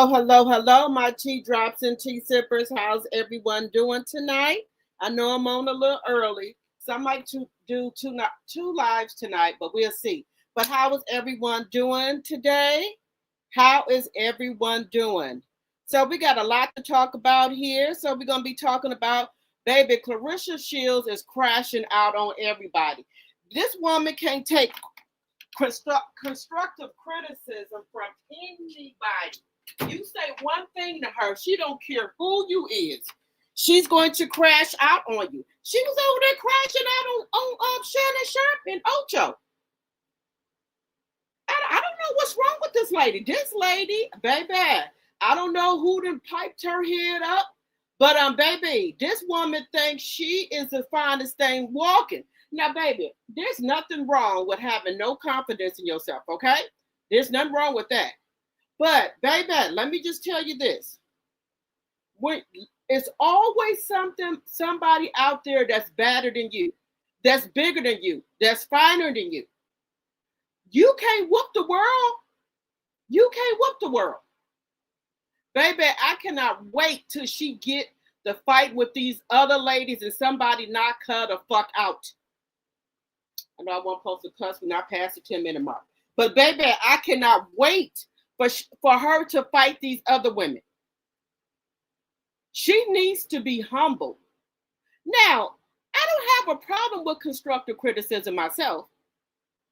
Hello, my tea drops and tea sippers. How's everyone doing tonight? I know I'm on a little early, so I might do two lives tonight, but we'll see. But how is everyone doing today? How is everyone doing? So we got a lot to talk about here. So we're gonna be talking about baby Claressa Shields is crashing out on everybody. This woman can't take constructive criticism from anybody. You say one thing to her, she don't care who you is. She's going to crash out on you. She was over there crashing out on Shannon Sharp and Ocho. I don't know what's wrong with this lady. This lady, baby, I don't know who done piped her head up, but baby, this woman thinks she is the finest thing walking. Now, baby, there's nothing wrong with having no confidence in yourself, okay? There's nothing wrong with that. But, baby, let me just tell you this. It's always somebody out there that's better than you, that's bigger than you, that's finer than you. You can't whoop the world. You can't whoop the world. Baby, I cannot wait till she get the fight with these other ladies and somebody knock her the fuck out. I know I won't post a cuss when I pass the 10-minute mark. But, baby, I cannot wait for her to fight these other women. She needs to be humble. Now, I don't have a problem with constructive criticism myself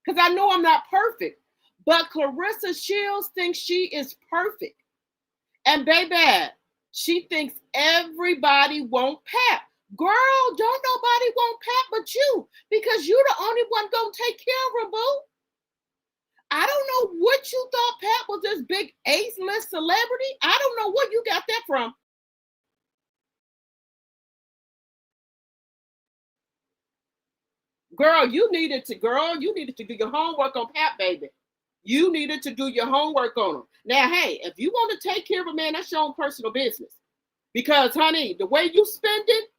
because I know I'm not perfect. But Claressa Shields thinks she is perfect. And, baby, she thinks everybody won't Pap. Girl, don't nobody want Pap but you because you're the only one gonna take care of her, boo. I don't know what you thought Pap was, this big ace-list celebrity. I don't know where you got that from. Girl, you needed to do your homework on Pap, baby. You needed to do your homework on him. Now, hey, if you want to take care of a man, that's your own personal business. Because, honey, the way you spend it,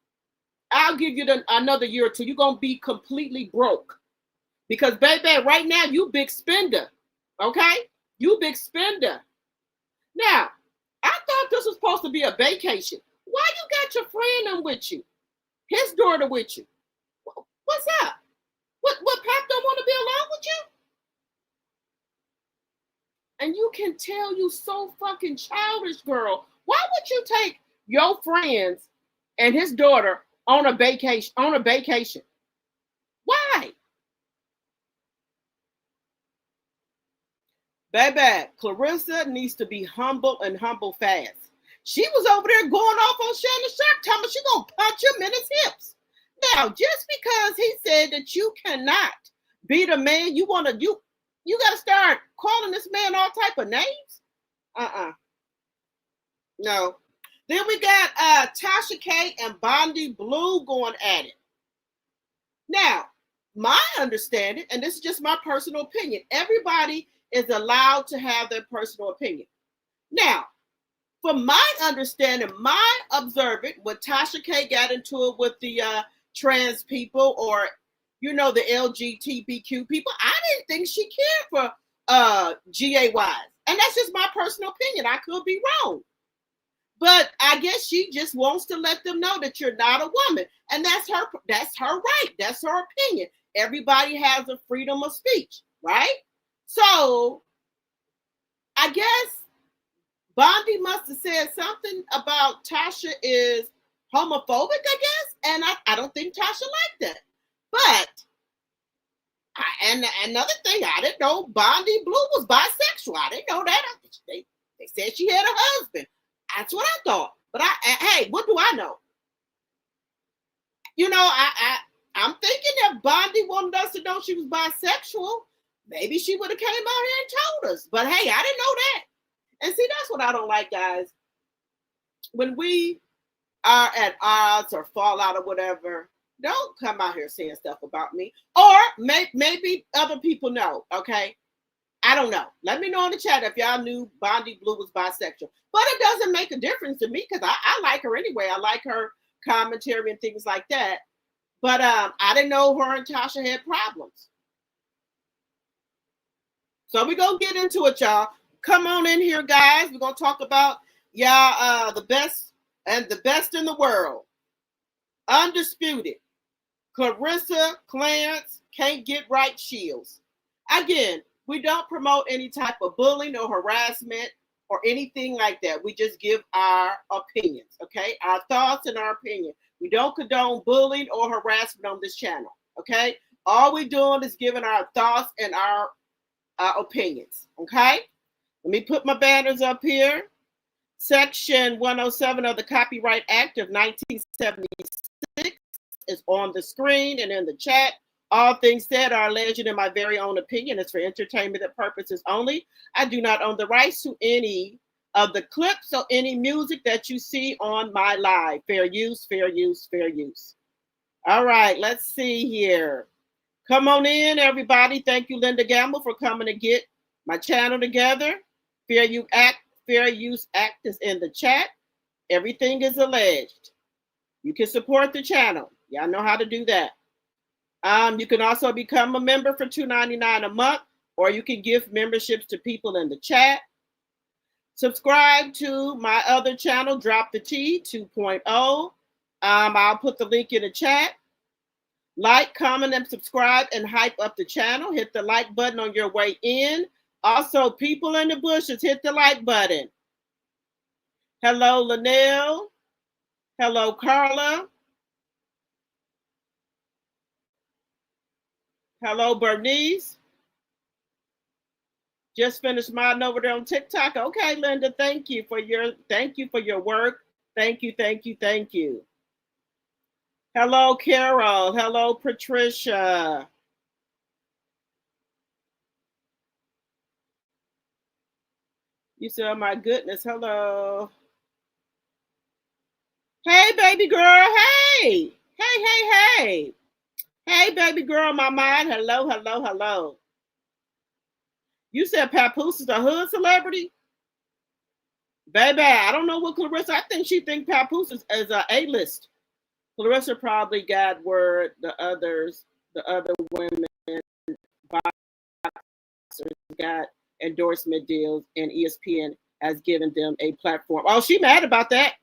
I'll give you another year or two. You're going to be completely broke. Because, baby, right now, you big spender. Okay? You big spender. Now, I thought this was supposed to be a vacation. Why you got your friend with you? His daughter with you? What's up? What Pap don't want to be alone with you? And you can tell you so fucking childish, girl. Why would you take your friends and his daughter on a vacation? Why? Baby, Claressa needs to be humble and humble fast. She was over there going off on Shannon Sharp, telling me she gonna punch him in his hips. Now, just because he said that you cannot be the man you want to, you got to start calling this man all type of names? No. Then we got Tasha K and Bondy Blue going at it. Now, my understanding, and this is just my personal opinion, everybody is allowed to have their personal opinion. Now, from my understanding, my observing, when Tasha K got into it with the trans people or, the LGBTQ people, I didn't think she cared for GAYs. And that's just my personal opinion. I could be wrong. But I guess she just wants to let them know that you're not a woman. And that's her right. That's her opinion. Everybody has a freedom of speech, right? So I guess Bondy must have said something about Tasha is homophobic, I guess. And I don't think Tasha liked that. But, and another thing, I didn't know Bondy Blue was bisexual. I didn't know that. They said she had a husband. That's what I thought. But hey, what do I know? I'm thinking if Bondy wanted us to know she was bisexual, maybe she would have came out here and told us. But hey, I didn't know that. And see, that's what I don't like, guys. When we are at odds or fall out or whatever, don't come out here saying stuff about me. Or maybe other people know, okay? I don't know. Let me know in the chat if y'all knew Bondy Blue was bisexual. But it doesn't make a difference to me because I like her anyway. I like her commentary and things like that. But I didn't know her and Tasha had problems. So we're going to get into it, y'all. Come on in here, guys. We're going to talk about the best and the best in the world. Undisputed. Claressa, Clarence, can't get right Shields. Again, we don't promote any type of bullying or harassment or anything like that. We just give our opinions, okay? Our thoughts and our opinion. We don't condone bullying or harassment on this channel, okay? All we're doing is giving our thoughts and our opinions, okay? Let me put my banners up here. Section 107 of the Copyright Act of 1976 is on the screen and in the chat. All things said are alleged in my very own opinion. It's for entertainment purposes only. I do not own the rights to any of the clips or any music that you see on my live. Fair use, fair use, fair use. All right, let's see here. Come on in, everybody. Thank you, Linda Gamble, for coming to get my channel together. Fair Use Act is in the chat. Everything is alleged. You can support the channel. Y'all know how to do that. You can also become a member for $2.99 a month, or you can give memberships to people in the chat. Subscribe to my other channel, Drop the Tea 2.0. I'll put the link in the chat. Like, comment, and subscribe and hype up the channel. Hit the like button on your way in. Also, people in the bushes, hit the like button. Hello, Linnell. Hello, Carla. Hello, Bernice. Just finished mine over there on TikTok. Okay, Linda, thank you for your work. Thank you, thank you, thank you. Hello, Carol. Hello, Patricia. You said, oh my goodness, hello. Hey, baby girl, hey. Hey. Hey, baby girl, my mind. Hello, hello, hello. You said Papoose is a hood celebrity? Baby, I don't know what Claressa, I think she thinks Papoose is a A-list. Claressa probably got word the other women boxers got endorsement deals, and ESPN has given them a platform. Oh, she mad about that.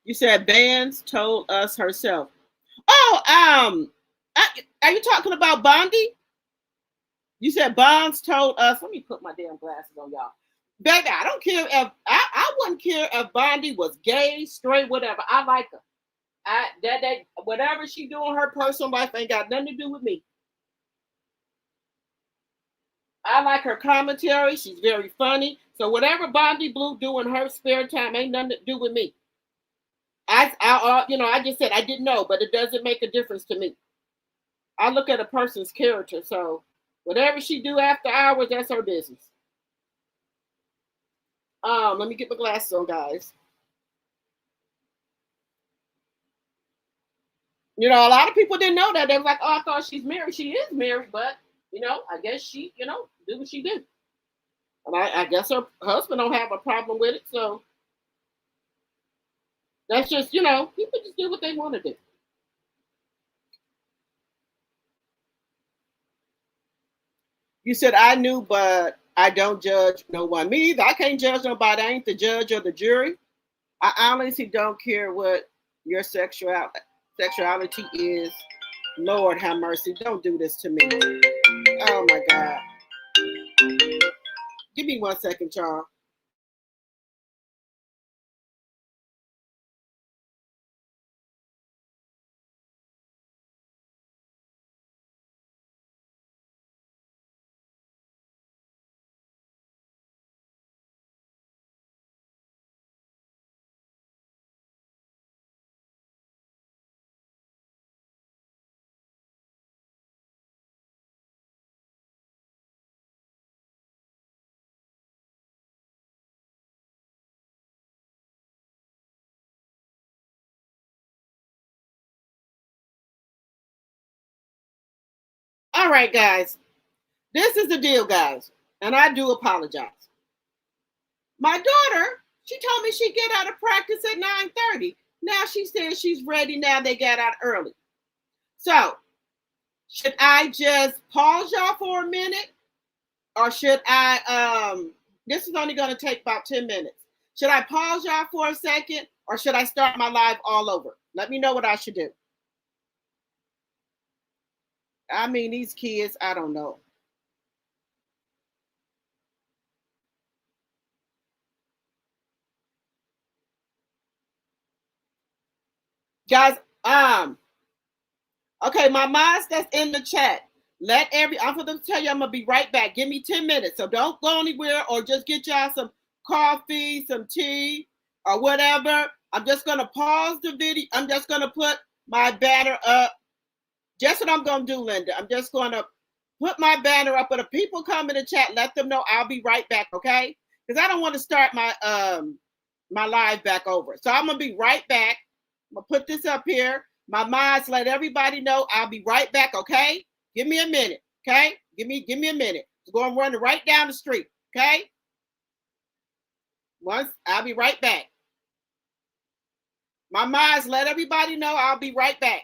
You said Bands told us herself. Oh, are you talking about Bondy? You said Bonds told us. Let me put my damn glasses on, y'all. Baby, I don't care if I wouldn't care if Bondy was gay, straight, whatever. I like her. Whatever she do in her personal life ain't got nothing to do with me. I like her commentary. She's very funny. So whatever Bondy Blue do in her spare time ain't nothing to do with me. I just said I didn't know, but it doesn't make a difference to me. I look at a person's character. So whatever she do after hours, that's her business. Let me get my glasses on, guys. You know, a lot of people didn't know that. They were like, oh, I thought she's married. She is married, but, I guess she, do what she do. And I guess her husband don't have a problem with it. So that's just, people just do what they want to do. You said, I knew, but I don't judge no one. Me either. I can't judge nobody. I ain't the judge or the jury. I honestly don't care what your sexuality is. Lord have mercy. Don't do this to me. Oh my God. Give me 1 second, Charles. All right, guys. This is the deal, guys. And I do apologize. My daughter, she told me she'd get out of practice at 9:30. Now she says she's ready. Now they got out early. So Should I just pause y'all for a minute? Or should I, this is only going to take about 10 minutes. Should I pause y'all for a second? Or should I start my live all over? Let me know what I should do. I mean, these kids, I don't know. Guys, okay, my mods that's in the chat. I'm gonna tell you I'm gonna be right back. Give me 10 minutes. So don't go anywhere or just get y'all some coffee, some tea, or whatever. I'm just gonna pause the video. I'm just gonna put my banner up. Just what I'm gonna do, Linda. I'm just gonna put my banner up. But if people come in the chat, let them know I'll be right back, okay? Because I don't want to start my live back over. So I'm gonna be right back. I'm gonna put this up here. My mods, let everybody know I'll be right back, okay? Give me a minute, okay? Give me a minute. It's going to run right down the street, okay? Once I'll be right back. My mods, let everybody know I'll be right back.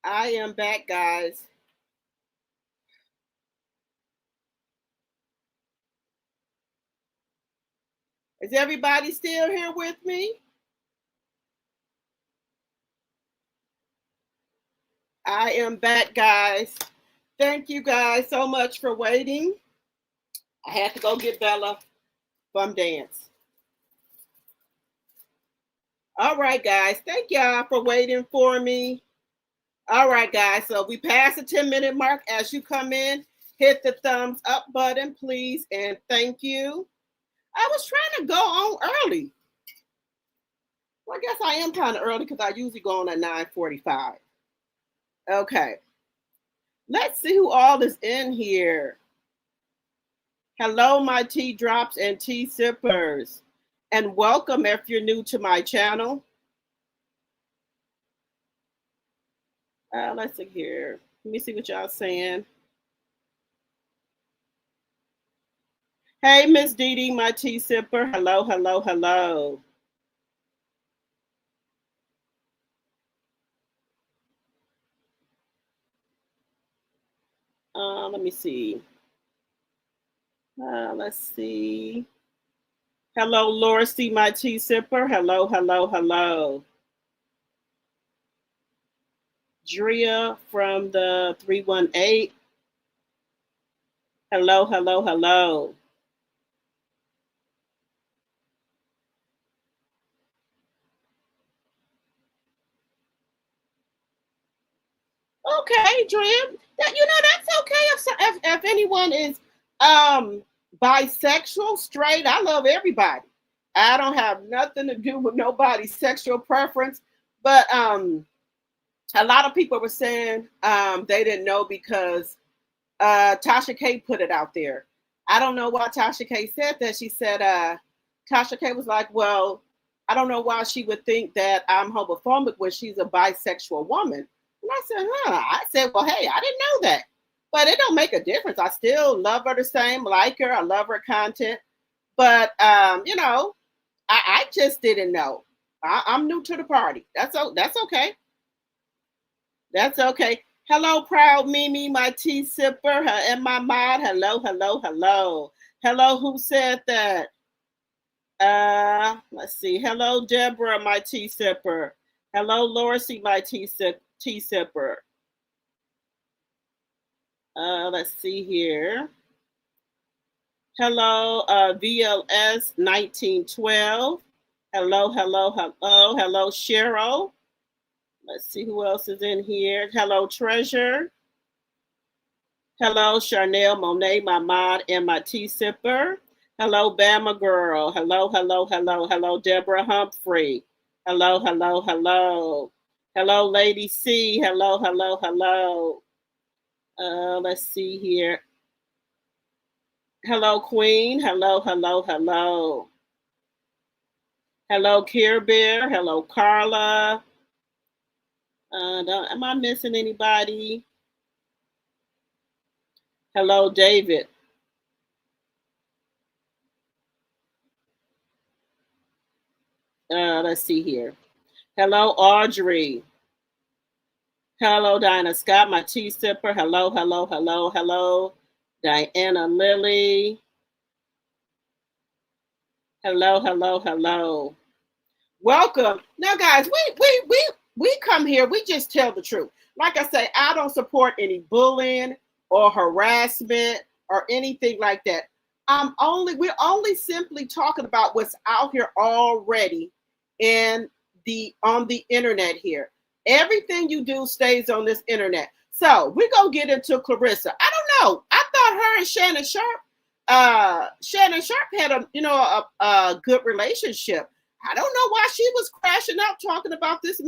I am back, guys. Is everybody still here with me? I am back, guys. Thank you guys so much for waiting. I had to go get Bella from dance. All right, guys. Thank y'all for waiting for me. All right, guys. So we passed the 10-minute mark. As you come in, hit the thumbs up button, please, and thank you. I was trying to go on early. Well, I guess I am kind of early because I usually go on at 9:45. Okay. Let's see who all is in here. Hello, my tea drops and tea sippers. And welcome if you're new to my channel. Let's see here. Let me see what y'all saying. Hey, Miss Dee Dee, my tea sipper. Hello, hello, hello. Let me see. Let's see. Hello, Laura C, my tea sipper. Hello, hello, hello. Drea from the 318. Hello, hello, hello. Okay, Drea. That's okay if anyone is bisexual, straight. I love everybody. I don't have nothing to do with nobody's sexual preference. But a lot of people were saying they didn't know because Tasha K put it out there. I don't know why Tasha K said that. She said Tasha K was like, well, I don't know why she would think that I'm homophobic when she's a bisexual woman. And I said, I said, well, hey, I didn't know that. But it don't make a difference. I still love her the same, like her. I love her content. But, I just didn't know. I'm new to the party. That's okay. That's okay. Hello, proud Mimi, my tea sipper, and my mod. Hello, hello, hello. Hello, who said that? Let's see. Hello, Deborah, my tea sipper. Hello, Lorcy, my tea sipper. Let's see here. Hello, VLS 1912. Hello, hello, hello, hello, Cheryl. Let's see who else is in here. Hello, Treasure. Hello, Charnel Monet, my mod and my tea sipper. Hello, Bama Girl. Hello, hello, hello, hello, Deborah Humphrey. Hello, hello, hello. Hello, Lady C. Hello, hello, hello. Let's see here. Hello, Queen. Hello, hello, hello. Hello, Care Bear. Hello, Carla. Am I missing anybody? Hello, David. Let's see here. Hello, Audrey. Hello, Dinah Scott, my tea sipper. Hello, hello, hello, hello. Diana Lily. Hello, hello, hello. Welcome. Now, guys, we come here, we just tell the truth. Like I say, I don't support any bullying or harassment or anything like that. We're only simply talking about what's out here already on the internet here. Everything you do stays on this internet. So we're gonna get into Claressa. I don't know. I thought her and Shannon Sharp had a good relationship. I don't know why she was crashing out talking about this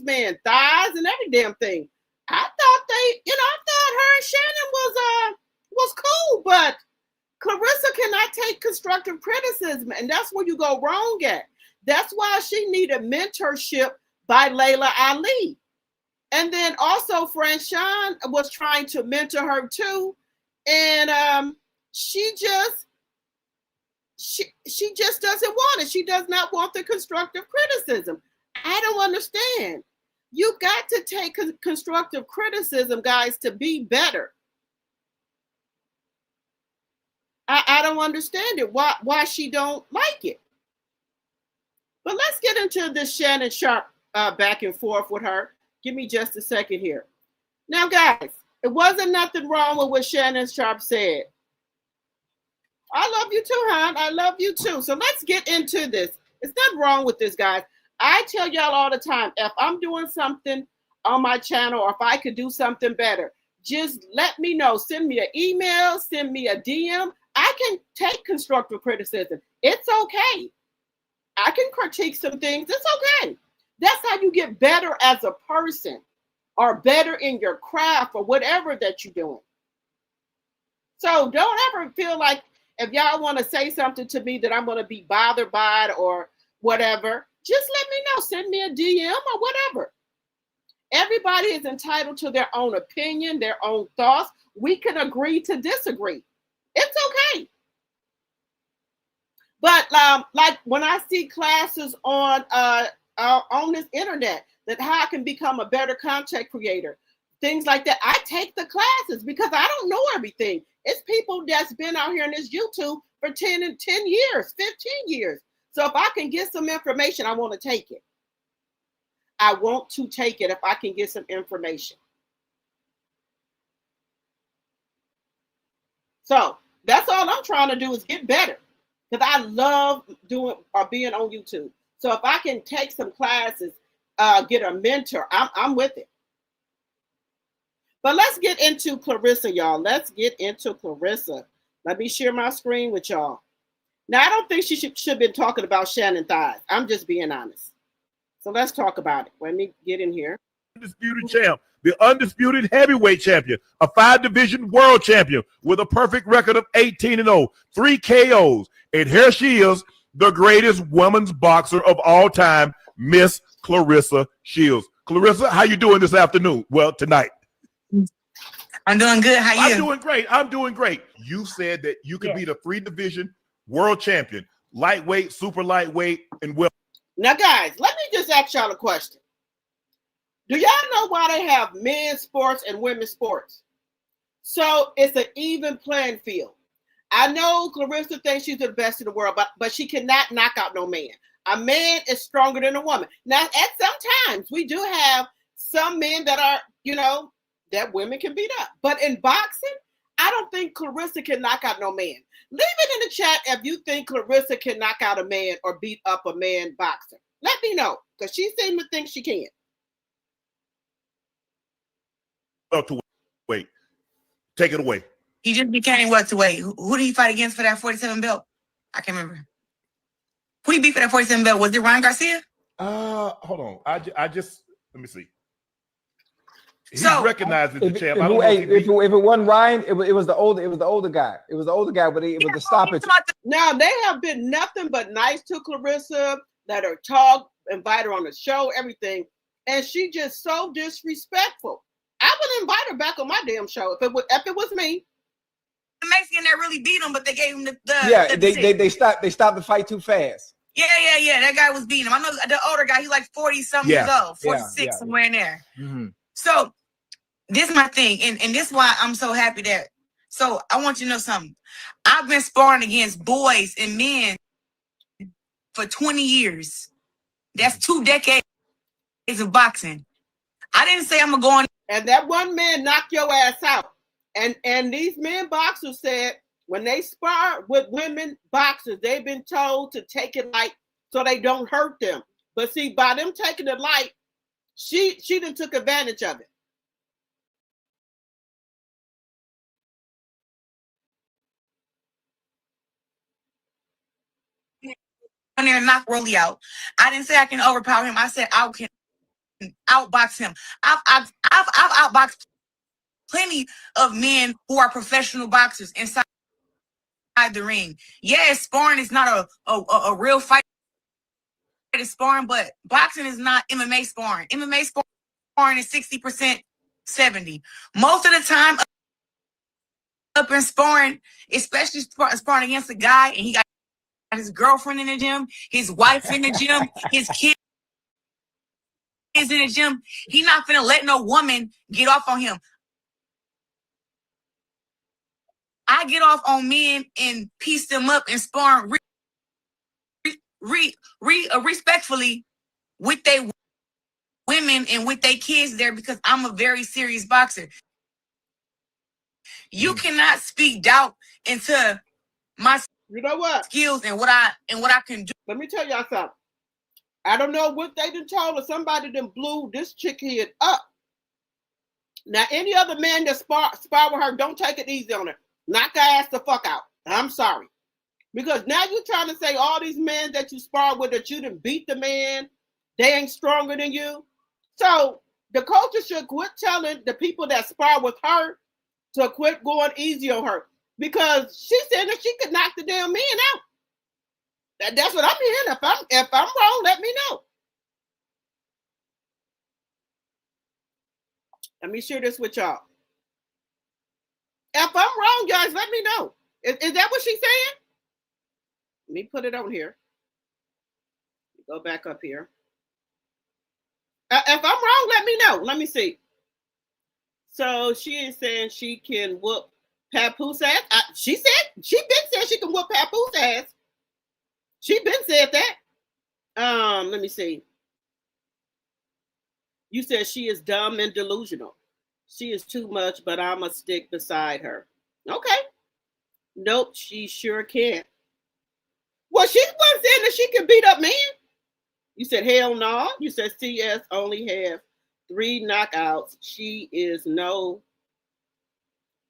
man's thighs and every damn thing. I thought her and Shannon was cool, but Claressa cannot take constructive criticism, and that's where you go wrong at. That's why she needed mentorship by Layla Ali. And then also Franchon was trying to mentor her too. And she just doesn't want it. She does not want the constructive criticism. I don't understand. You got to take constructive criticism, guys, to be better. I don't understand it. Why she don't like it. But let's get into this Shannon Sharpe back and forth with her. Give me just a second here. Now, guys, it wasn't nothing wrong with what Shannon Sharpe said. I love you too, hon. I love you too. So let's get into this. It's nothing wrong with this, guys. I tell y'all all the time, if I'm doing something on my channel or if I could do something better, just let me know. Send me an email, send me a DM. I can take constructive criticism. It's okay. I can critique some things. It's okay. That's how you get better as a person or better in your craft or whatever that you're doing. So don't ever feel like if y'all want to say something to me that I'm going to be bothered by it or whatever, just let me know. Send me a DM or whatever. Everybody is entitled to their own opinion, their own thoughts. We can agree to disagree. It's okay. But like when I see classes on this internet that how I can become a better content creator, things like that, I take the classes because I don't know everything. It's people that's been out here in this YouTube for 10 years, 15 years. So if I can get some information, I want to take it. I want to take it if I can get some information. So that's all I'm trying to do is get better. Because I love doing or being on YouTube. So if I can take some classes, get a mentor, I'm with it. But let's get into Claressa, y'all. Let's get into Claressa. Let me share my screen with y'all. Now, I don't think she should have been talking about Shannon thighs. I'm just being honest. So let's talk about it. Let me get in here. Undisputed champ, the undisputed heavyweight champion, a 5-division world champion with a perfect record of 18-0, 3 KOs. And here she is, the greatest women's boxer of all time, Miss Claressa Shields. Claressa, how you doing this afternoon? Well, tonight. I'm doing good. How you? I'm doing great. I'm doing great. You said that you could be the 3-division world champion, lightweight, super lightweight, and well. Now, guys, let me just ask y'all a question. Do y'all know why they have men's sports and women's sports? So it's an even playing field. I know Claressa thinks she's the best in the world, but she cannot knock out no man. A man is stronger than a woman. Now, at sometimes we do have some men that are, that women can beat up. But in boxing, I don't think Claressa can knock out no man. Leave it in the chat if you think Claressa can knock out a man or beat up a man boxer. Let me know, because she seems to think she can. Wait, take it away. He just became welterweight. Who did he fight against for that 47 belt? I can't remember. Who did he beat for that 47 belt? Was it Ryan Garcia? Hold on. I just let me see. He's recognized as the champ. If it wasn't Ryan, it was the older guy. It was the older guy, but it was the stoppage. Now they have been nothing but nice to Claressa, let her talk, invite her on the show, everything, and she just so disrespectful. I would invite her back on my damn show if it was me. The Mexican that really beat him, but they gave him the they stopped the fight too fast. Yeah. That guy was beating him. I know the older guy. He's like 40-something years old, 46 somewhere in there. Mm-hmm. So this is my thing, and this is why I'm so happy that. So I want you to know something. I've been sparring against boys and men for 20 years. That's 2 decades of boxing. I didn't say I'm gonna go on. And that one man knocked your ass out. And these men boxers said when they spar with women boxers, they've been told to take it light so they don't hurt them. But see, by them taking it light, she done took advantage of it. On there and knock Rolly out. I didn't say I can overpower him. I said I can outbox him. I've outboxed plenty of men who are professional boxers inside the ring. Yes, sparring is not a real fight. It's sparring, but boxing is not MMA sparring. MMA sparring is 60%, 70%. Most of the time, up in sparring, especially sparring against a guy, and he got his girlfriend in the gym, his wife in the gym, his kids is in the gym, he not finna let no woman get off on him. I get off on men and piece them up and spar respectfully with they women and with their kids there, because I'm a very serious boxer. You cannot speak doubt into my skills and what I can do. Let me tell y'all something. I don't know what they done told her. Somebody done blew this chick head up. Now, any other man that spar with her, don't take it easy on her. Knock her ass the fuck out. I'm sorry. Because now you're trying to say all these men that you spar with, that you done beat the man, they ain't stronger than you. So the coaches should quit telling the people that spar with her to quit going easy on her. Because she said that she could knock the damn man out. That's what I'm hearing. If I'm wrong, let me know. Let me share this with y'all. If I'm wrong, guys, let me know. Is that what she's saying? Let me put it on here. Go back up here. If I'm wrong, let me know. Let me see. So she is saying she can whoop Papoose ass. She been said she can whoop Papoose ass. She been said that. Let me see. You said she is dumb and delusional. She is too much, but I'ma stick beside her. Okay. Nope, she sure can. Well, she wasn't saying that she can beat up men. You said hell no. You said CS only have 3 knockouts. She is no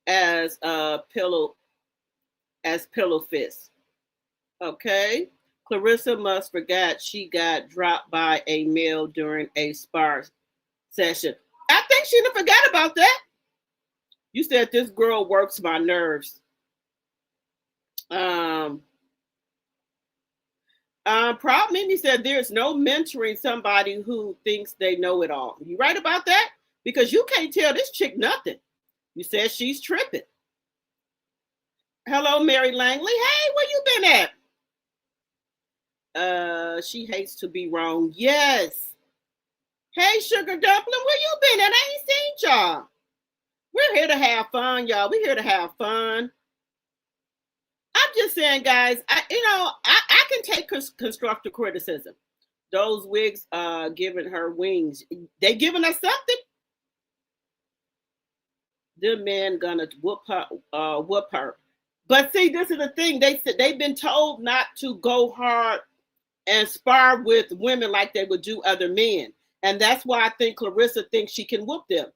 as pillow fist. Okay. Claressa must forgot she got dropped by a male during a spar session. I think she done forgot about that. You said this girl works my nerves. Proud Mimi said there's no mentoring somebody who thinks they know it all. You right about that? Because you can't tell this chick nothing. You said she's tripping. Hello, Mary Langley. Hey, where you been at? She hates to be wrong. Yes. Hey, Sugar Dumpling, where you been at? I ain't seen y'all. We're here to have fun, y'all. We're here to have fun. I'm just saying, guys, I can take constructive criticism. Those wigs giving her wings. They giving us something. The man gonna whoop her. But see, this is the thing. They said they've been told not to go hard and spar with women like they would do other men. And that's why I think Claressa thinks she can whoop them.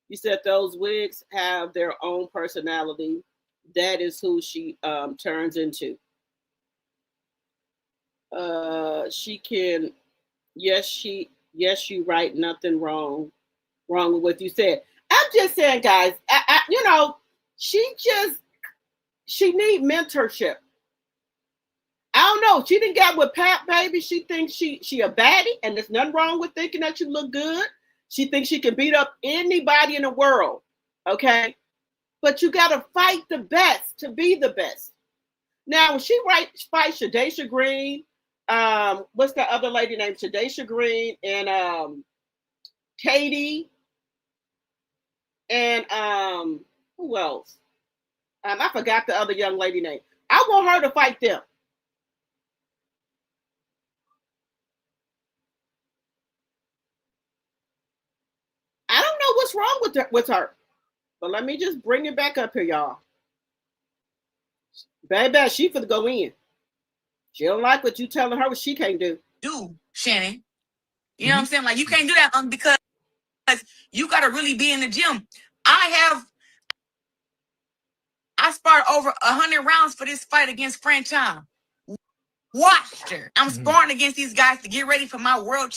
You said those wigs have their own personality. That is who she turns into. She can, yes, you right, nothing wrong with what you said. I'm just saying, guys, she need mentorship. I don't know. She didn't get with Pat, baby. She thinks she a baddie, and there's nothing wrong with thinking that you look good. She thinks she can beat up anybody in the world. Okay? But you got to fight the best to be the best. Now, when she fights Shadesha Green, what's that other lady named Shadesha Green, and Katie, and who else? I forgot the other young lady name. I want her to fight them. I don't know what's wrong with her. But let me just bring it back up here, y'all. Baby, she finna go in. She don't like what you telling her what she can't do. Shannon. You know what I'm saying? Like, you can't do that because you got to really be in the gym. I sparred over 100 rounds for this fight against Franchise. Watched her. I'm sparring against these guys to get ready for my world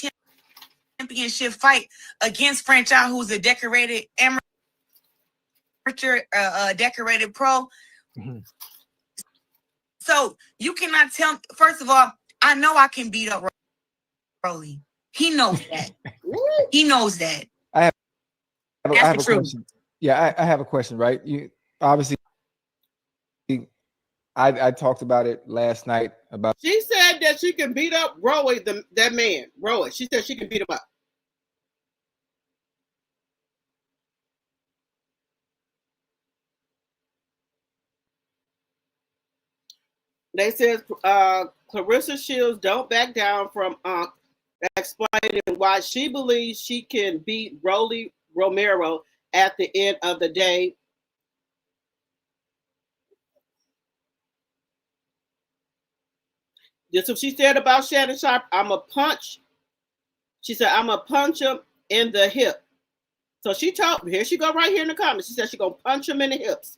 championship fight against Franchise, who's a decorated amateur, decorated pro. So you cannot tell me, first of all, I know I can beat up Rolly. He knows that. He knows that. I have a question. Yeah, I have a question, right? You obviously, I talked about it last night about. She said that she can beat up Roy, that man, Roy. She said she can beat him up. They said Claressa Shields don't back down from explaining why she believes she can beat Rolly Romero at the end of the day. This is what she said about Shannon Sharp. She said, I'm a punch him in the hip. So she told, here she go right here in the comments. She said she's going to punch him in the hips.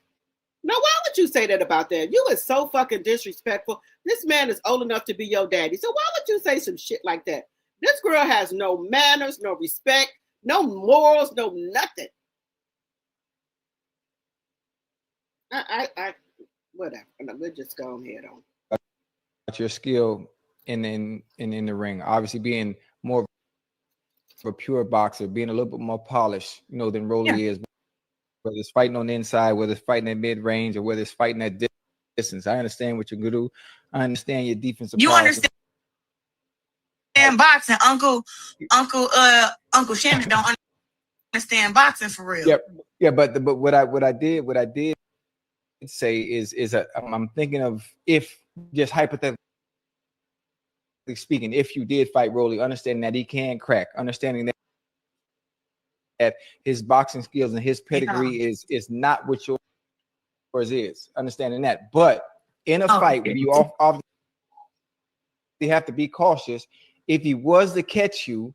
Now, why would you say that about that? You is so fucking disrespectful. This man is old enough to be your daddy. So why would you say some shit like that? This girl has no manners, no respect, no morals, no nothing. Whatever. We'll just go ahead on. Your skill in the ring, obviously being more of a pure boxer, being a little bit more polished, you know, than Rolly is. Whether it's fighting on the inside, whether it's fighting at mid range, or whether it's fighting at distance, I understand what you're gonna do. I understand your defensive. You understand boxing, Uncle Shannon don't understand boxing for real. Yeah, but what I did say is I'm thinking of, if just hypothetically speaking, if you did fight Rolly, understanding that he can crack, understanding that his boxing skills and his pedigree is not what yours is, understanding that. But in a fight, when you obviously have to be cautious. If he was to catch you,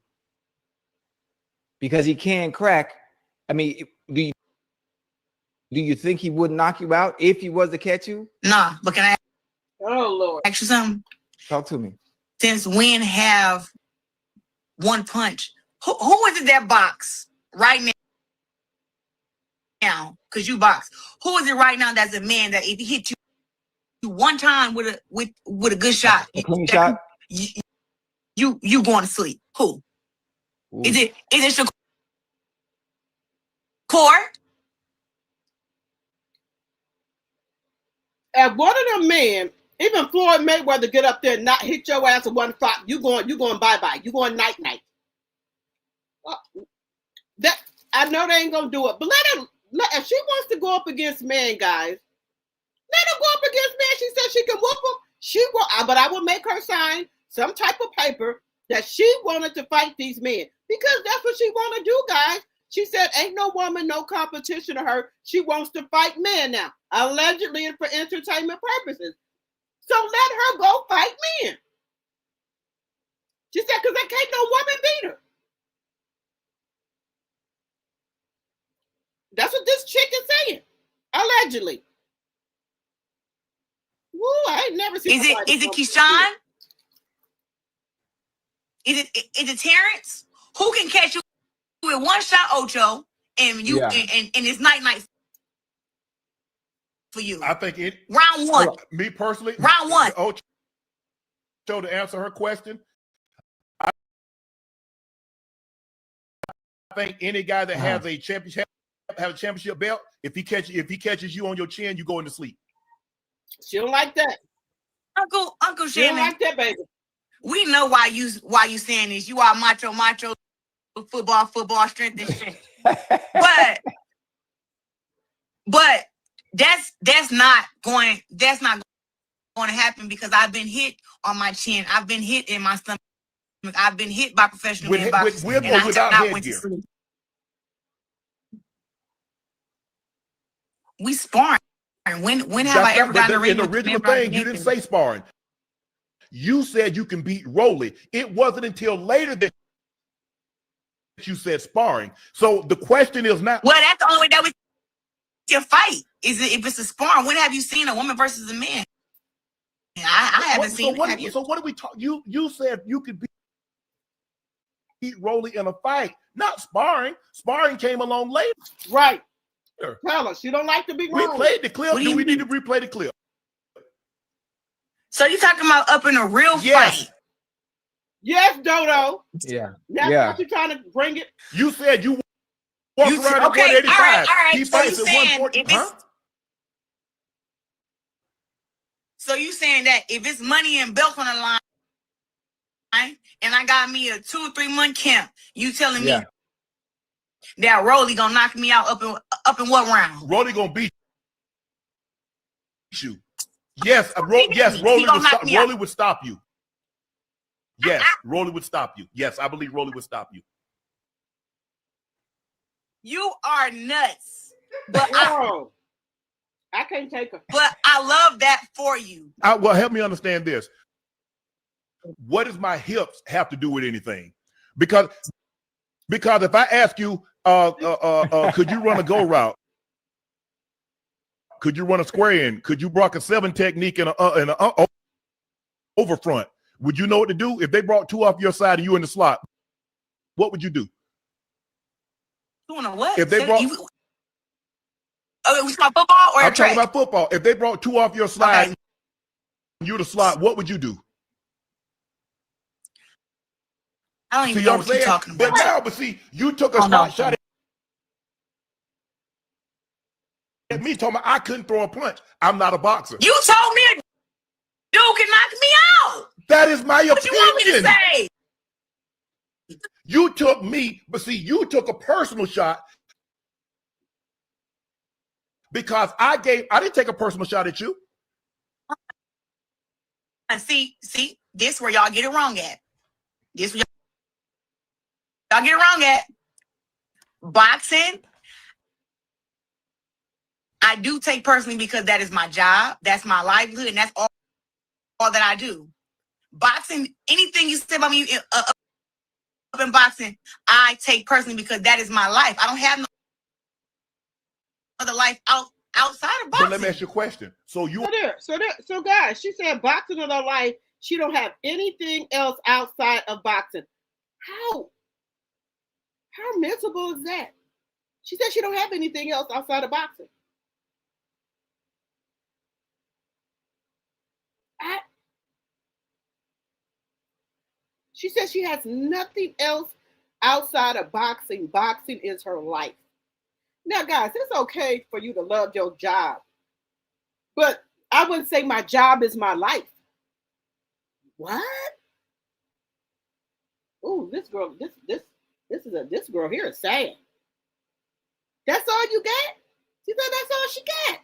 because he can crack, I mean, do you think he would knock you out if he was to catch you? Nah, but can I Lord, ask you something? Talk to me. Since when have one punch? Who is it that box right now? Because you box. Who is it right now that's a man that if he hit you one time with a good shot, a clean shot, you going to sleep? Who? Ooh. Is it Shakur? If one of them men, even Floyd Mayweather, get up there and not hit your ass in one fight, you going bye-bye. You going night-night. That I know they ain't gonna do it, but if she wants to go up against men, guys, let her go up against men. She said she can whoop them. She will, but I will make her sign some type of paper that she wanted to fight these men, because that's what she want to do, guys. She said, ain't no woman, no competition to her. She wants to fight men now, allegedly and for entertainment purposes. So let her go fight men. She said, because there can't no woman beat her. That's what this chick is saying, allegedly. Woo, I ain't never seen. Is it Keyshawn? Is it Terrence? Who can catch you with one shot, Ocho, and it's night for you? I think it. Round one. Me personally. Round one. Ocho, to answer her question, I think any guy that has a championship belt, if he catches you on your chin, you go into sleep. She don't like that. Uncle Shannon. She don't like that, baby. We know why you saying this. You are macho, football, strength and strength. but that's not going to happen, because I've been hit on my chin. I've been hit in my stomach. I've been hit by professional boxers. With or without headgear? We sparring. When have I ever gotten a ring? In the original thing, you didn't say sparring. You said you can beat Rolly. It wasn't until later that you said sparring. So the question is not. Well, that's the only way that we can fight. Is it if it's a sparring? When have you seen a woman versus a man? I haven't seen. So what do we talk? You said you could beat Rolly in a fight, not sparring. Sparring came along later. Right. Tell us, you don't like to be wrong. Replay the clip. Do we need to replay the clip? So you talking about up in a real fight? Yes, Dodo. Yeah. That's what you're trying to bring it. You said you walk around at 185. All right. He fights at 140. So you saying that if it's money and belt on the line, and I got me a 2 or 3 month camp, you telling me that Rolly gonna knock me out up in what round? Rolly gonna beat you. Yes, yes, Rolly would stop you. Yes, Rolly would stop you. Yes, I believe Rolly would stop you. You are nuts. But I can't take her. But I love that for you. Well, help me understand this. What does my hips have to do with anything? Because if I ask you, could you run a go route? Could you run a square in? Could you block a 7 technique in an over front? Would you know what to do? If they brought 2 off your side and you in the slot, what would you do? Doing a what? If they brought... Oh, we talking football or I'm track? talking about football. If they brought 2 off your side and you the slot, what would you do? I don't even know what you're talking about. But see, you took a shot at me, talking about I couldn't throw a punch. I'm not a boxer. You told me a dude can knock me out. That is my opinion. What you want me to say? You took me, but see, you took a personal shot because I didn't take a personal shot at you. And see, this where y'all get it wrong at. This where y'all get it wrong at. Boxing, I do take personally because that is my job, that's my livelihood, and that's all that I do. Boxing, anything you say about me up in boxing, I take personally because that is my life. I don't have no other life outside of boxing. But let me ask you a question. So guys, she said boxing in her life, she don't have anything else outside of boxing. How miserable is that? She said she don't have anything else outside of boxing. She says she has nothing else outside of boxing. Boxing is her life. Now, guys, it's okay for you to love your job, but I wouldn't say my job is my life. What? Ooh, this girl here is sad. That's all you got? She said that's all she got.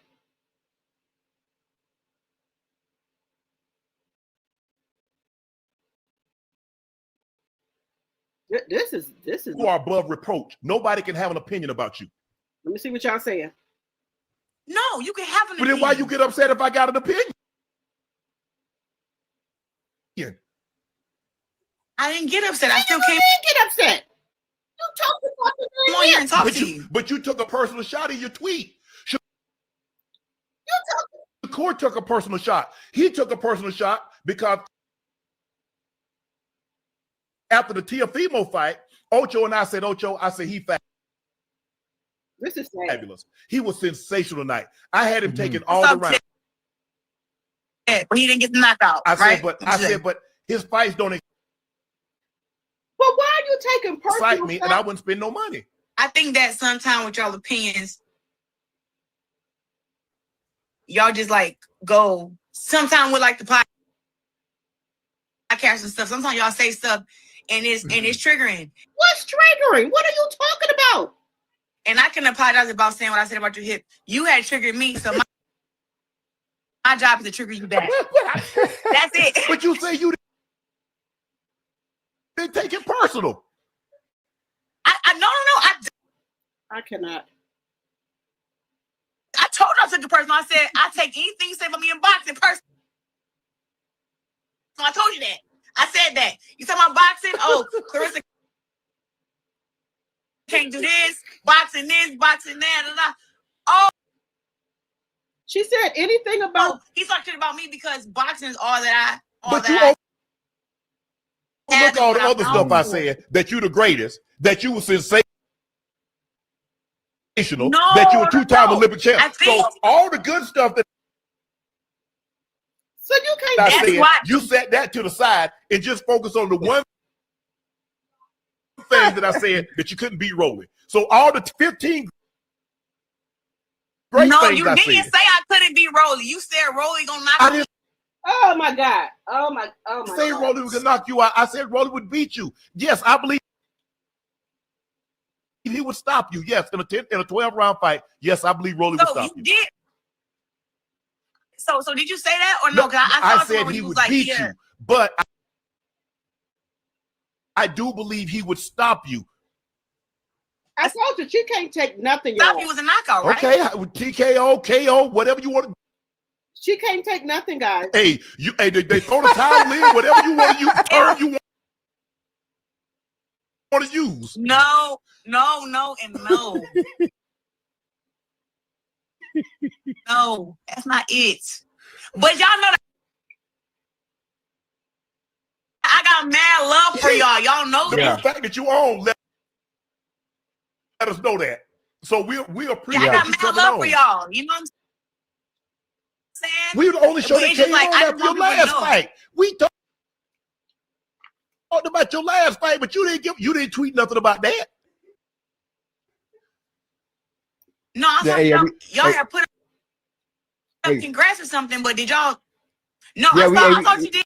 This is. You are above reproach. Nobody can have an opinion about you. Let me see what y'all saying. No, you can have an opinion. But then why you get upset if I got an opinion? I didn't get upset. I still can't get upset. You talked about come on here and talk to you. But you took a personal shot in your tweet. The court took a personal shot. He took a personal shot because after the Teofimo fight, Ocho and I said, he fat. This is fabulous. He was sensational tonight. I had him taking all the rounds. But he didn't get the knockout. I said, but his fights don't But why are you taking personal excite me, and I wouldn't spend no money. I think that sometimes with y'all opinions, y'all just like go. Sometimes with like the podcast and stuff. Sometimes y'all say stuff and it's triggering. What's triggering? What are you talking about? And I can apologize about saying what I said about your hip. You had triggered me, so my job is to trigger you back. That's it. But you say you didn't take it personal. No. I cannot. I told her I took it personal. I said I take anything you say about me in boxing personal. So I told you that. I said that. You talking about boxing? Oh, Claressa can't do this, boxing that. Oh. She said anything about... He's talking about me because boxing is all that I... Look all the other stuff I said, that you the greatest, that you were sensational, that you were 2-time Olympic champ. So all the good stuff that So you can't... You set that to the side and just focus on the one thing that I said that you couldn't beat Rolly. So all the 15 great things I said. No, you didn't say I couldn't beat Rolly. You said Rolly gonna knock me. Oh my God. Oh my say God. Rolly was gonna knock you out. I said Rolly would beat you. Yes, I believe he would stop you. Yes, in a 12-round fight. Yes, I believe Rolly would stop you. So did you say that or no? No, 'Cause I I saw said someone he who was would like, beat yeah. you, but I do believe he would stop you. I told you she can't take nothing, Stop y'all. you was a knockout, right? Okay, TKO, KO, whatever you want to. She can't take nothing, guys. Hey, they throw the towel in, whatever you want to use, term you want to use. No, and no. No, that's not it. But y'all know that I got mad love for y'all. Y'all know The that. fact that you own, let us know that. So we appreciate Yeah, I got you mad coming love on. for y'all. You know what I'm saying? We only showed But that it's just came like, on I after just your want people to last know. fight. We talked about your last fight, but you didn't tweet nothing about that. No, I Yeah, thought yeah, y'all had put up hey. congrats or something, but did y'all? No, Yeah, I thought you did.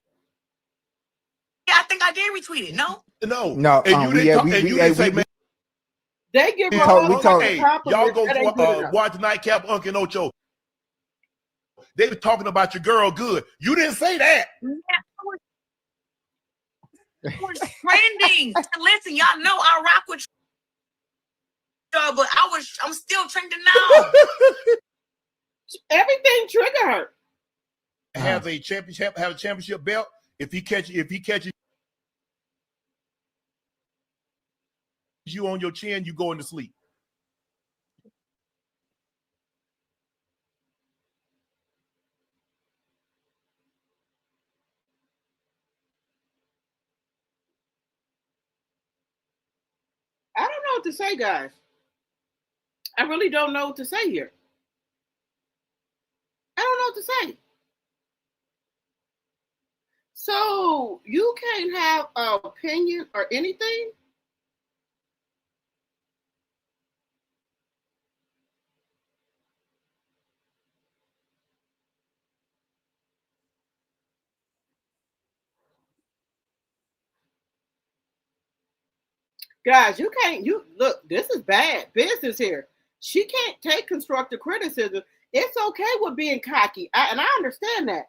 Yeah, I think I did retweet it. No, No, and you didn't say, man. They give her talk, all kinds of hey, compliments. y'all go That ain't good enough. watch Nightcap Uncle Ocho. They were talking about your girl good. You didn't say that. it was trending. Listen, y'all know I rock with y'all, but I'm still trending now. Everything trigger her. Has a championship belt. If he catches you on your chin, you go into sleep. I don't know what to say, guys. I really don't know what to say here. I don't know what to say. So you can't have an opinion or anything? Guys, you can't, look, this is bad business here. She can't take constructive criticism. It's okay with being cocky, and I understand that.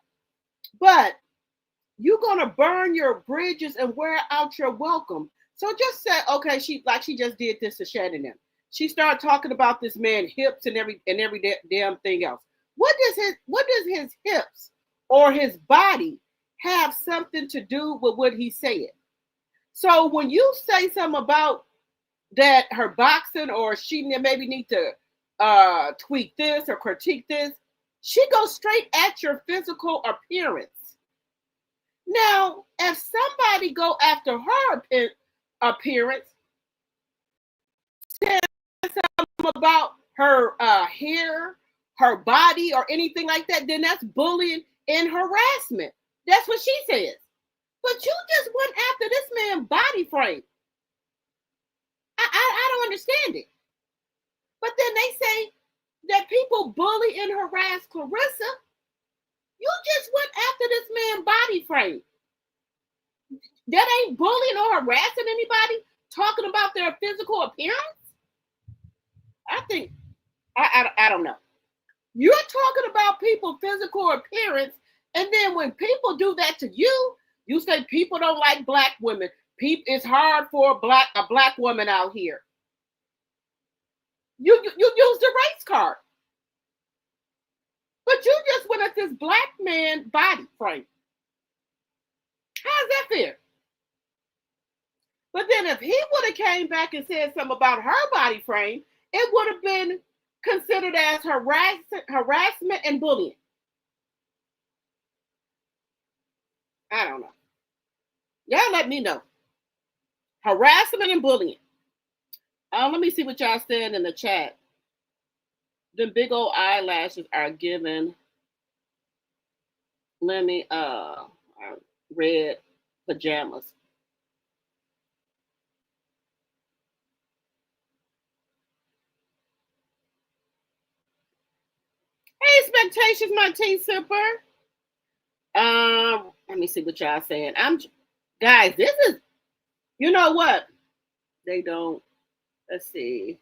But you're gonna burn your bridges and wear out your welcome. So just say, okay, she just did this to Shannon. She started talking about this man's hips and every damn thing else. What does his hips or his body have something to do with what he said? So when you say something about that her boxing or she maybe need to tweak this or critique this, she goes straight at your physical appearance. Now, if somebody go after her appearance, say something about her hair, her body, or anything like that, then that's bullying and harassment. That's what she says. But you just went after this man's body frame. I don't understand it. But then they say that people bully and harass Claressa. You just went after this man's body frame. That ain't bullying or harassing anybody, talking about their physical appearance. I think, I don't know. You're talking about people's physical appearance, and then when people do that to you, you say people don't like black women. It's hard for a black woman out here. You use the race card. But you just went at this black man body frame. How's that fair? But then if he would have came back and said something about her body frame, it would have been considered as harassment and bullying. I don't know. Y'all let me know. Harassment and bullying. Let me see what y'all said in the chat. The big old eyelashes are given. Let me red pajamas. Hey, expectations, my tea sipper. Let me see what y'all saying. Guys, this is, you know what? They don't. Let's see.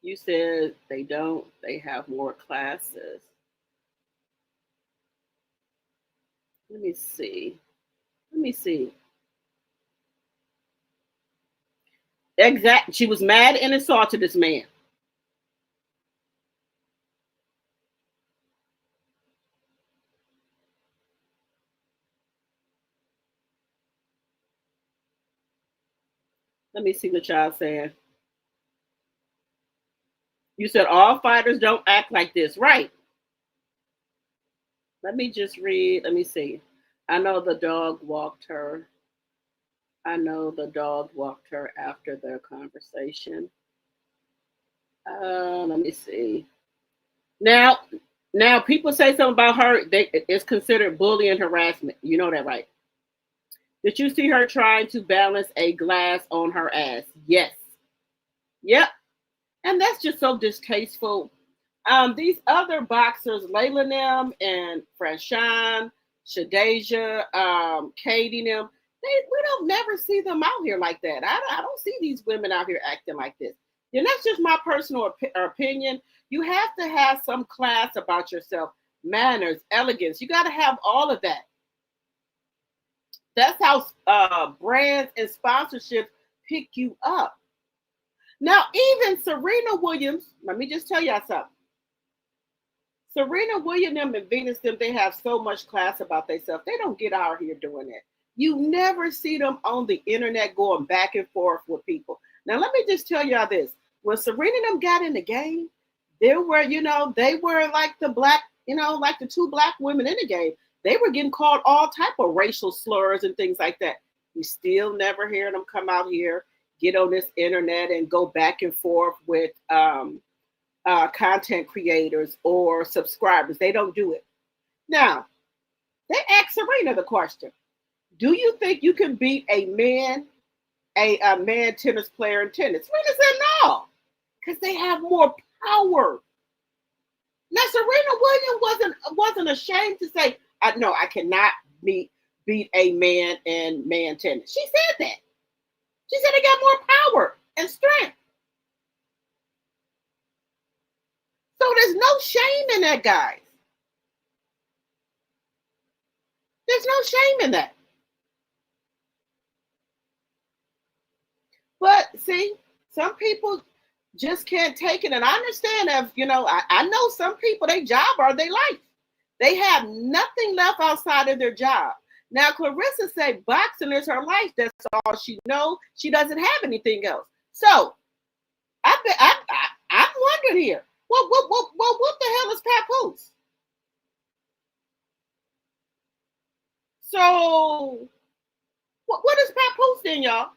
You said they don't. They have more classes. Let me see. Let me see. Exact. She was mad and assaulted this man. Let me see what y'all saying. You said all fighters don't act like this, right? Let me just read. Let me see. I know the dog walked her. I know the dog walked her after their conversation. Let me see. Now, people say something about her. It's considered bullying and harassment. You know that, right? Did you see her trying to balance a glass on her ass? Yes. Yep. And that's just so distasteful. These other boxers, Layla them and Frashan, Shadeja, Katie them, we don't never see them out here like that. I don't see these women out here acting like this. And that's just my personal opinion. You have to have some class about yourself, manners, elegance. You got to have all of that. That's how brands and sponsorships pick you up. Now, even Serena Williams, let me just tell y'all something. Serena Williams and Venus them, they have so much class about themselves. They don't get out here doing that. You never see them on the internet going back and forth with people. Now, let me just tell y'all this. When Serena and them got in the game, they were like the black, like the two black women in the game. They were getting called all type of racial slurs and things like that. You still never hear them come out here, get on this internet and go back and forth with content creators or subscribers. They don't do it. Now, they asked Serena the question, do you think you can beat a man tennis player in tennis? Serena said no, because they have more power. Now, Serena Williams wasn't ashamed to say, no, I cannot beat a man in man tennis. She said that. She said they got more power and strength. So there's no shame in that, guys. There's no shame in that. But see, some people just can't take it. And I understand that, I know some people, their job or their life. They have nothing left outside of their job. Now, Claressa said boxing is her life. That's all she knows. She doesn't have anything else. So I'm wondering here, what the hell is Papoose? So what is Papoose then, y'all?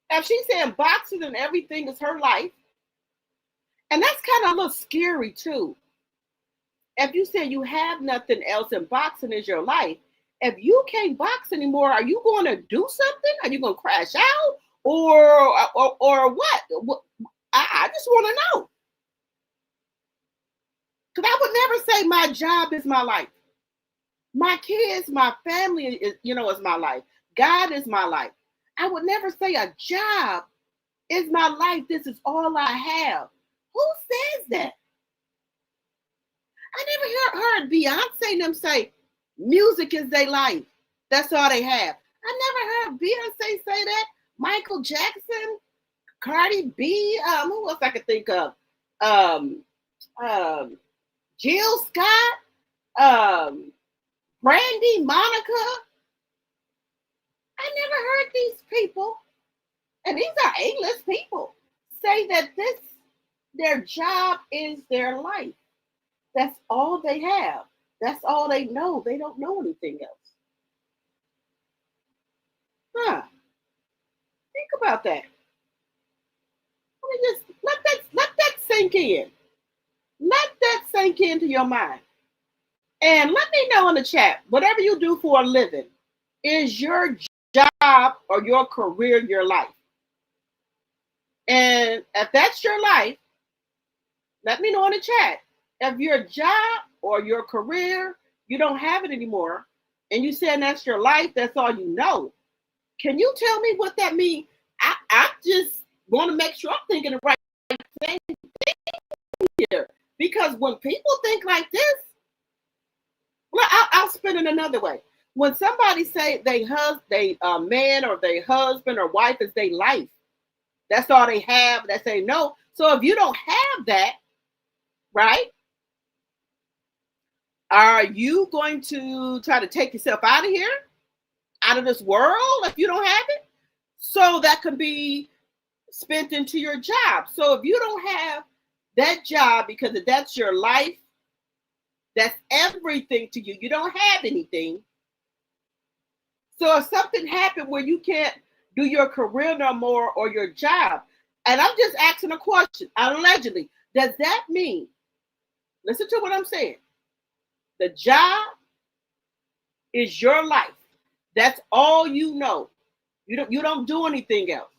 If she's saying boxing and everything is her life, and that's kind of a little scary too. If you say you have nothing else and boxing is your life, if you can't box anymore, are you going to do something? Are you going to crash out or what? I just want to know. Because I would never say my job is my life. My kids, my family is my life. God is my life. I would never say a job is my life. This is all I have. Who says that? I never heard Beyonce and them say music is their life. That's all they have. I never heard Beyonce say that. Michael Jackson, Cardi B, who else I could think of? Jill Scott, Brandy, Monica. I never heard these people, and these are A-list people, say that their job is their life. That's all they have. That's all they know. They don't know anything else. Think about that. Let that sink in. Let that sink into your mind. And let me know in the chat, whatever you do for a living, is your job or your career your life? And if that's your life, let me know in the chat. If your job or your career, you don't have it anymore, and you saying that's your life, that's all you know, can you tell me what that means? I just want to make sure I'm thinking the right thing Because when people think like this, well, I'll spin it another way. When somebody say they man or their husband or wife is their life, that's all they have. They say no. So if you don't have that, right? Are you going to try to take yourself out of here, out of this world, if you don't have it? So that can be spent into your job. So if you don't have that job because that's your life, that's everything to you. You don't have anything. So if something happened where you can't do your career no more or your job, and I'm just asking a question, allegedly, does that mean, listen to what I'm saying, the job is your life. That's all you know. You don't do anything else.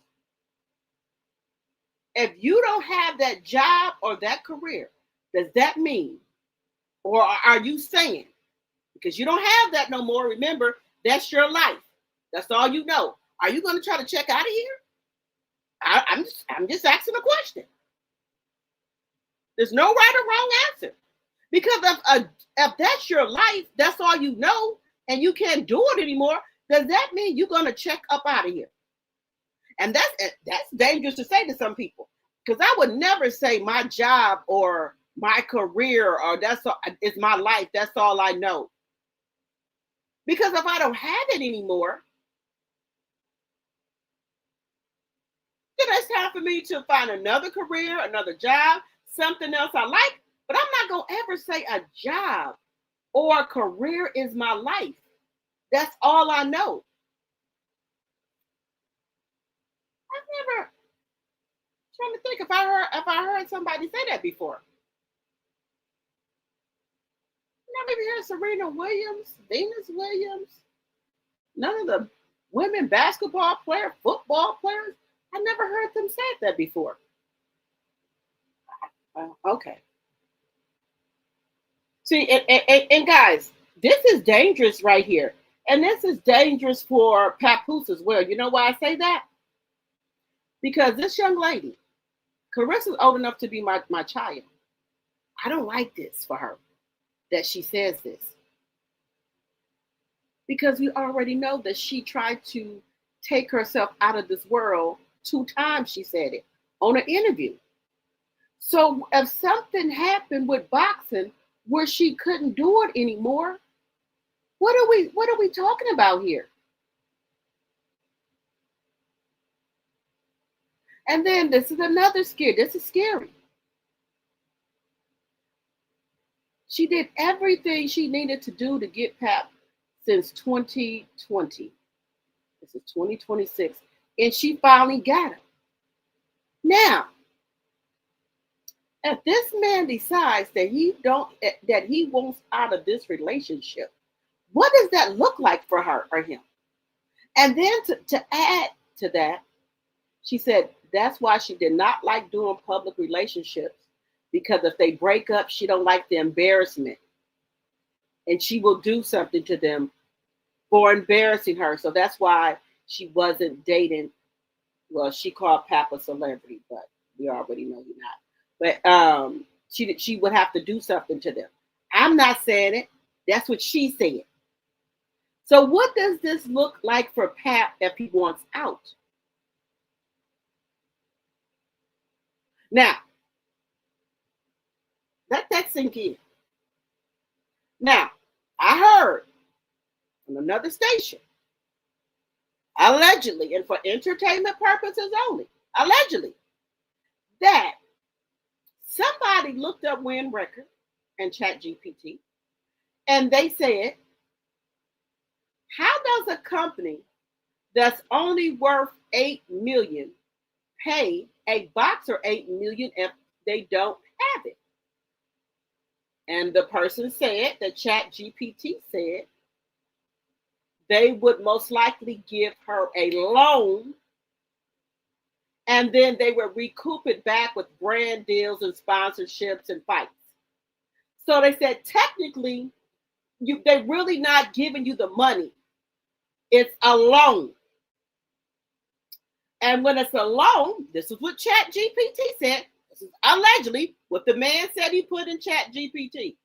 If you don't have that job or that career, does that mean, or are you saying, because you don't have that no more, remember, that's your life. That's all you know. Are you going to try to check out of here? I'm just asking a question. There's no right or wrong answer. Because if that's your life, that's all you know, and you can't do it anymore, does that mean you're going to check up out of here? And that's dangerous to say to some people, because I would never say my job or my career or it's my life. That's all I know. Because if I don't have it anymore, then it's time for me to find another career, another job, something else I like. But I'm not going to ever say a job or a career is my life. That's all I know. I've never, trying to think if I heard somebody say that before. Never even heard Serena Williams, Venus Williams, none of the women basketball players, football players. I never heard them say that before. Okay. See, and guys, this is dangerous right here. And this is dangerous for Papoose as well. You know why I say that? Because this young lady, Clarissa's old enough to be my child. I don't like this for her, that she says this. Because we already know that she tried to take herself out of this world 2 times, she said it, on an interview. So if something happened with boxing where she couldn't do it anymore, what are we talking about here? And then this is another scare. This is scary. She did everything she needed to do to get Pap since 2020. This is 2026. And she finally got him. Now, if this man decides that he wants out of this relationship, what does that look like for her or him? And then to add to that, she said that's why she did not like doing public relationships, because if they break up, she don't like the embarrassment. And she will do something to them for embarrassing her. So that's why she wasn't dating. Well, she called Pap a celebrity, but we already know you're not. But she would have to do something to them. I'm not saying it. That's what she said. So what does this look like for Pap if he wants out? Now, let that sink in. Now, I heard from another station, allegedly, and for entertainment purposes only, allegedly, that somebody looked up Win Record and ChatGPT, and they said, how does a company that's only worth $8 million pay a boxer $8 million if they don't have it? And the person said, the ChatGPT said, they would most likely give her a loan, and then they would recoup it back with brand deals and sponsorships and fights. So they said, technically, they're really not giving you the money. It's a loan. And when it's a loan, this is what ChatGPT said, This is allegedly what the man said he put in Chat GPT,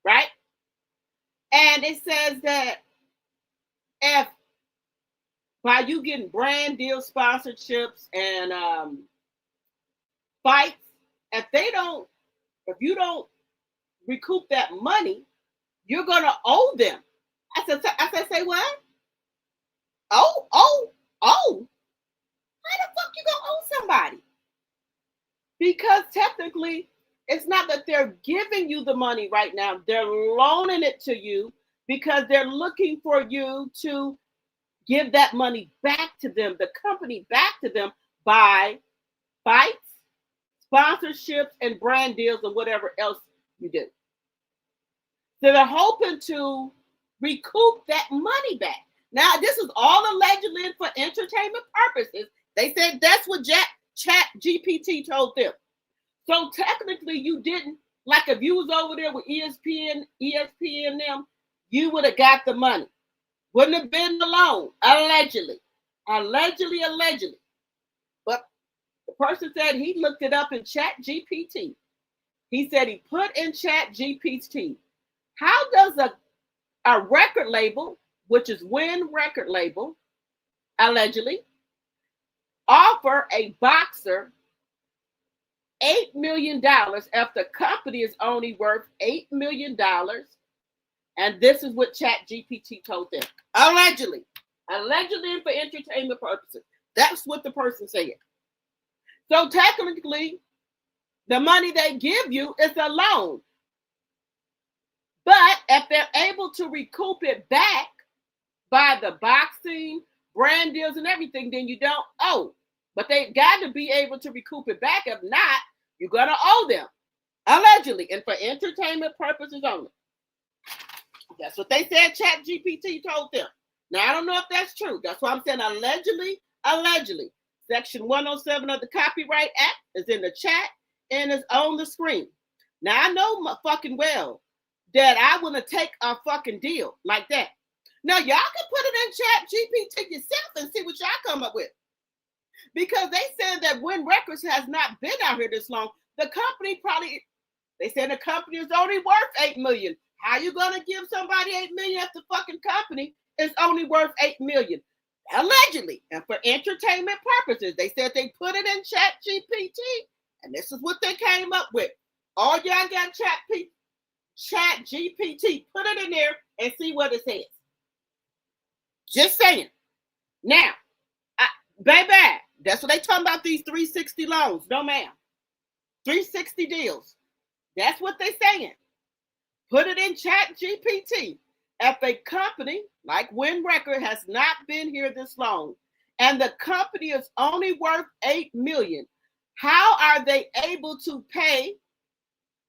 right? And it says that if by you getting brand deal sponsorships and fights, if you don't recoup that money, you're gonna owe them. I said, say what? Oh. How the fuck you gonna owe somebody? Because technically, it's not that they're giving you the money right now. They're loaning it to you because they're looking for you to give that money back to them, the company back to them by fights, sponsorships, and brand deals and whatever else you do. So they're hoping to recoup that money back. Now, this is all allegedly for entertainment purposes. They said that's what Chat GPT told them. So technically, you didn't, like if you was over there with ESPN them, you would have got the money. Wouldn't have been the loan, allegedly. But the person said he looked it up in Chat GPT. He said he put in Chat GPT, how does a record label, which is Win record label, allegedly, offer a boxer $8 million if the company is only worth $8 million? And this is what Chat GPT told them. Allegedly for entertainment purposes. That's what the person said. So technically, the money they give you is a loan. But if they're able to recoup it back by the boxing, brand deals, and everything, then you don't owe. But they got to be able to recoup it back. If not, you're going to owe them. Allegedly, and for entertainment purposes only. That's what they said Chat GPT told them. Now, I don't know if that's true. That's why I'm saying allegedly. Section 107 of the Copyright Act is in the chat and is on the screen. Now, I know fucking well that I want to take a fucking deal like that. Now, y'all can put it in Chat GPT yourself and see what y'all come up with. Because they said that Win Records has not been out here this long. The company they said the company is only worth $8 million. How you gonna give somebody $8 million if the fucking company is only worth $8 million? Allegedly, and for entertainment purposes. They said they put it in Chat GPT, and this is what they came up with. All y'all got Chat GPT, put it in there and see what it says. Just saying. Now, baby, that's what they talking about, these 360 loans. No, ma'am. 360 deals. That's what they saying. Put it in Chat GPT. If a company like Win Record has not been here this long, and the company is only worth $8 million, how are they able to pay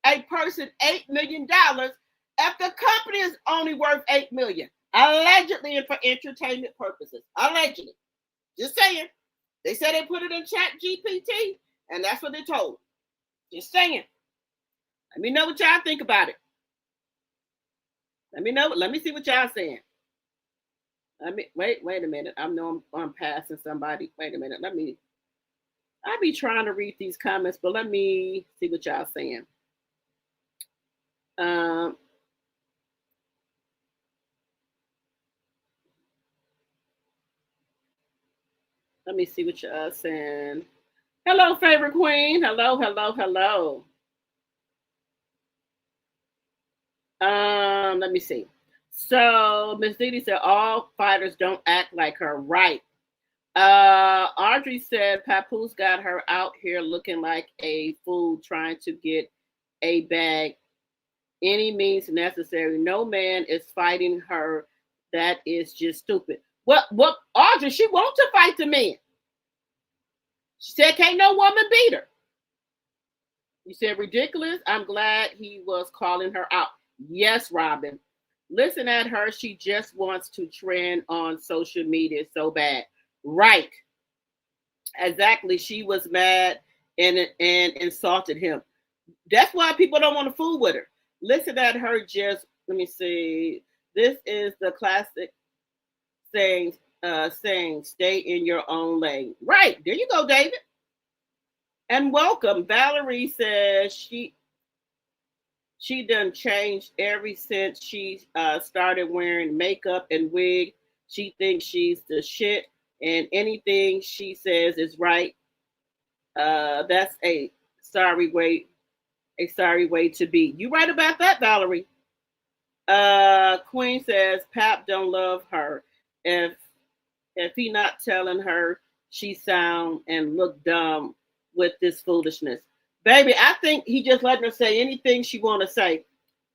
a person $8 million if the company is only worth $8 million? Allegedly, and for entertainment purposes. Allegedly. Just saying. They said they put it in Chat GPT, and that's what they told. Just saying. Let me know what y'all think about it. Let me know. Let me see what y'all saying. Wait a minute. I know I'm passing somebody. Wait a minute. I be trying to read these comments, but let me see what y'all saying. Let me see what y'all saying. Hello, favorite queen. Hello. Let me see. So Miss Didi said all fighters don't act like her, right? Audrey said Papoose got her out here looking like a fool trying to get a bag any means necessary. No man is fighting her. That is just stupid. What Audrey, she wants to fight the man. She said can't no woman beat her. You said ridiculous. I'm glad he was calling her out. Yes, Robin. Listen at her. She just wants to trend on social media so bad. Right. Exactly. She was mad and insulted him. That's why people don't want to fool with her. Listen at her. Just let me see. This is the classic saying stay in your own lane. Right. There you go, David. And welcome. Valerie says she done changed ever since she started wearing makeup and wig. She thinks she's the shit, and anything she says is right. That's sorry way, a sorry way to be. You right about that, Valerie. Queen says Pap don't love her. If he not telling her she sound and look dumb with this foolishness. Baby, I think he just letting her say anything she want to say.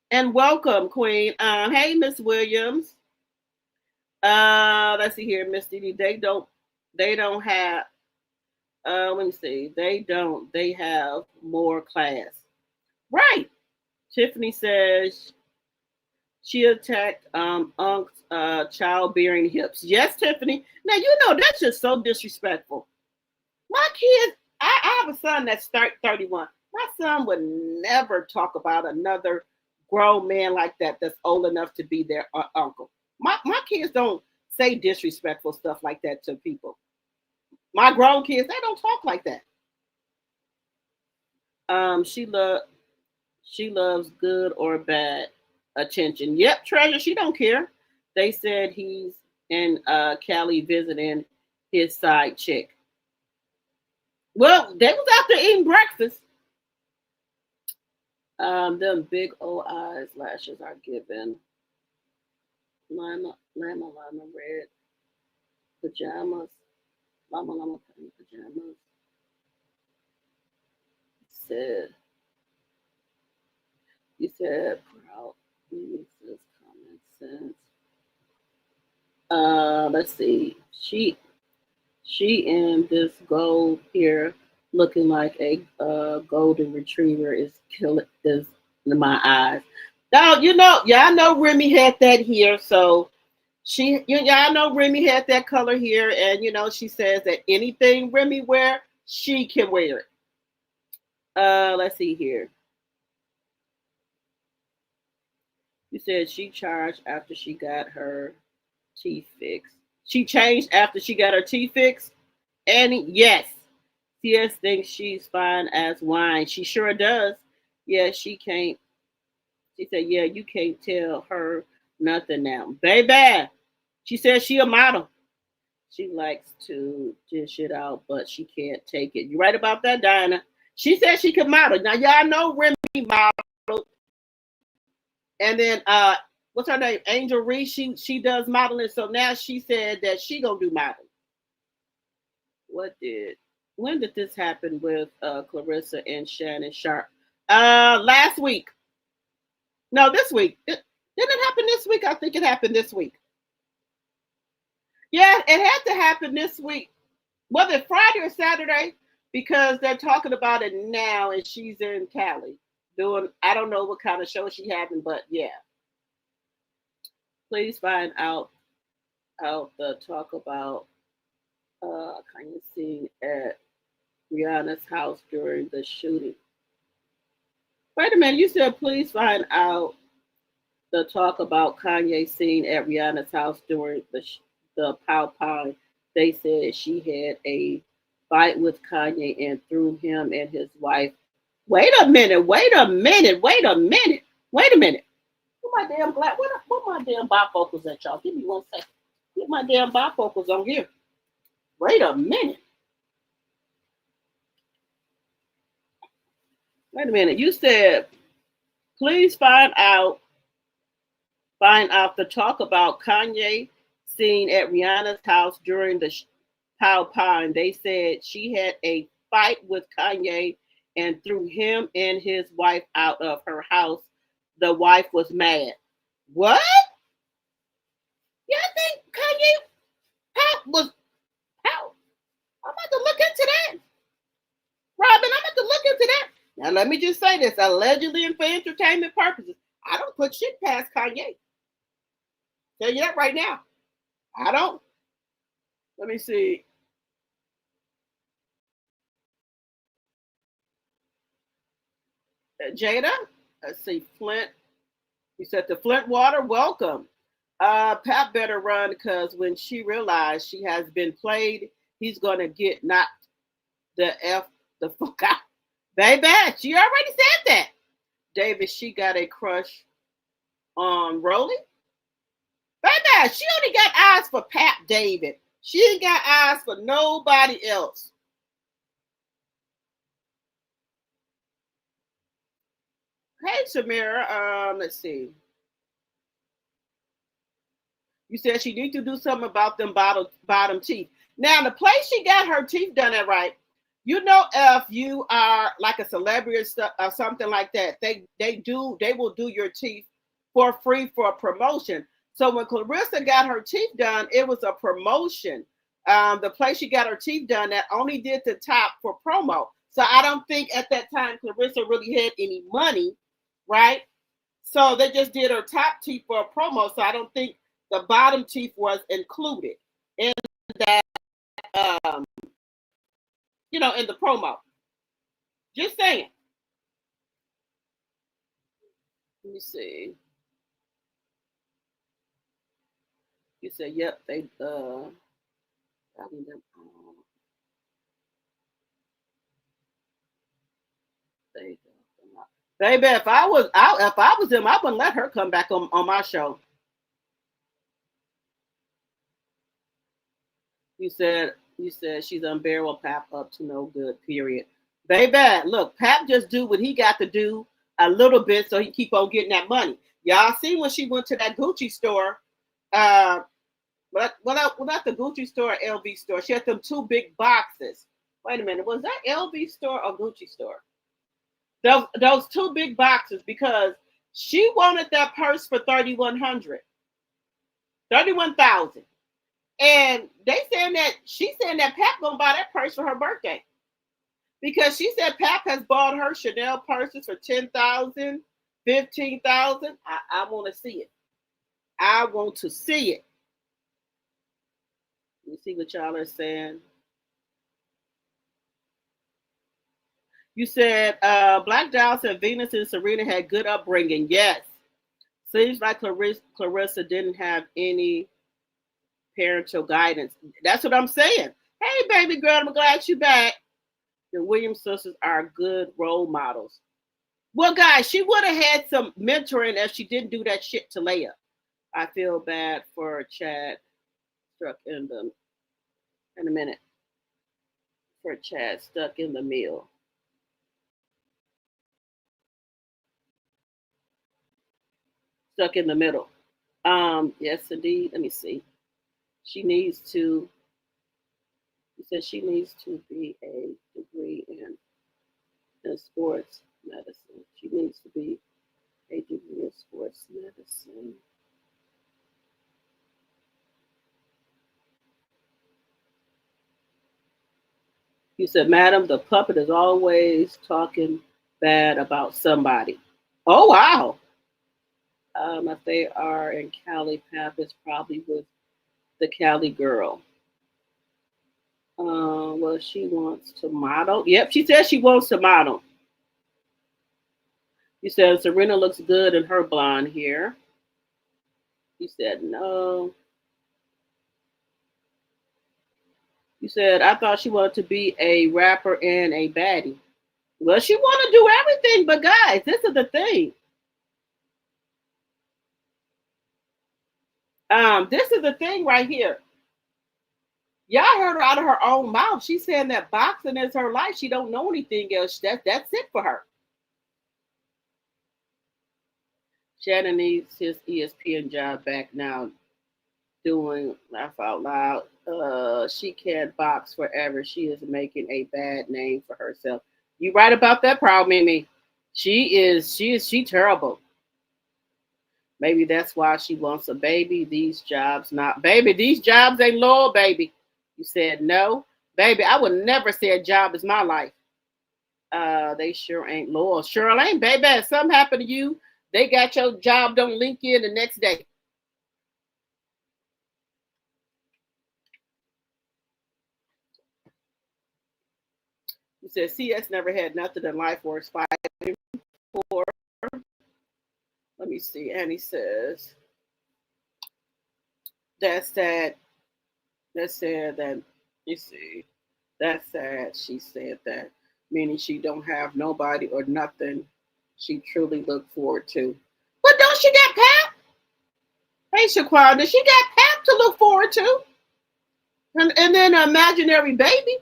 And welcome, Queen. Hey, Miss Williams. Let's see here, Miss Didi. They don't have. Let me see. They have more class. Right. Tiffany says she attacked Unc's childbearing hips. Yes, Tiffany. Now you know that's just so disrespectful. My kids, I have a son that's 31. My son would never talk about another grown man like that that's old enough to be their uncle. My kids don't say disrespectful stuff like that to people. My grown kids, they don't talk like that. She loves good or bad attention. Yep, Treasure, she don't care. They said he's in Cali visiting his side chick. Well, they was out there eating breakfast. Them big old eyes lashes are given. Lima red pajamas. Llama pajamas. You said proud. Says common sense. Let's see. She in this gold here, looking like a golden retriever, is in my eyes. Now y'all know Remy had that here, so y'all know Remy had that color here, and she says that anything Remy wear, she can wear it. Let's see here. You said she charged after she got her teeth fixed. She changed after she got her teeth fixed. Annie, yes. CS thinks she's fine as wine. She sure does. Yeah, she can't. She said, yeah, you can't tell her nothing now. Baby, she said she a model. She likes to dish it out, but she can't take it. You right about that, Diana? She said she could model. Now, y'all know Remy model. And then, what's her name? Angel Reese. She does modeling. So now she said that she gonna do modeling. When did this happen with Claressa and Shannon Sharp? Last week. No, this week. Didn't it happen this week? I think it happened this week. Yeah, it had to happen this week. Was it Friday or Saturday? Because they're talking about it now, and she's in Cali doing, I don't know what kind of show she having, but yeah. Please find out the talk about Kanye scene at Rihanna's house during the shooting. Wait a minute, you said please find out the talk about Kanye scene at Rihanna's house during the Pow Pow. They said she had a fight with Kanye and threw him and his wife. Wait a minute. Put my damn what my damn bifocals at, y'all. Give me 1 second. Get my damn bifocals on here. Wait a minute. You said, please find out the talk about Kanye scene at Rihanna's house during the Pow Pow. And they said she had a fight with Kanye and threw him and his wife out of her house. The wife was mad. What? Yeah, I think Kanye was out. I'm about to look into that. Robin, I'm about to look into that. Now, let me just say this. Allegedly and for entertainment purposes, I don't put shit past Kanye. Tell you that right now. I don't. Let me see. Jada, let's see. Flint. You said the Flint water, welcome. Pap better run because when she realized she has been played, he's going to get knocked the F The fuck out. Baby, she already said that. David, she got a crush on Rolly. Baby, she only got eyes for Pap David. She ain't got eyes for nobody else. Hey, Samira, let's see. You said she need to do something about them bottom teeth. Now, the place she got her teeth done at, right? You know, if you are like a celebrity or something like that, they will do your teeth for free for a promotion. So when Claressa got her teeth done, it was a promotion. The place she got her teeth done that only did the top for promo. So I don't think at that time Claressa really had any money, right? So they just did her top teeth for a promo. So I don't think the bottom teeth was included in that, in the promo. Just saying. Let me see. You said, yep, they I mean, baby, if I was them, I wouldn't let her come back on my show. You said she's unbearable, Pap, up to no good, period. Baby, look, Pap just do what he got to do a little bit so he keep on getting that money. Y'all see when she went to that Gucci store, not the Gucci store, LV store. She had them two big boxes. Wait a minute, was that LV store or Gucci store? Those two big boxes, because she wanted that purse for $3,100, $31,000. And she's saying that Pap gonna buy that purse for her birthday. Because she said Pap has bought her Chanel purses for $10,000, $15,000. I want to see it. I want to see it. Let me see what y'all are saying. You said Black Doll said Venus and Serena had good upbringing. Yes. Seems like Claressa didn't have any parental guidance. That's what I'm saying. Hey, baby girl, I'm glad you're back. The Williams sisters are good role models. Well, guys, she would have had some mentoring if she didn't do that shit to Leia. I feel bad for Chad. Stuck in a minute. For Chad stuck in the mill. Stuck in the middle. Yes, indeed. Let me see. She needs to. He said she needs to be a degree in sports medicine. She needs to be a degree in sports medicine. He said, Madam, the puppet is always talking bad about somebody. Oh, wow. If they are in Cali, Pap is probably with the Cali girl. Well, she wants to model. Yep, she says she wants to model. He said Serena looks good in her blonde hair. He said no. He said I thought she wanted to be a rapper and a baddie. Well, she want to do everything, but guys, this is the thing. This is the thing right here. Y'all heard her out of her own mouth. She's saying that boxing is her life. She don't know anything else. That's it for her. Shannon needs his ESPN job back now. Doing laugh out loud. She can't box forever. She is making a bad name for herself. You right about that, Proud Mimi. She terrible. Maybe that's why she wants a baby. These jobs ain't loyal, baby. You said no. Baby, I would never say a job is my life. They sure ain't loyal. Sure ain't, baby. If something happened to you, they got your job, don't link in the next day. He said CS never had nothing in life worth fighting for. Let me see. And he says, that's sad. That's sad that, you see, that's sad she said that. meaning she don't have nobody or nothing she truly look forward to. But don't she got Pap? Hey, Shaquanda, she got Pap to look forward to. And then an imaginary baby.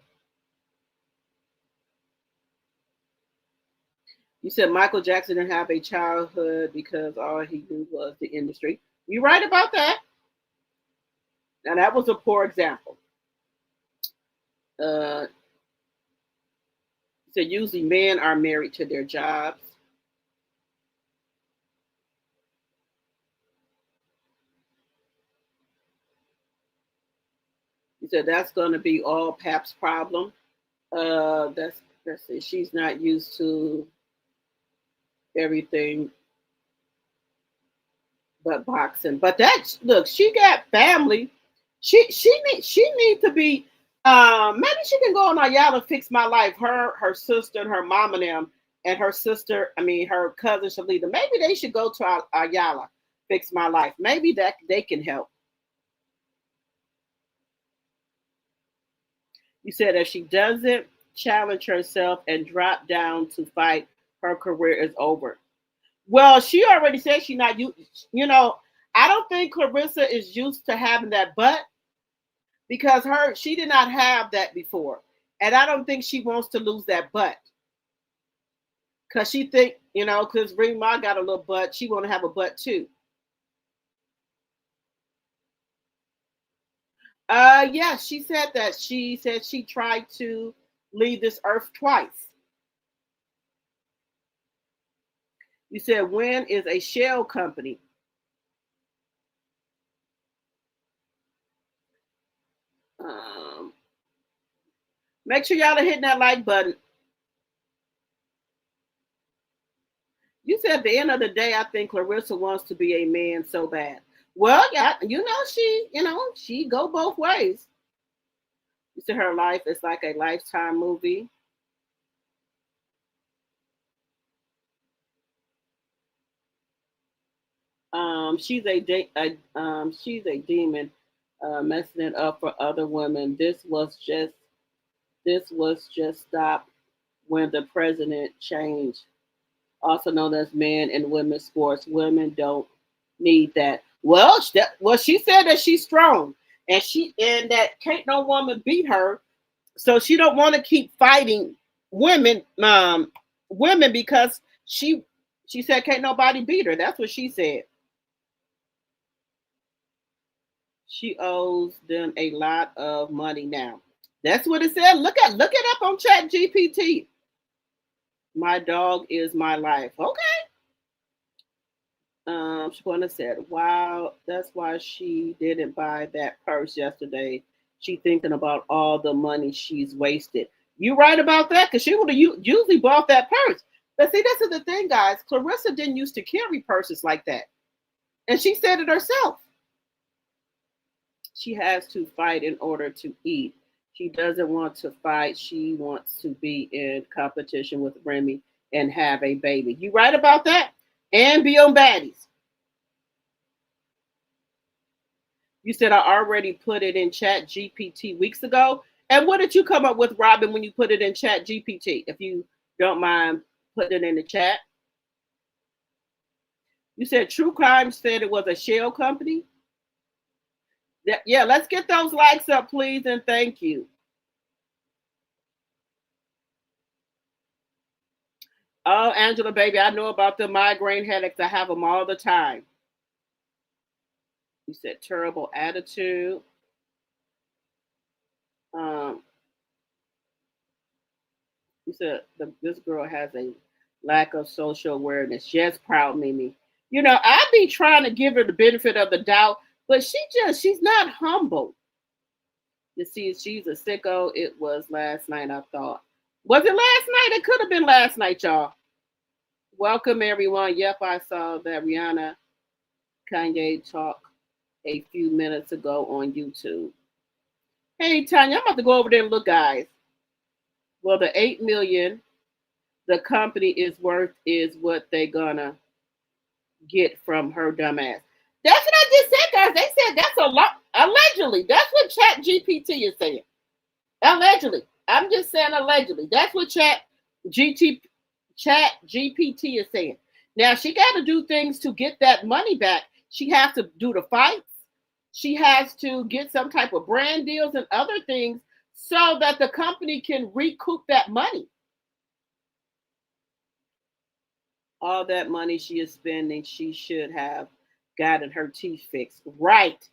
You said Michael Jackson didn't have a childhood because all he knew was the industry. You're right about that. Now, that was a poor example. So usually men are married to their jobs. He said that's going to be all Pap's problem. That's it. She's not used to everything but boxing. But that's look, she got family. She need to be. Maybe she can go on Ayala Fix My Life. Her sister, and her mom and her sister. I mean, her cousin Shalita. Maybe they should go to Ayala Fix My Life. Maybe that they can help. You said if she doesn't challenge herself and drop down to fight, her career is over. Well, she already said she's not you know, I don't think Claressa is used to having that butt because she did not have that before. And I don't think she wants to lose that butt. Cause she think, cause Ring Ma got a little butt, she want to have a butt too. Yeah, she said that. She said she tried to leave this earth twice. You said when is a shell company? Make sure y'all are hitting that like button. You said at the end of the day, I think Claressa wants to be a man so bad. Well, yeah, she go both ways. You said her life is like a Lifetime movie. She's a demon, messing it up for other women. This was just stopped when the president changed. Also known as men and women's sports. Women don't need that. Well, she said that she's strong, and that can't no woman beat her. So she don't want to keep fighting women because she said can't nobody beat her. That's what she said. She owes them a lot of money now. That's what it said. Look it up on Chat GPT. My dog is my life. Okay. Shaquana said, wow, that's why she didn't buy that purse yesterday. She thinking about all the money she's wasted. You right about that, because she would have usually bought that purse. But see, this is the thing, guys. Claressa didn't used to carry purses like that. And she said it herself. She has to fight in order to eat. She doesn't want to fight. She wants to be in competition with Remy and have a baby. You right about that? And be on baddies. You said I already put it in Chat GPT weeks ago. And what did you come up with, Robin, when you put it in Chat GPT? If you don't mind putting it in the chat. You said True Crime said it was a shell company. Yeah, let's get those likes up, please, and thank you. Oh, Angela, baby, I know about the migraine headaches. I have them all the time. You said terrible attitude. You said this girl has a lack of social awareness. Yes, proud Mimi. I'd be trying to give her the benefit of the doubt, but she's not humble. You see, she's a sicko. It was last night, I thought. Was it last night? It could have been last night, y'all. Welcome, everyone. Yep, I saw that Rihanna Kanye talk a few minutes ago on YouTube. Hey, Tanya, I'm about to go over there and look, guys. Well, the $8 million the company is worth is what they're gonna get from her dumb ass. That's what I just said, guys. They said that's a lot. Allegedly, that's what Chat GPT is saying. Allegedly, I'm just saying allegedly. That's what Chat GT Chat GPT is saying. Now she got to do things to get that money back. She has to do the fights. She has to get some type of brand deals and other things so that the company can recoup that money. All that money she is spending, she should have gotten her teeth fixed. Right.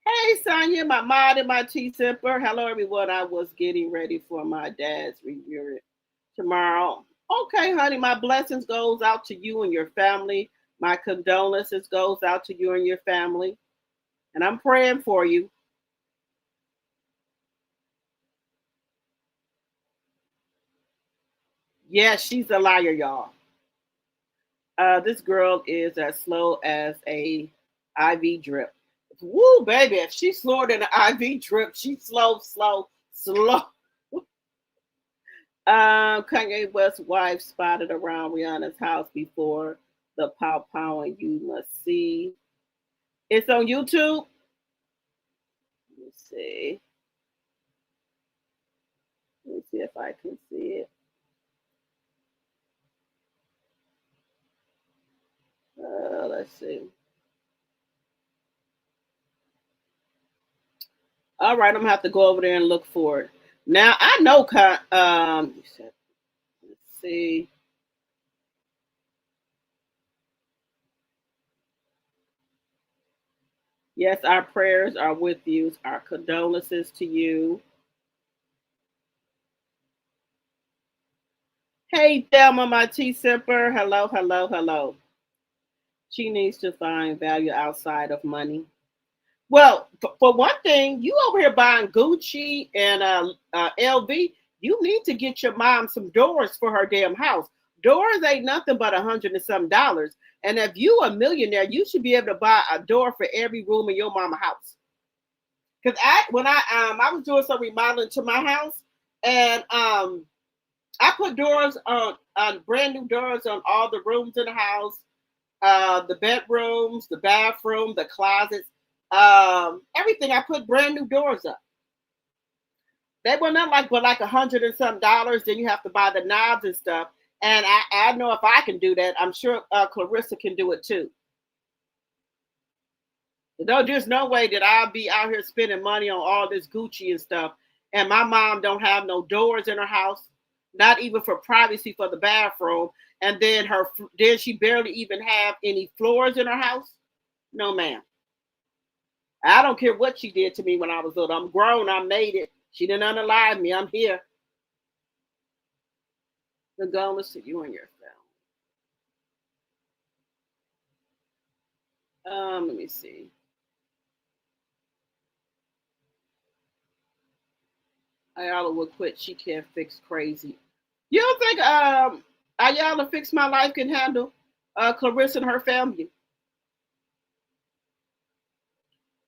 Hey, Sonia, my mod and my tea sipper. Hello, everyone. I was getting ready for my dad's review tomorrow. Okay, honey, my blessings goes out to you and your family. My condolences goes out to you and your family. And I'm praying for you. Yeah, she's a liar, y'all. This girl is as slow as a IV drip. Woo, baby, if she's slower than an IV drip, she's slow. Kanye West's wife spotted around Rihanna's house before the pow pow, and you must see. It's on YouTube. Let me see. Let me see if I can see it. Let's see. All right, I'm gonna have to go over there and look for it. Now I know. Let's see. Yes, our prayers are with you. Our condolences to you. Hey, Thelma, my tea sipper. Hello, hello, hello. She needs to find value outside of money. Well, for one thing, you over here buying Gucci and LV. You need to get your mom some doors for her damn house. Doors ain't nothing but $100 and some dollars. And if you a millionaire, you should be able to buy a door for every room in your mama house. Because when I was doing some remodeling to my house, and I put doors on brand new doors on all the rooms in the house, the bedrooms, the bathroom, the closets, everything. I put brand new doors up. They were not like $100 and some dollars. Then you have to buy the knobs and stuff. And I know if I can do that, I'm sure Claressa can do it too. No, there's no way that I'll be out here spending money on all this Gucci and stuff. And my mom don't have no doors in her house, not even for privacy for the bathroom. And then she barely even have any floors in her house. No, ma'am. I don't care what she did to me when I was little. I'm grown. I made it. She didn't unalive me. I'm here. Condolences to you and your family. Let me see. Ayala will quit. She can't fix crazy. You don't think Ayala Fix My Life can handle Claressa and her family?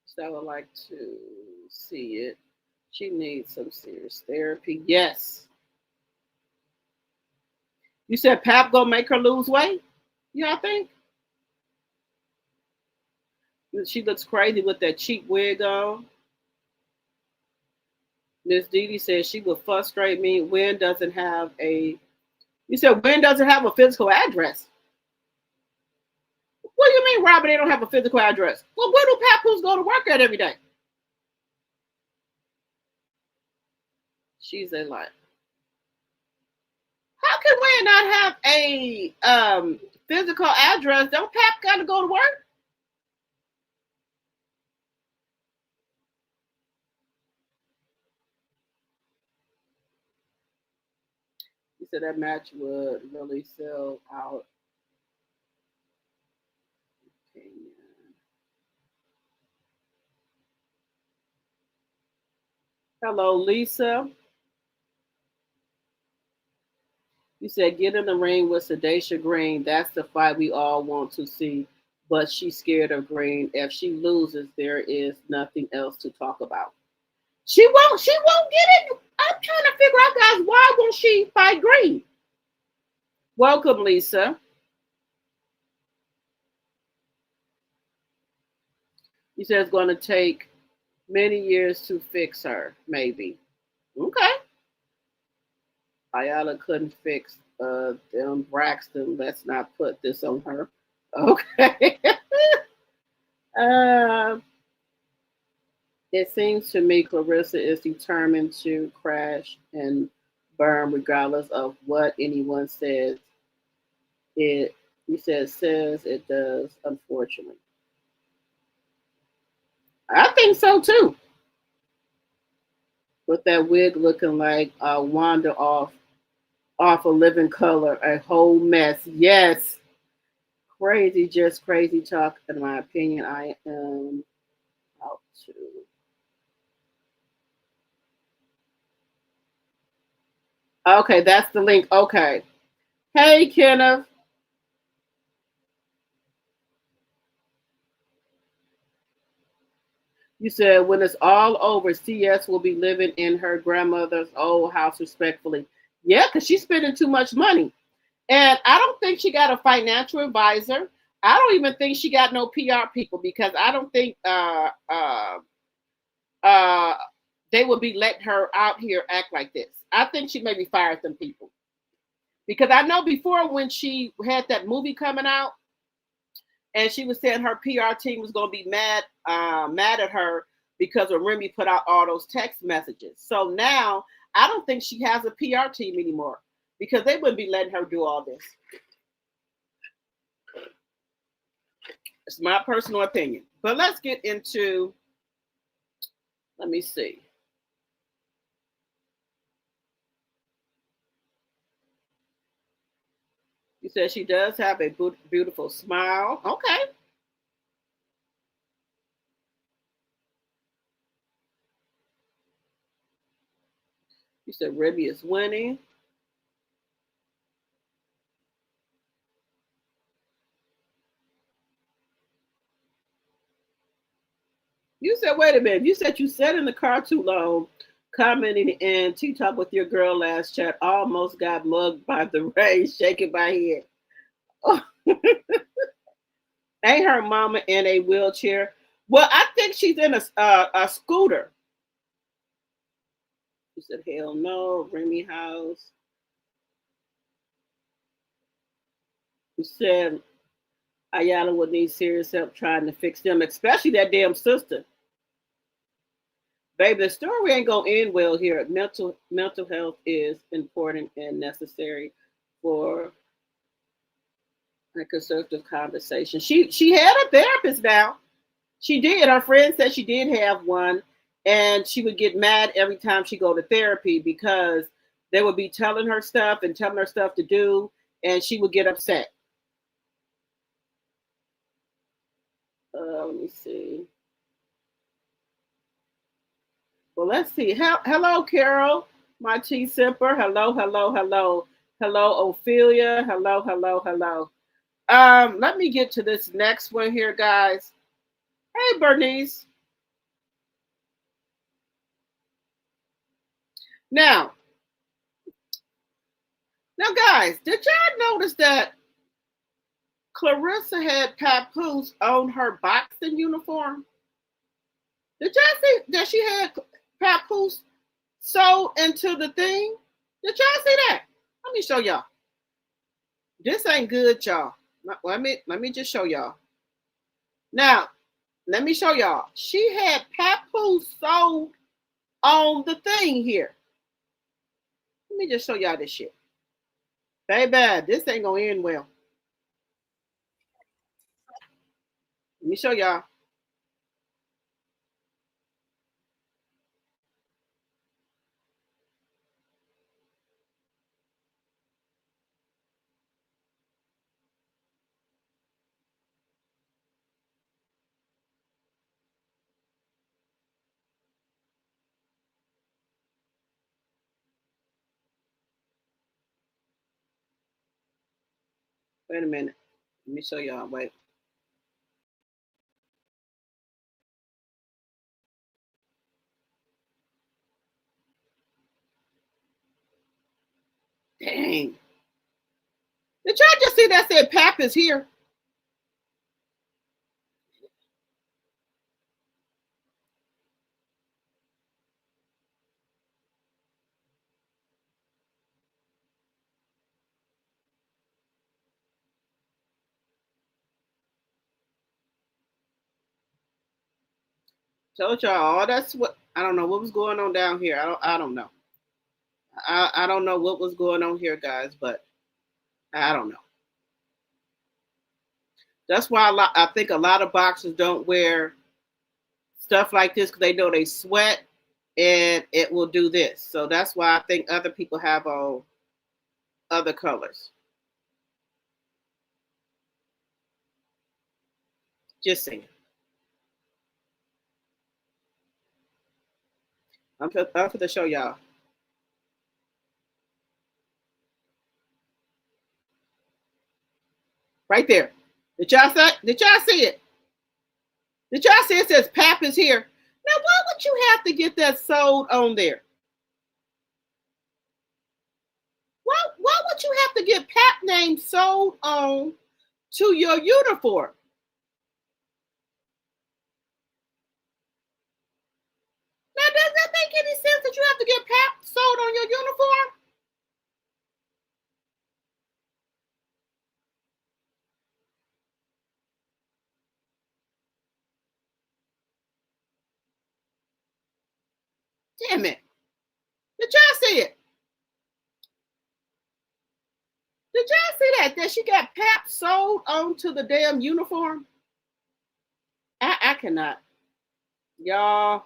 So I would like to see it. She needs some serious therapy. Yes. You said Pap gonna make her lose weight? Yeah, I think. She looks crazy with that cheap wig on. Miss Didi says she will frustrate me. Wynn doesn't have a. You said Wynn doesn't have a physical address. What do you mean, Robert? They don't have a physical address. Well, where do Papoose go to work at every day? She's a lie. How can Wynn not have a physical address? Don't Pap got to go to work? He said that match would really sell out. Hello, Lisa. You said get in the ring with Sadasha Green. That's the fight we all want to see. But she's scared of Green. If she loses, there is nothing else to talk about. She won't get it. I'm trying to figure out, guys, why won't she fight Green? Welcome, Lisa. You said it's going to take many years to fix her, maybe. Okay. Ayala couldn't fix them Braxton. Let's not put this on her. Okay. uh, it seems to me Claressa is determined to crash and burn regardless of what anyone says. It he says it does, unfortunately. I think so too. With that wig looking like Wanda off a living color, a whole mess. Yes. Crazy, just crazy talk, in my opinion. I am out to. Okay, that's the link. Okay. Hey, Kenneth. You said when it's all over, CS will be living in her grandmother's old house respectfully. Yeah, because she's spending too much money. And I don't think she got a financial advisor. I don't even think she got no PR people because I don't think uh, they would be letting her out here act like this. I think she maybe fired them people. Because I know before when she had that movie coming out, and she was saying her PR team was going to be mad at her because of Remy put out all those text messages. So now I don't think she has a PR team anymore because they wouldn't be letting her do all this. It's my personal opinion. But let's get into, let me see. You said she does have a beautiful smile. Okay. You said Remy is winning. You said, wait a minute. You said you sat in the car too long, commenting and T-top with your girl last chat. Almost got mugged by the rain, shaking my head. Oh. Ain't her mama in a wheelchair? Well, I think she's in a scooter. You said, hell no, Remy House. You said Ayala would need serious help trying to fix them, especially that damn sister. Baby, the story ain't gonna end well here. Mental health is important and necessary for a constructive conversation. She had a therapist now. She did. Her friend said she did have one, and she would get mad every time she go to therapy because they would be telling her stuff and telling her stuff to do, and she would get upset. Let me see. Well, let's see. Hello, Carol, my tea sipper. Hello, hello, hello, hello, Ophelia. Hello, hello, hello. Let me get to this next one here, guys. Hey, Bernice. Now, guys, did y'all notice that Claressa had papoose on her boxing uniform? Did y'all see that she had papoose sewed into the thing? Did y'all see that? Let me show y'all. This ain't good, y'all. Let me just show y'all. Now, let me show y'all. She had papoose sewed on the thing here. Let me just show y'all this shit. Baby, this ain't gonna end well. Let me show y'all. Wait a minute. Let me show y'all. Wait. Dang. Did y'all just see that said Pap is here? Told y'all, that's what I don't know what was going on down here. I don't know. I don't know what was going on here, guys, but I don't know. That's why I think a lot of boxers don't wear stuff like this because they know they sweat and it will do this. So that's why I think other people have on other colors. Just saying. I'm going to show y'all. Right there. Did y'all see it? Did y'all see it? Did y'all see it says Pap is here? Now, why would you have to get that sold on there? Why would you have to get Pap name sold on to your uniform? Now, does that make any sense that you have to get Pap sold on your uniform? Damn it. Did y'all see it? Did y'all see that? That she got Pap sold onto the damn uniform? I cannot. Y'all,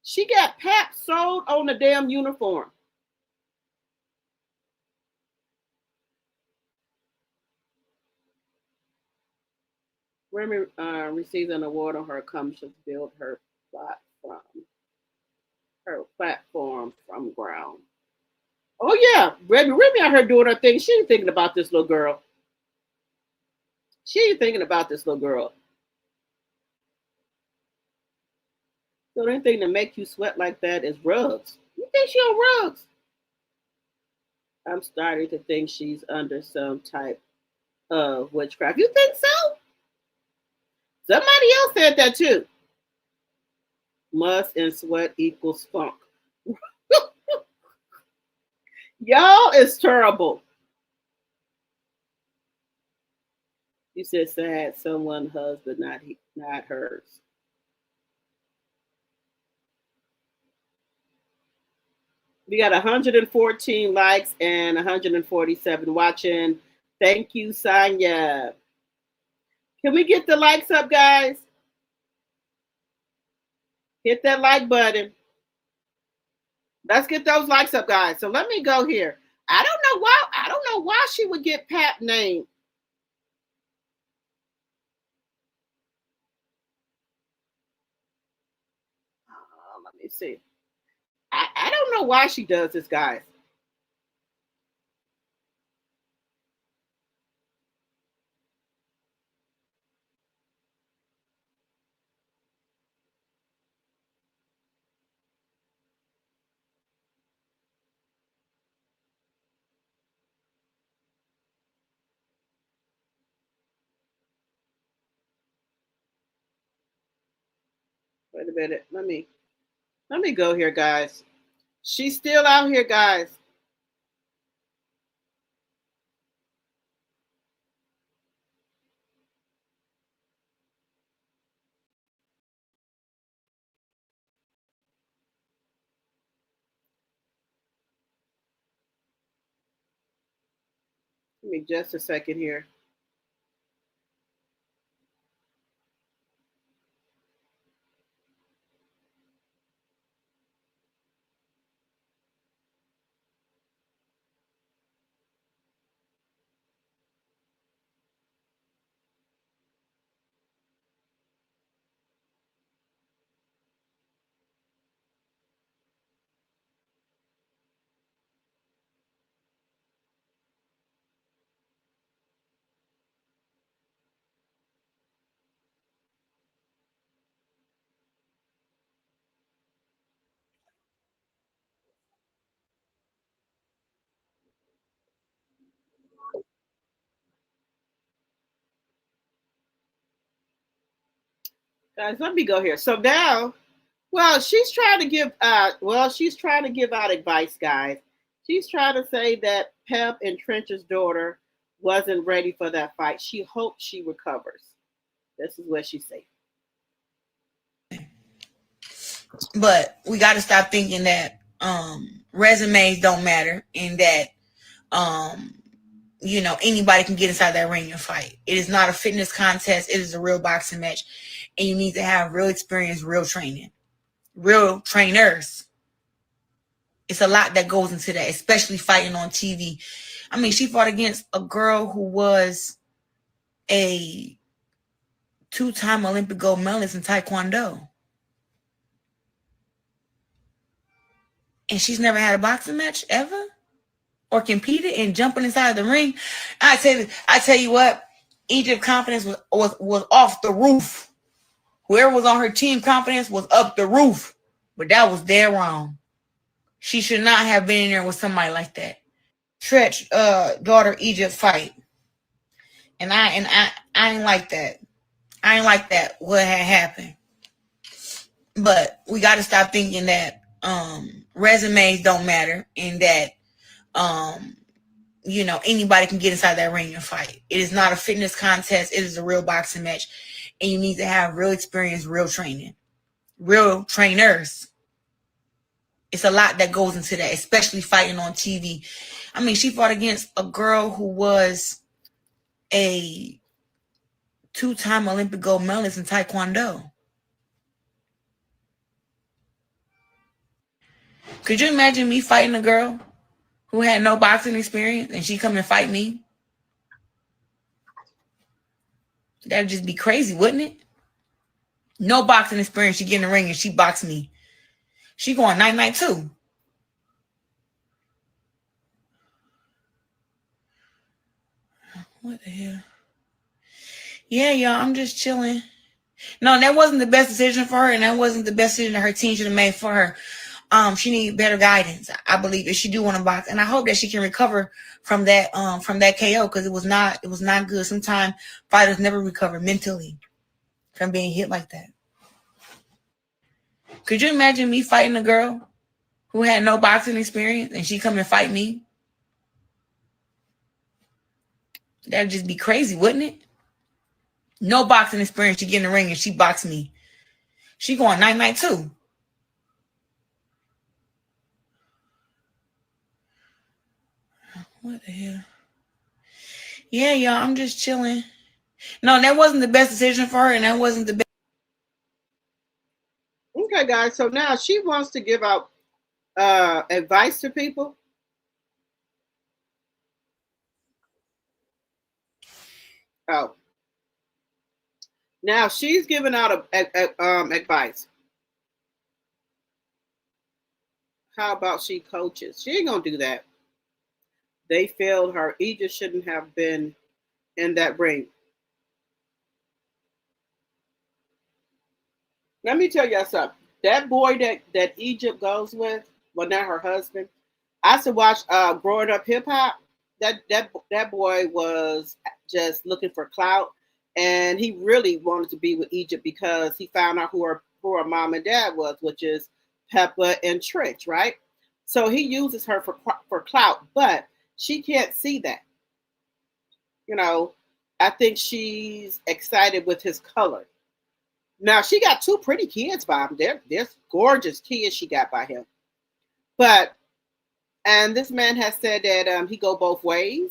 she got Pap sold on the damn uniform. Remy receives an award on her accomplishments to build her platform from ground. Oh yeah, Remy out here doing her thing. She ain't thinking about this little girl. She ain't thinking about this little girl. So anything to make you sweat like that is rugs. You think she on rugs? I'm starting to think she's under some type of witchcraft. You think so? Somebody else said that too. Must and sweat equals funk. Y'all is terrible. You said sad, someone husband, not hers. We got 114 likes and 147 watching. Thank you, Sonya. Can we get the likes up, guys? Hit that like button. Let's get those likes up, guys. So let me go here. I don't know why she would get Pap name. Let me see. I don't know why she does this, guys. Wait a minute. Let me go here, guys. She's still out here, guys. Give me just a second here. Guys, let me go here. So now, she's trying to give out advice, guys. She's trying to say that Pep and Trench's daughter wasn't ready for that fight. She hopes she recovers. This is what she said. But we got to stop thinking that resumes don't matter and that anybody can get inside that ring and fight. It is not a fitness contest. It is a real boxing match, and you need to have real experience, real training, real trainers. It's a lot that goes into that, especially fighting on TV. I mean, she fought against a girl who was a 2-time Olympic gold medalist in Taekwondo. And she's never had a boxing match ever or competed in jumping inside the ring. I tell you what, Egypt's confidence was off the roof. Whoever was on her team confidence was up the roof. But that was dead wrong. She should not have been in there with somebody like that. Stretch daughter Egypt fight. And I ain't like that. I ain't like that what had happened. But we got to stop thinking that resumes don't matter and that anybody can get inside that ring and fight. It is not a fitness contest. It is a real boxing match, and you need to have real experience, real training, real trainers. It's a lot that goes into that, especially fighting on TV. I mean, she fought against a girl who was a 2-time Olympic gold medalist in Taekwondo. Could you imagine me fighting a girl who had no boxing experience and she come and fight me? That'd just be crazy, wouldn't it? No boxing experience. She get in the ring and she box me. She going night-night too. What the hell? Yeah, y'all, I'm just chilling. No, that wasn't the best decision for her, and that wasn't the best decision that her team should have made for her. She needs better guidance, I believe, if she do want to box. And I hope that she can recover from that KO, because it was not good. Sometimes fighters never recover mentally from being hit like that. Could you imagine me fighting a girl who had no boxing experience and she come and fight me? That'd just be crazy, wouldn't it? No boxing experience. She get in the ring and she box me. She going night-night too. What the hell? Yeah, y'all, I'm just chilling. No, that wasn't the best decision for her, and that wasn't the best. Okay, guys. So now she wants to give out advice to people. Oh. Now she's giving out advice. How about she coaches? She ain't gonna do that. They failed her. Egypt shouldn't have been in that ring. Let me tell you something. That boy that Egypt goes with, well, not her husband. I used to watch Growing Up Hip Hop. That boy was just looking for clout, and he really wanted to be with Egypt because he found out who her mom and dad was, which is Peppa and Trish, right? So he uses her for clout, but she can't see that. I think she's excited with his color. Now she got 2 pretty kids by him. They're gorgeous kids she got by him. And this man has said that he go both ways.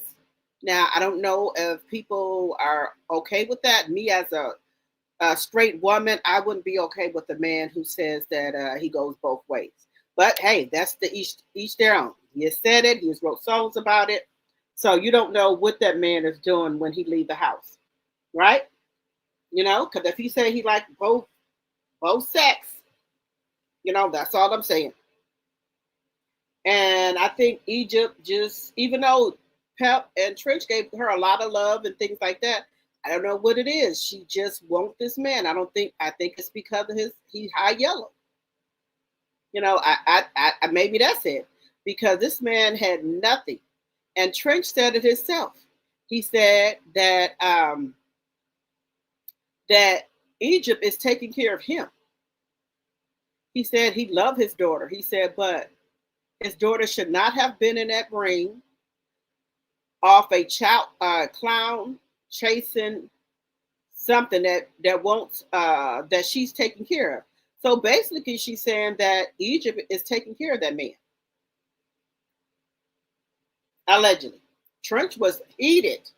Now I don't know if people are okay with that. Me as a straight woman, I wouldn't be okay with a man who says that he goes both ways. But hey, that's the each their own. He has said it. He has wrote songs about it. So you don't know what that man is doing when he leave the house, right? Because if he say he like both sex, that's all I'm saying. And I think Egypt just, even though Pep and Trish gave her a lot of love and things like that, I don't know what it is. She just wants this man. I think it's because of he's high yellow. I maybe that's it. Because this man had nothing. And Trish said it himself. He said that that Egypt is taking care of him. He said he loved his daughter. He said, but his daughter should not have been in that ring off a clown chasing something that won't that she's taking care of. So basically, she's saying that Egypt is taking care of that man. Allegedly. Trench was heated.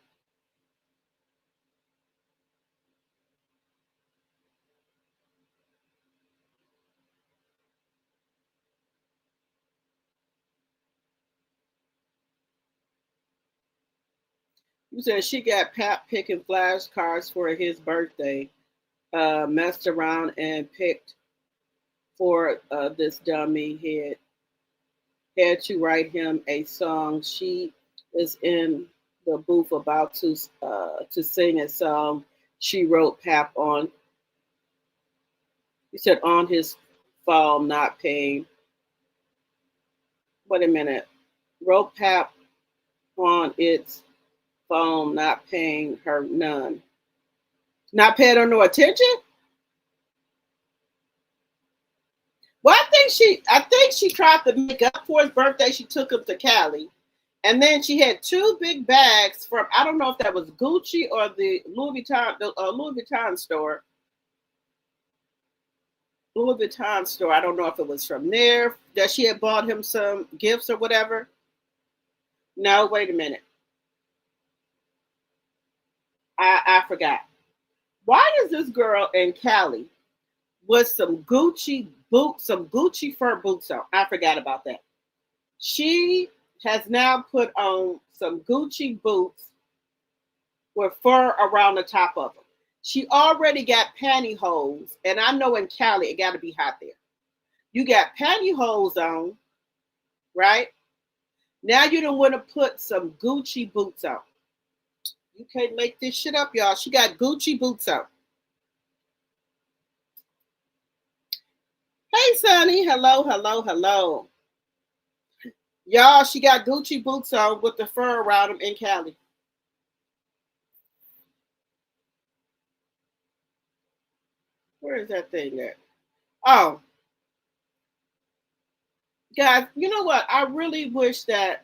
You said she got Pap picking flashcards for his birthday. Messed around and picked for this dummy had to write him a song. She is in the booth about to sing a song she wrote Pap on. He said on his phone, not paying. Wait a minute. Wrote Pap on its phone, not paying her none. Not paying her no attention? Well, I think she tried to make up for his birthday. She took him to Cali. And then she had two big bags from, I don't know if that was Gucci or the Louis Vuitton store. Louis Vuitton store. I don't know if it was from there that she had bought him some gifts or whatever. No, wait a minute. I forgot. Why is this girl in Cali with some Gucci boots, some Gucci fur boots on? I forgot about that. She has now put on some Gucci boots with fur around the top of them. She already got pantyhose, and I know in Cali it got to be hot there. You got pantyhose on, right? Now you don't want to put some Gucci boots on. You can't make this shit up, y'all. She got Gucci boots on. Hey, Sonny. Hello, hello, hello. Y'all, she got Gucci boots on with the fur around them in Cali. Where is that thing at? Oh. Guys, you know what? I really wish that,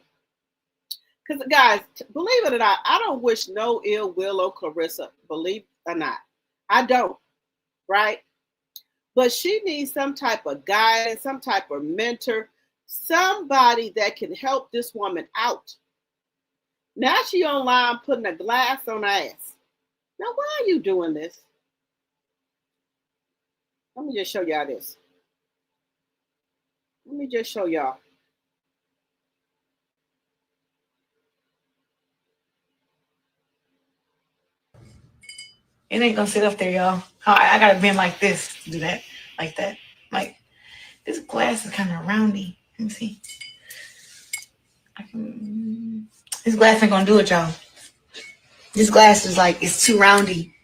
because guys, believe it or not, I don't wish no ill will on Claressa, believe it or not. I don't, right? But she needs some type of guidance, some type of mentor, somebody that can help this woman out. Now she online putting a glass on her ass. Now, why are you doing this? Let me just show y'all this. Let me just show y'all. It ain't gonna sit up there, y'all. I gotta bend like this to do that, like that. Like this glass is kind of roundy. Let me see. This glass ain't gonna do it, y'all. This glass is like, it's too roundy.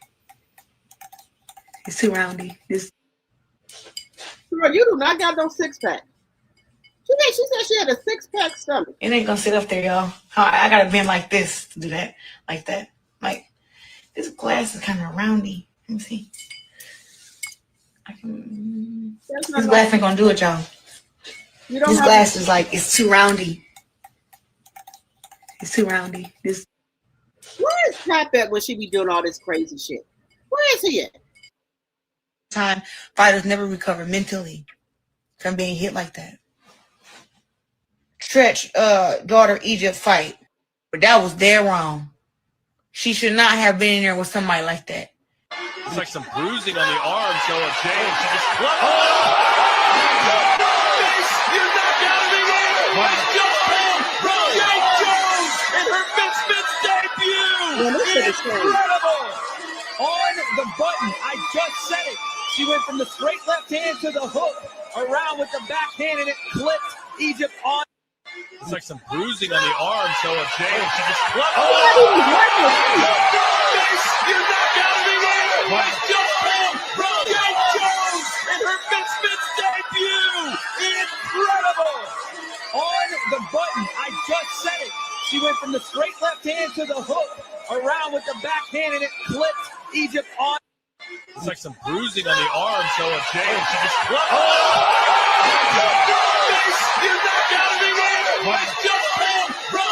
It's too roundy. This. Girl, you do not got no six pack. She said she had a 6-pack stomach. It ain't gonna sit up there, y'all. I gotta bend like this to do that, like that. Like this glass is kind of roundy. Let me see. This glass ain't gonna do it, y'all. This glass is like, it's too roundy. It's too roundy. This. Where is Pat at when she be doing all this crazy shit? Where is he at? Time fighters never recover mentally from being hit like that. Stretch daughter Egypt fight, but that was dead wrong. She should not have been in there with somebody like that. Looks like some bruising on the arm, so a James. She just you're knocked out of the air. Jane Jones in her Misfits debut. Incredible. On the button, I just said it. She went from the straight left hand to the hook, around with the backhand, and it clipped Egypt on. Looks like some bruising on the arm, so a James. She just you're knocked out of the air. Jane Jones in her Misfits debut. Incredible. On the button, I just said it. She went from the straight left hand to the hook, around with the backhand, and it clipped Egypt on. Looks like some bruising on the arm, so a James. She just you're knocked out of the air.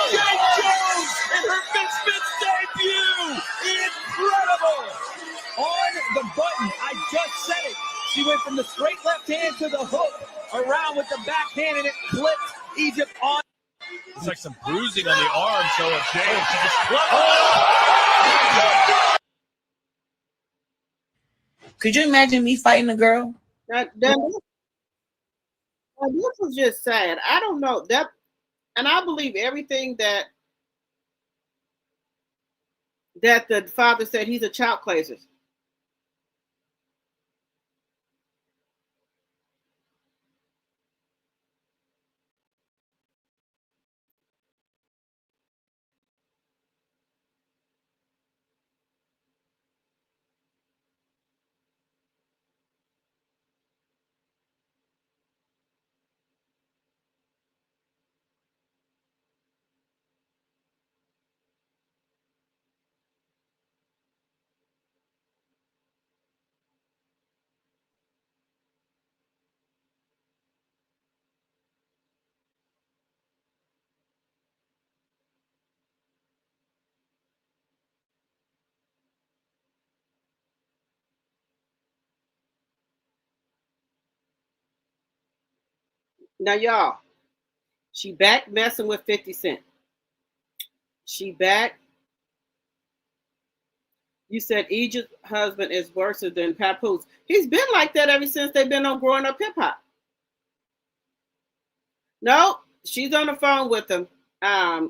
Jane Jones in her Misfits debut. Incredible. On the button, I just said it. She went from the straight left hand to the hook, around with the backhand, and it flipped Egypt on. Looks like some bruising on the arm, so if Jay Could you imagine me fighting a girl? This was just sad. I don't know that, and I believe everything that the father said. He's a child placer. Now, y'all, she back messing with 50 Cent. She back. You said Egypt's husband is worse than Papoose. He's been like that ever since they've been on Growing Up Hip Hop. No, she's on the phone with him. Let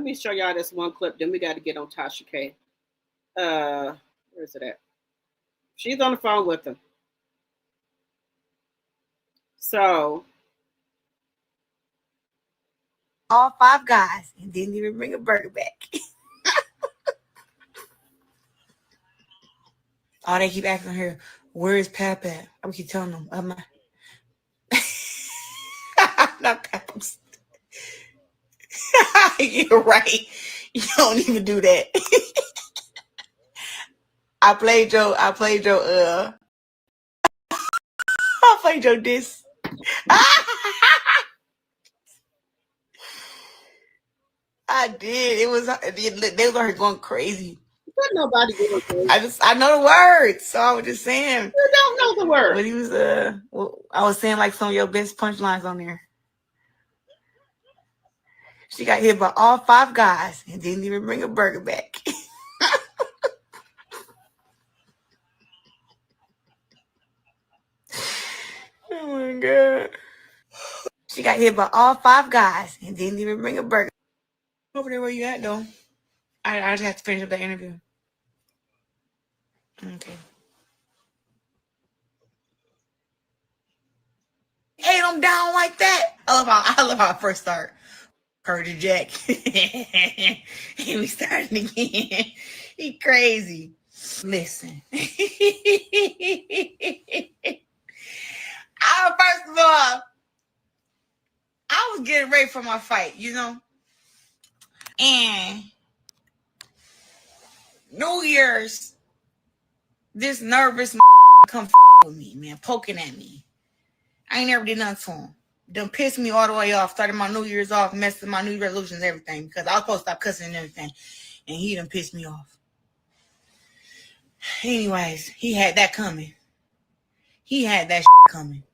me show y'all this one clip. Then we got to get on Tasha K. Where is it at? She's on the phone with him. So, all 5 guys and didn't even bring a burger back. Oh, they keep asking her, where is Pap at? I keep telling them, I'm not Pap. You're right. You don't even do that. I played your diss. I did. It was they were going crazy. but nobody doing it. I know the words, so I was just saying. You don't know the words. But he was I was saying like some of your best punchlines on there. She got hit by all 5 guys and didn't even bring a burger back. Oh my God. She got hit by all 5 guys and didn't even bring a burger. Over there where you at though? I just have to finish up that interview. Okay. Ate them down like that. I love how I first start. Curtis Jack. And we starting again. He crazy. Listen. First of all, I was getting ready for my fight, you know? And New Year's, this nervous come with me, man, poking at me. I ain't never did nothing to him. Done pissed me all the way off, started my New Year's off, messed with my New Year's resolutions and everything, because I was supposed to stop cussing and everything. And he done pissed me off. Anyways, he had that coming. He had that coming.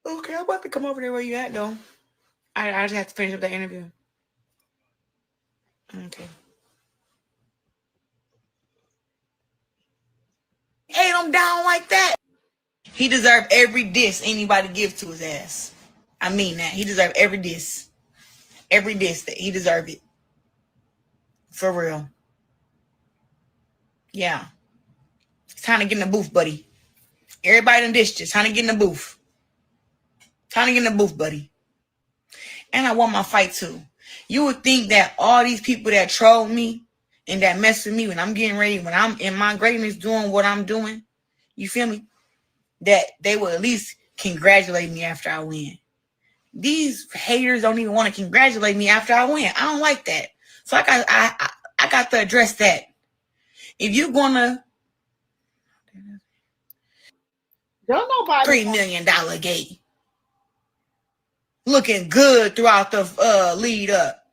Okay, I'm about to come over there where you at, though. I just have to finish up that interview. Okay. Ate him down like that. He deserved every diss anybody gives to his ass. I mean that. He deserved every diss. Every diss that he deserved it. For real. Yeah. It's time to get in the booth, buddy. Everybody done dissed you. It's time to get in the booth. Time to get in the booth, buddy. And I won my fight too. You would think that all these people that troll me and that mess with me when I'm getting ready, when I'm in my greatness doing what I'm doing, you feel me? That they will at least congratulate me after I win. These haters don't even want to congratulate me after I win. I don't like that. So I got to address that. If you're gonna don't nobody $3 million gate, looking good throughout the lead up,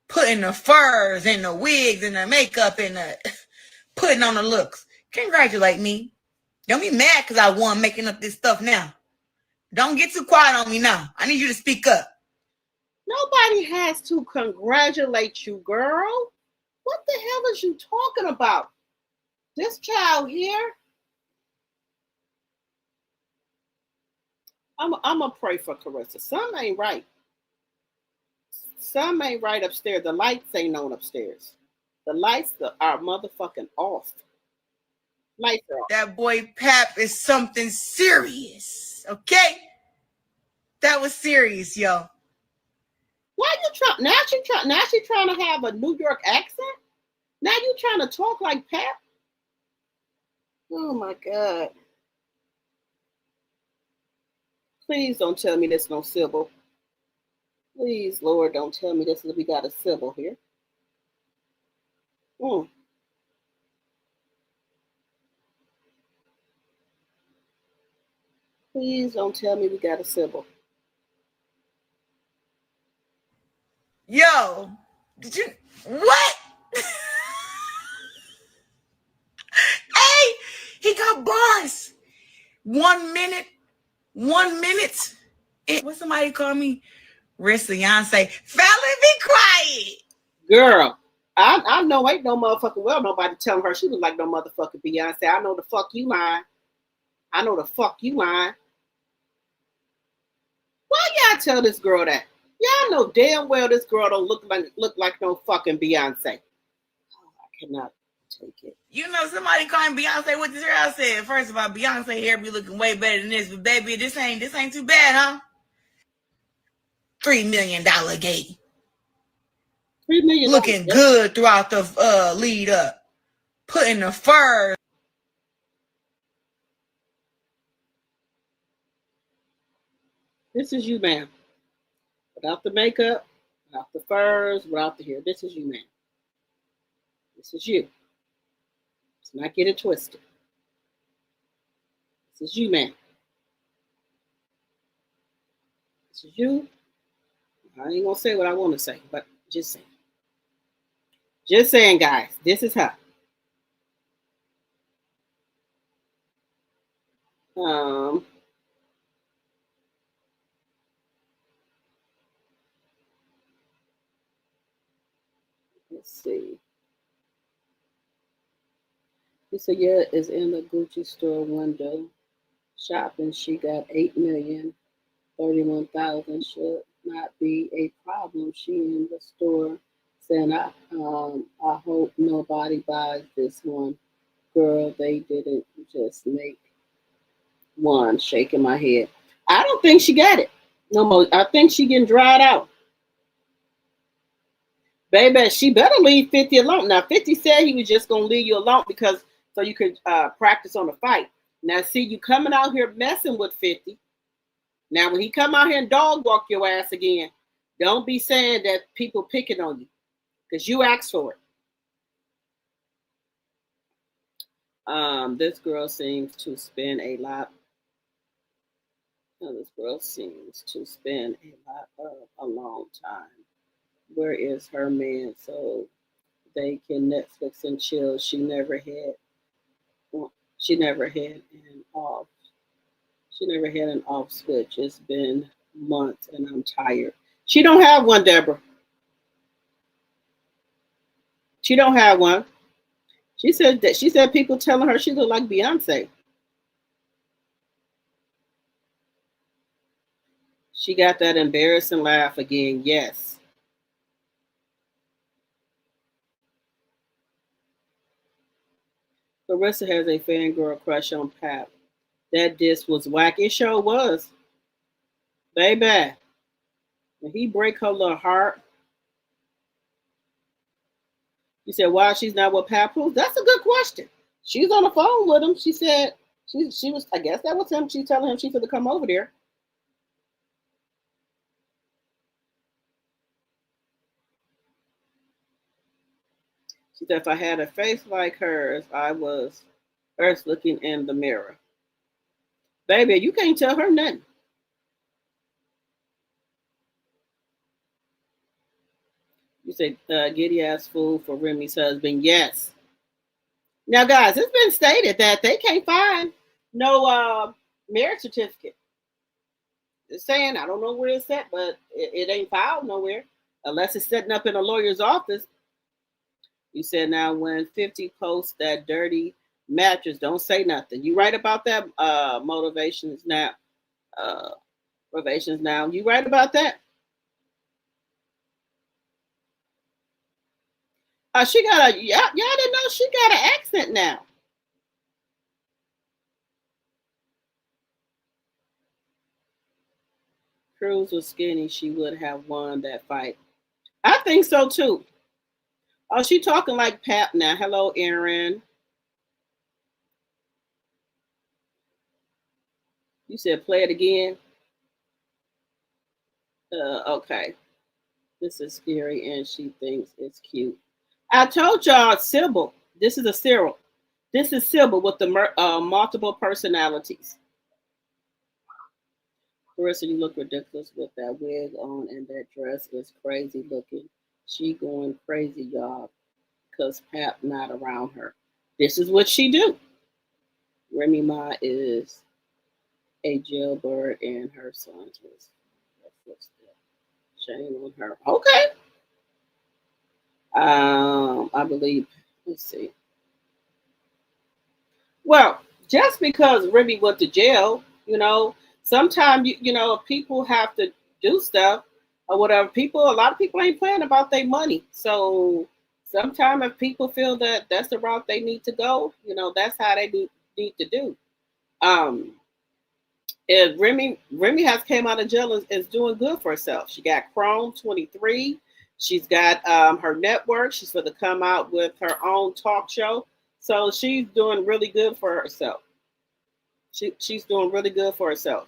putting the furs and the wigs and the makeup and the putting on the looks, congratulate me. Don't be mad because I won making up this stuff now. Don't get too quiet on me now. I need you to speak up. Nobody has to congratulate you, girl. What the hell is you talking about? This child here. I'm going to pray for Claressa. Something ain't right. Something ain't right upstairs. The lights ain't on upstairs. The lights are motherfucking off. Lights are off. That boy Pap is something serious. Okay? That was serious, yo. Why you trying? Now she trying to have a New York accent? Now you trying to talk like Pap? Oh my God. Please don't tell me there's no Sybil. Please, Lord, don't tell me this. We got a Sybil here. Please don't tell me we got a Sybil. Yo, did you what? Hey, he got bars. 1 minute. What somebody call me? Rest of Beyonce. Fella, be quiet. Girl, I know ain't no motherfucking well nobody telling her she was like no motherfucking Beyonce. I know the fuck you lying. Why y'all tell this girl that? Y'all know damn well this girl don't look like no fucking Beyonce. Oh, I cannot take it. You know, somebody calling Beyonce with this hair. I said, first of all, Beyonce hair be looking way better than this, but baby, this ain't too bad, huh? $3 million gate. $3 million. Looking good throughout the lead up. Putting the fur. This is you, ma'am. Without the makeup, without the furs, without the hair. This is you, ma'am. This is you. Let's not get it twisted. This is you, ma'am. This is you. I ain't gonna say what I want to say, but just saying. Just saying, guys. This is her. Let's see. Tasha is in the Gucci store window shopping. She got 8,031,000. Should not be a problem. She in the store saying, I hope nobody buys this one. Girl, they didn't just make one. Shaking my head. I don't think she got it no more. I think she getting dried out. Baby, she better leave 50 alone. Now, 50 said he was just going to leave you alone because so you could practice on the fight. Now, see, you coming out here messing with 50. Now, when he come out here and dog walk your ass again, don't be saying that people picking on you because you asked for it. This girl seems to spend a lot. This girl seems to spend a long time. Where is her man so they can Netflix and chill? She never had an off. She never had an off switch. It's been months and I'm tired. She don't have one, Deborah. She don't have one. She said people telling her she look like Beyonce. She got that embarrassing laugh again. Yes. Claressa has a fangirl crush on Pap. That diss was whack. It sure was. Baby. When he break her little heart. You said, why she's not with Pap? That's a good question. She's on the phone with him. She said she was, I guess that was him. She's telling him she's going to come over there. She said, if I had a face like hers, I was first looking in the mirror. Baby, you can't tell her nothing. You say, giddy ass fool for Remy's husband. Yes. Now, guys, it's been stated that they can't find No marriage certificate. It's saying I don't know where it's at, but it ain't filed nowhere unless it's setting up in a lawyer's office. You said now when 50 posts that dirty mattress, don't say nothing. You right about that? Motivations now. Uh, Motivations now. You right about that? She got a y'all didn't know she got an accent now. Cruz was skinny, she would have won that fight. I think so too. Oh, she talking like Pap now. Hello, Aaron. You said play it again. Okay. This is scary, and she thinks it's cute. I told y'all, Sybil. This is a Cyril. This is Sybil with the multiple personalities. Claressa, you look ridiculous with that wig on, and that dress is crazy looking. She going crazy, y'all, because Pap not around her. This is what she do. Remy Ma is a jailbird, and her sons was shame on her. Okay. I believe. Let's see. Well, just because Remy went to jail, sometimes people have to do stuff or whatever. A lot of people ain't playing about their money. So sometimes if people feel that that's the route they need to go, that's how they need to do. And Remy has came out of jail and is doing good for herself. She got Chrome 23. She's got her network. She's going to come out with her own talk show. So she's doing really good for herself. She's doing really good for herself.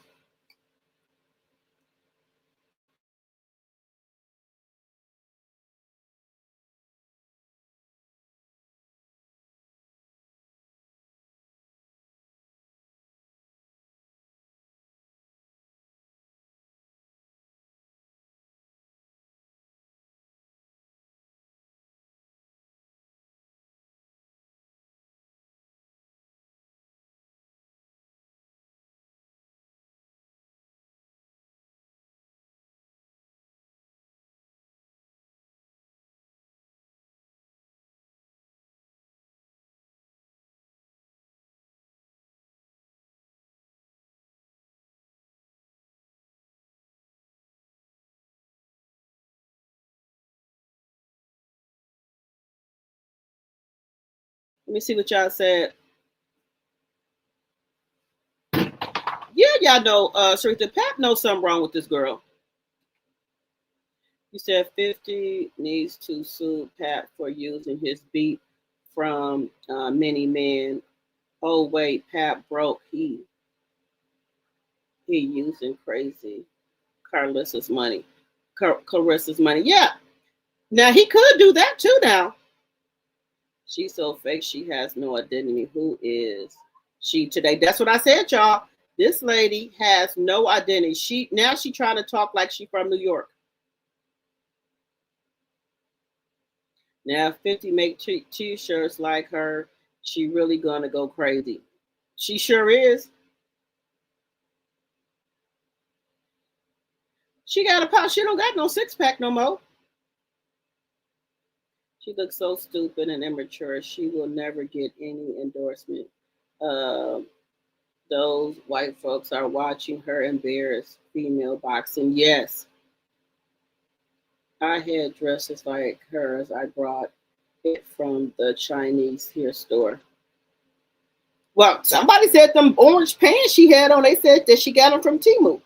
Let me see what y'all said. Yeah, y'all know, Sarita Pap knows something wrong with this girl. You said 50 needs to sue Pat for using his beat from Many Men. Oh wait, Pat broke. He using crazy Carissa's money. Carissa's money. Yeah. Now he could do that too. Now she's so fake. She has no identity. Who is she today? That's what I said, y'all. This lady has no identity. She trying to talk like she from New York. Now, if 50 make t-shirts like her, she really gonna go crazy. She sure is. She got a pot. She don't got no six pack no more. She looks so stupid and immature. She will never get any endorsement. Uh, those white folks are watching her embarrass female boxing. Yes, I had dresses like hers. I brought it from the Chinese hair store. Well, somebody said them orange pants she had on. They said that she got them from Temu.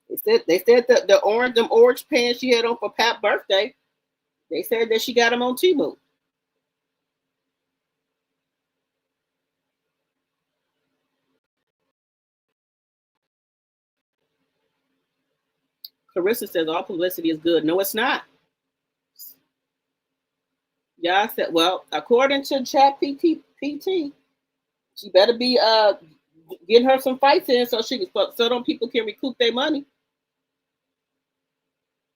They said that them orange pants she had on for Pat's birthday. They said that she got them on Temu. Claressa says all publicity is good. No, it's not. Y'all said, well, according to Chat PT, she better be getting her some fights in so them people can recoup their money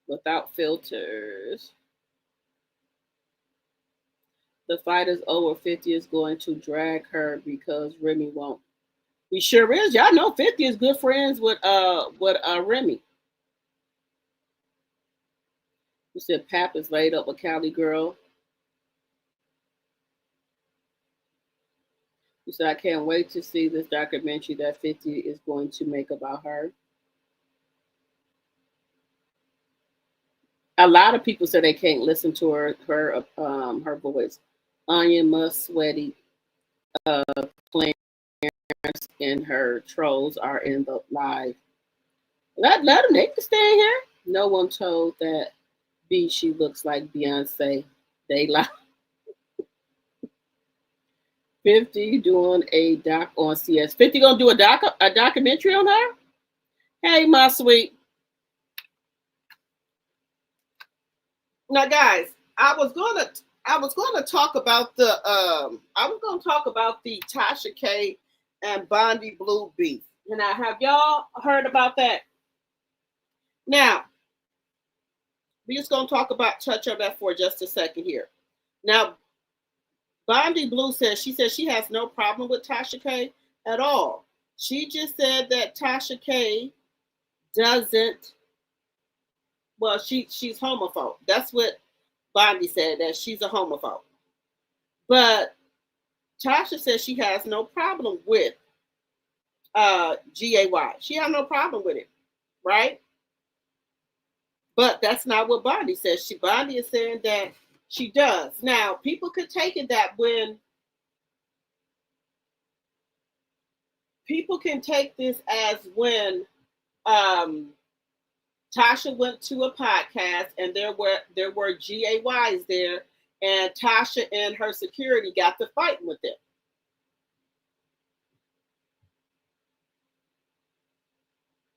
without filters. The fight is over. 50 is going to drag her because Remy won't. He sure is. Y'all know 50 is good friends with Remy. You said Pap is laid up with Cali Girl. You said I can't wait to see this documentary that 50 is going to make about her. A lot of people say they can't listen to her voice. Onion Must Sweaty Clarence and her trolls are in the live. Let them, they can stay in here. No one told that B she looks like Beyonce. They lie. 50 doing a doc on CS. 50 gonna do a documentary on her? Hey, my sweet. Now, guys, I was gonna talk about the Tasha K and Bondy Blue beef. And have y'all heard about that? Now, we're just gonna touch on that for just a second here. Now, Bondy Blue says she has no problem with Tasha K at all. She just said that Tasha K doesn't. Well, she's homophobe. That's what Bondy said, that she's a homophobe. But Tasha says she has no problem with GAY. She has no problem with it, right? But that's not what Bondy says. Bondy is saying that she does. Now, people could take it that when people can take this as when Tasha went to a podcast and there were GAYs there, and Tasha and her security got to fighting with them.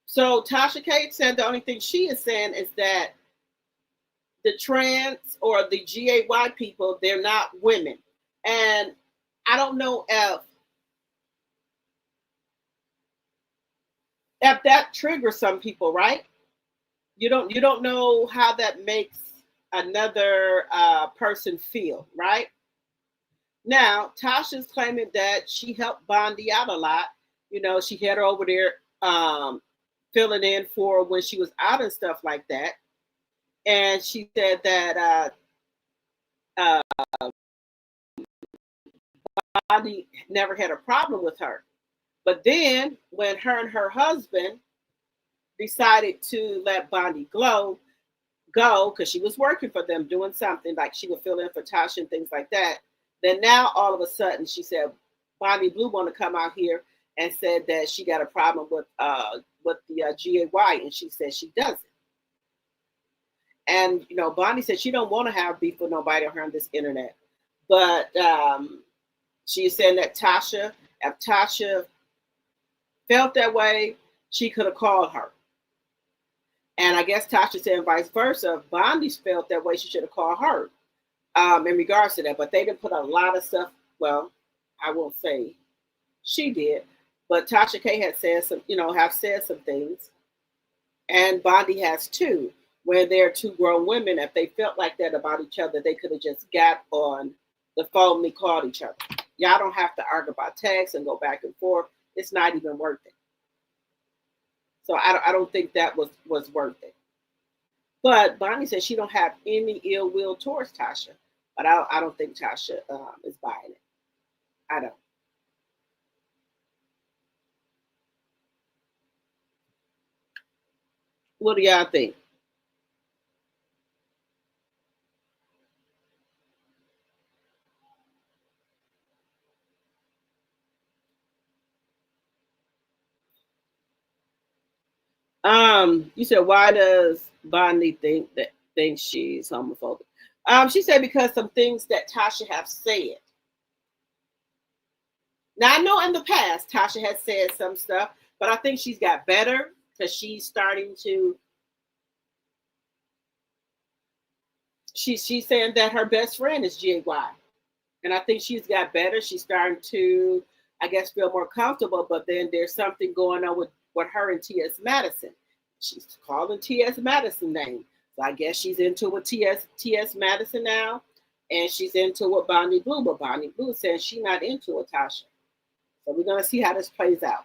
So Tasha K said the only thing she is saying is that the trans or the GAY people, they're not women. And I don't know if that triggers some people, right? You don't know how that makes another person feel, right? Now, Tasha's claiming that she helped Bondy out a lot. You know, she had her over there filling in for when she was out and stuff like that. And she said that Bondy never had a problem with her. But then when her and her husband decided to let Bondy go, because she was working for them doing something, like she would fill in for Tasha and things like that. Then now all of a sudden she said Bondy Blue want to come out here and said that she got a problem with the GAY, and she said she doesn't. And you know, Bondy said she don't want to have beef with nobody on her on this internet. But she's saying that if Tasha felt that way, she could have called her. And I guess Tasha said vice versa. If Bondy felt that way, she should have called her in regards to that. But they didn't put a lot of stuff. Well, I won't say she did, but Tasha K had said some things, and Bondy has too, where they're two grown women. If they felt like that about each other, they could have just got on the phone and called each other. Y'all don't have to argue about text and go back and forth. It's not even worth it. So I don't think that was worth it. But Bondy said she don't have any ill will towards Tasha. But I don't think Tasha is buying it. I don't. What do y'all think? You said, why does Bondy think she's homophobic? She said because some things that Tasha have said. Now I know in the past Tasha has said some stuff, but I think she's got better because she's starting to. She's saying that her best friend is GAY, and I think she's got better. She's starting to, I guess, feel more comfortable. But then there's something going on with her and T.S. Madison. She's calling T.S. Madison name. So I guess she's into with T.S. Madison now, and she's into with Bondy Blue. But Bondy Blue says she's not into it, Tasha. So we're gonna see how this plays out.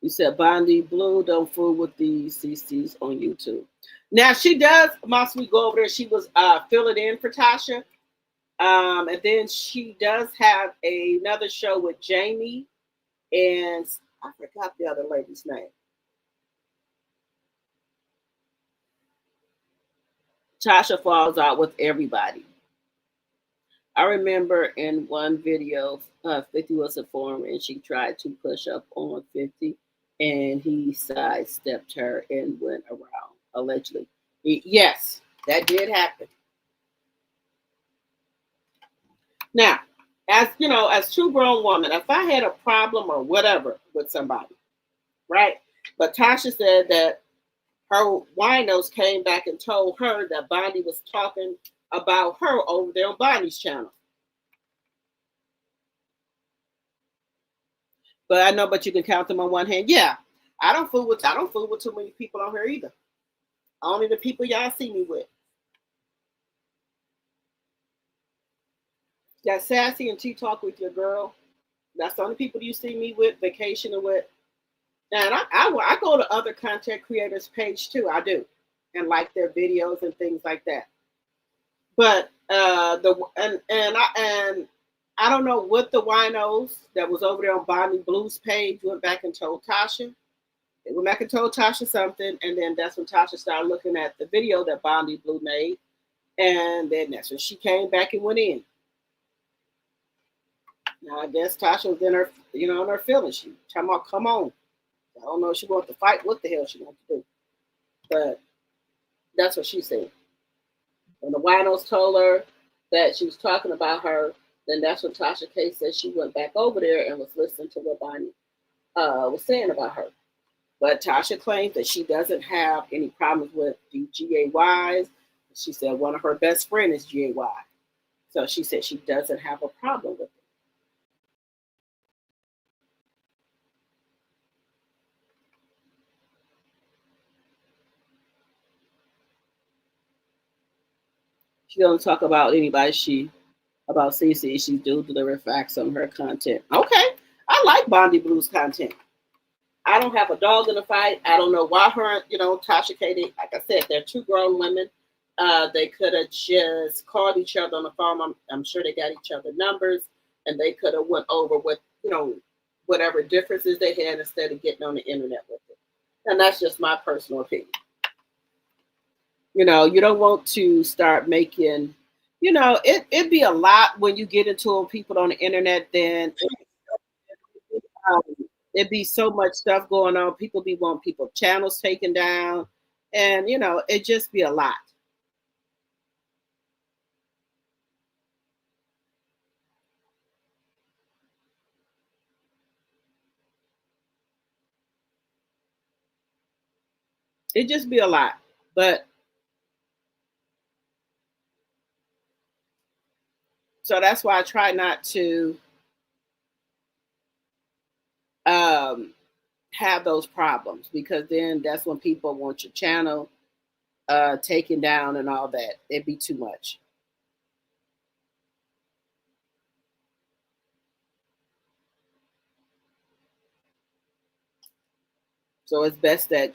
You said Bondy Blue, don't fool with these CCs on YouTube. Now she does, my sweet, go over there. She was filling in for Tasha. And then she does have another show with Jamie, and I forgot the other lady's name. Tasha falls out with everybody. I remember in one video, 50 was a forum, and she tried to push up on 50, and he sidestepped her and went around, allegedly. Yes, that did happen. Now, as you know, as two grown women, if I had a problem or whatever with somebody, right? But Tasha said that her winos came back and told her that Bondy was talking about her over there on Bondy's channel. But I know, but you can count them on one hand. Yeah, I don't fool with too many people on here either. Only the people y'all see me with. Got sassy and tea talk with your girl. That's the only people you see me with, vacationing with. And I go to other content creators' page too. I do, and like their videos and things like that. But I don't know what the winos that was over there on Bondy Blue's page went back and told Tasha. They went back and told Tasha something, and then that's when Tasha started looking at the video that Bondy Blue made, and then that's when she came back and went in. Now I guess Tasha was in her, in her feelings. She talking about, come on. I don't know if she wants to fight. What the hell she wants to do? But that's what she said. When the winos told her that she was talking about her, then that's when Tasha K said she went back over there and was listening to what Bondy was saying about her. But Tasha claims that she doesn't have any problems with the GAYs. She said one of her best friends is GAY. So she said she doesn't have a problem with it. She don't talk about anybody about CC. She do deliver facts on her content. Okay. I like Bondy Blue's content. I don't have a dog in the fight. I don't know why her, Tasha K, like I said, they're two grown women. They could have just called each other on the phone. I'm sure they got each other numbers, and they could have went over what, whatever differences they had instead of getting on the internet with it. And that's just my personal opinion. You don't want to start making, it'd be a lot when you get into people on the internet, then it'd be so much stuff going on. People be wanting people channels taken down, and it just be a lot. It just be a lot. But so that's why I try not to have those problems, because then that's when people want your channel taken down and all that. It'd be too much. So it's best that,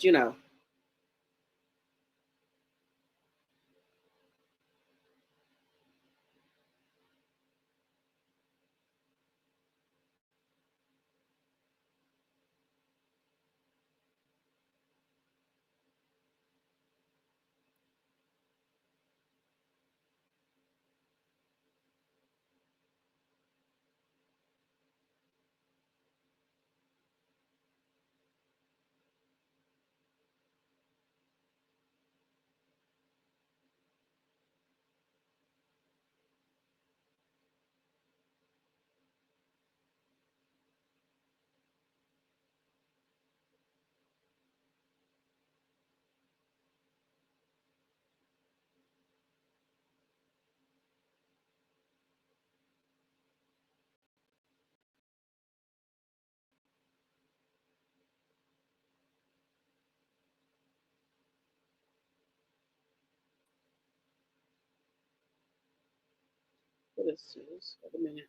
what is this? Wait a minute.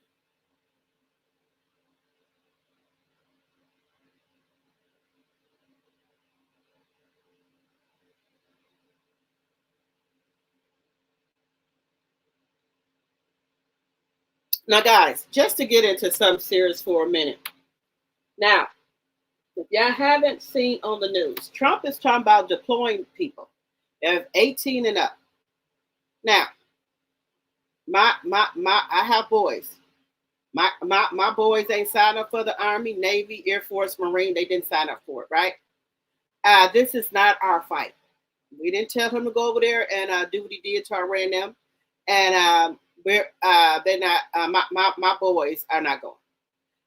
Now, guys, just to get into some serious for a minute. Now, if y'all haven't seen on the news, Trump is talking about deploying people of 18 and up. Now, I have boys. My boys ain't signed up for the Army, Navy, Air Force, Marine. They didn't sign up for it, right? This is not our fight. We didn't tell him to go over there and do what he did to Iran them. And they're not. My boys are not going.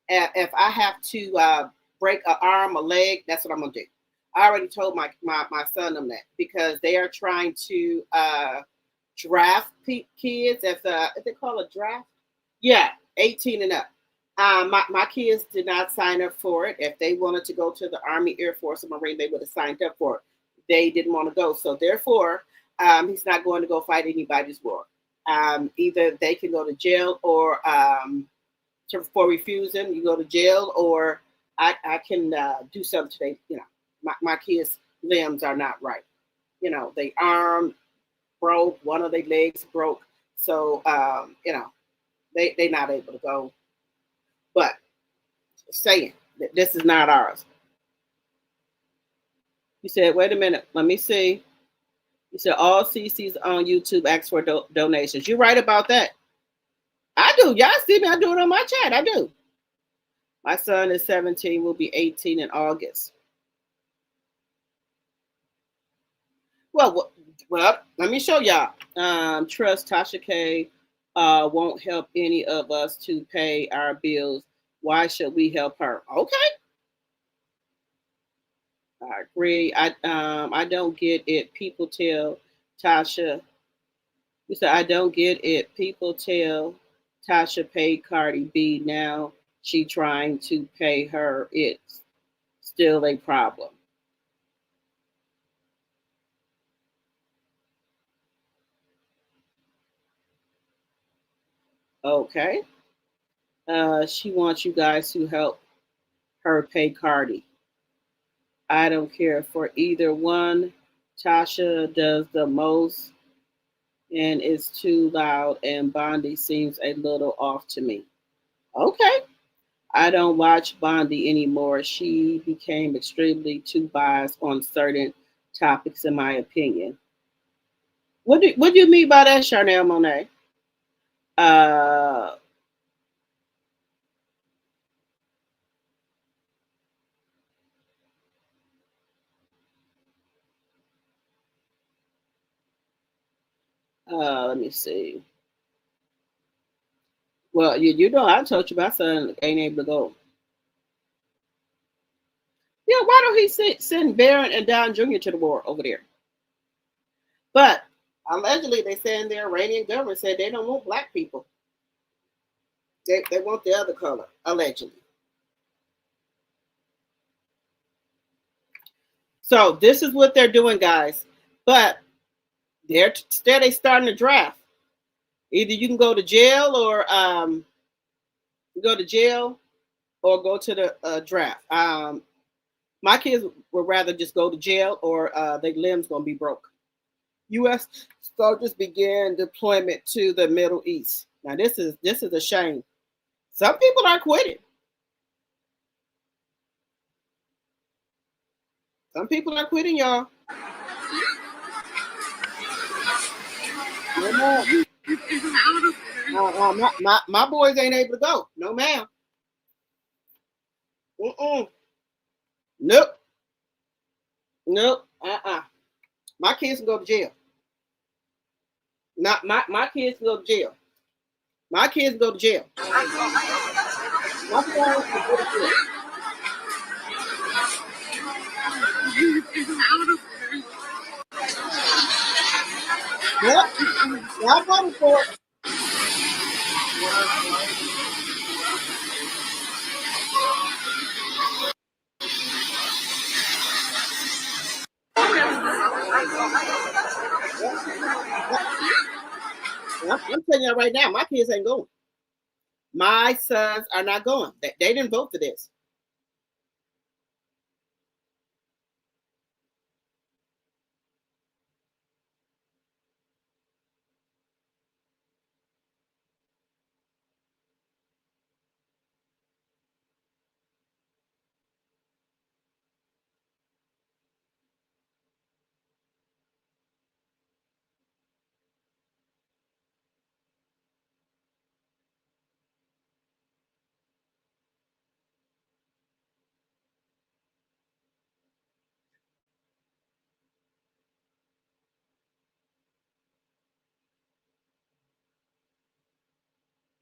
If I have to break an arm, a leg, that's what I'm gonna do. I already told my son them that because they are trying to draft kids. If they call a draft, yeah, 18 and up. My kids did not sign up for it. If they wanted to go to the Army, Air Force, or Marine, they would have signed up for it. They didn't want to go, so therefore, he's not going to go fight anybody's war. Either they can go to jail or for refusing, you go to jail, or I can do something today. You know, my kids' limbs are not right. You know, they arm broke, one of their legs broke, so you know, they not able to go. But saying that this is not ours. You said, wait a minute, let me see. You said all CCs on YouTube ask for donations. You're right about that. I do. Y'all see me, I do it on my chat. I do. My son is 17, will be 18 in August. Well, let me show y'all. Trust Tasha K won't help any of us to pay our bills. Why should we help her? Okay. I agree. I don't get it. People tell Tasha. You said I don't get it. People tell Tasha paid Cardi B. Now she trying to pay her. It's still a problem. Okay. She wants you guys to help her pay Cardi. I don't care for either one. Tasha does the most and it's too loud, and Bondy seems a little off to me. Okay. I don't watch Bondy anymore. She became extremely too biased on certain topics, in my opinion. What do you mean by that, Charnel Monet? Let me see. Well, you know, I told you my son ain't able to go. Yeah, why don't he send Barron and Don Jr. to the war over there? But allegedly, they saying the Iranian government said they don't want black people. They want the other color, allegedly. So this is what they're doing, guys. But they're starting to draft. Either you can go to jail or go to the draft. My kids would rather just go to jail or their limbs gonna be broke. U.S. soldiers began deployment to the Middle East. Now this is a shame. Some people are quitting. Some people are quitting, y'all. My boys ain't able to go. No, ma'am. Nope. My kids can go to jail. Not my kids can go to jail. My kids can go to jail. My parents can go to jail. Yep. Y'all voted for it. I'm telling you right now, my kids ain't going. My sons are not going. They didn't vote for this.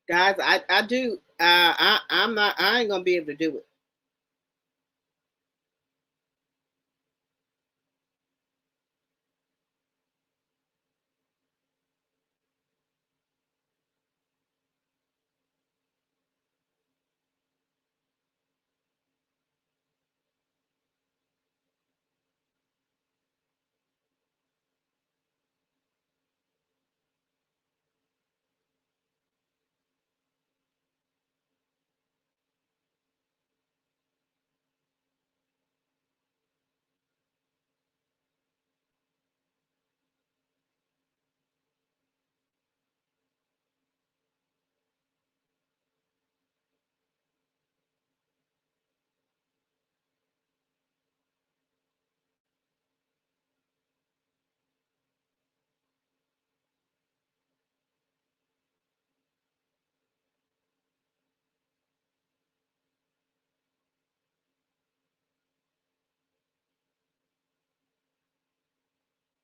Guys, I do. I'm not. I ain't gonna be able to do it.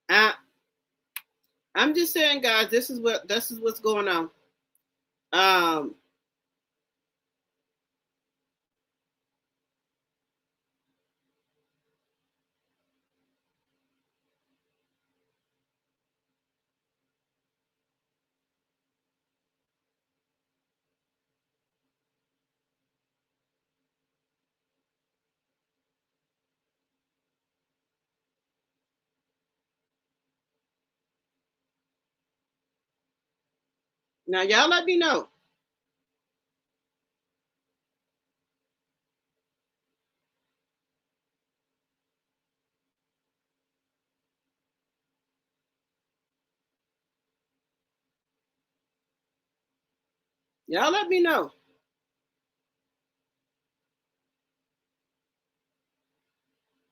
I I'm just saying, guys. This is what's going on. Um, Now y'all let me know. Y'all let me know.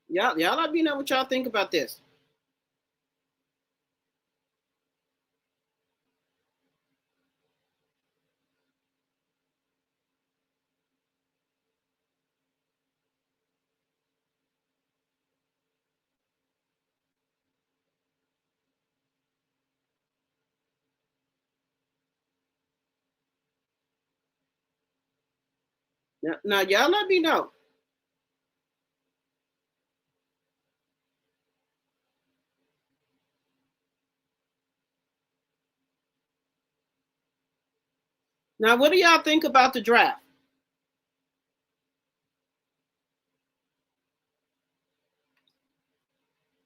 Y'all let me know what y'all think about this. Now y'all let me know. Now, what do y'all think about the draft?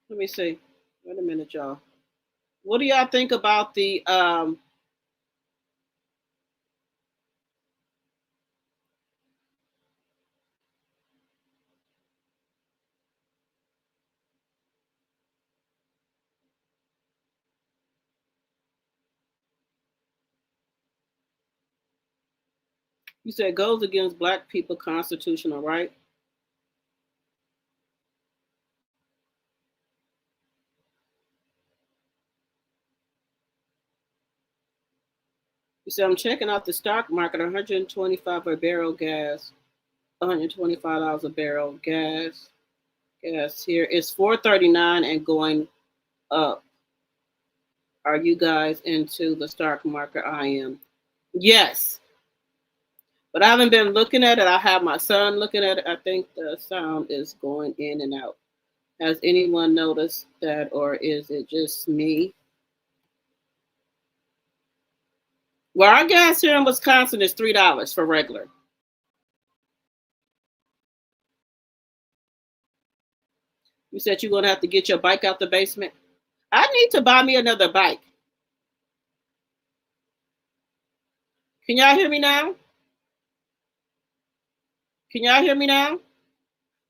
Let me see. Wait a minute, y'all. What do y'all think about the you said goes against black people constitutional right? You said I'm checking out the stock market, 125 a barrel gas, $125 a barrel gas. Gas here it's 439 and going up. Are you guys into the stock market? I am. Yes. But I haven't been looking at it. I have my son looking at it. I think the sound is going in and out. Has anyone noticed that, or is it just me? Well, our gas here in Wisconsin is $3 for regular. You said you're gonna have to get your bike out the basement. I need to buy me another bike. Can y'all hear me now? Can y'all hear me now?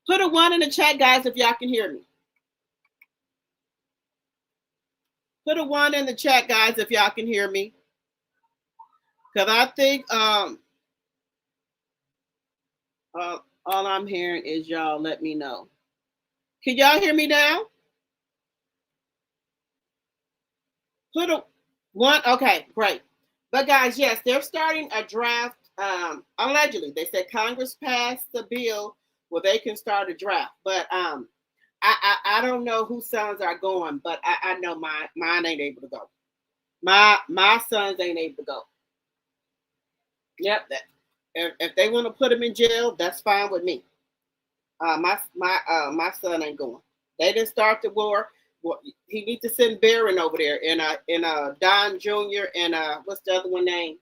Put a 1 in the chat, guys, if y'all can hear me. Put a 1 in the chat, guys, if y'all can hear me. Because I think all I'm hearing is y'all let me know. Can y'all hear me now? Put a 1. Okay, great. But guys, yes, they're starting a draft. Allegedly, they said Congress passed the bill where they can start a draft. But I don't know whose sons are going, but I know mine ain't able to go. My sons ain't able to go. Yep. If they want to put him in jail, that's fine with me. My son ain't going. They didn't start the war. Well, he needs to send Barron over there and Don Jr. and what's the other one name?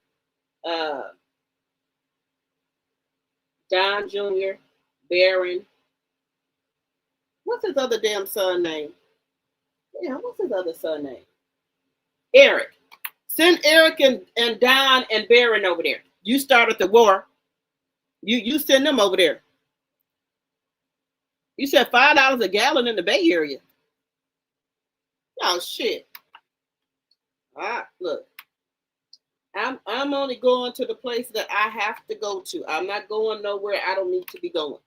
Don Jr. Barron. What's his other damn son name? Yeah, what's his other son name? Eric. Send Eric and Don and Barron over there. You started the war. You send them over there. You said $5 a gallon in the Bay Area. Oh shit. All right, look. I'm only going to the place that I have to go to. I'm not going nowhere I don't need to be going.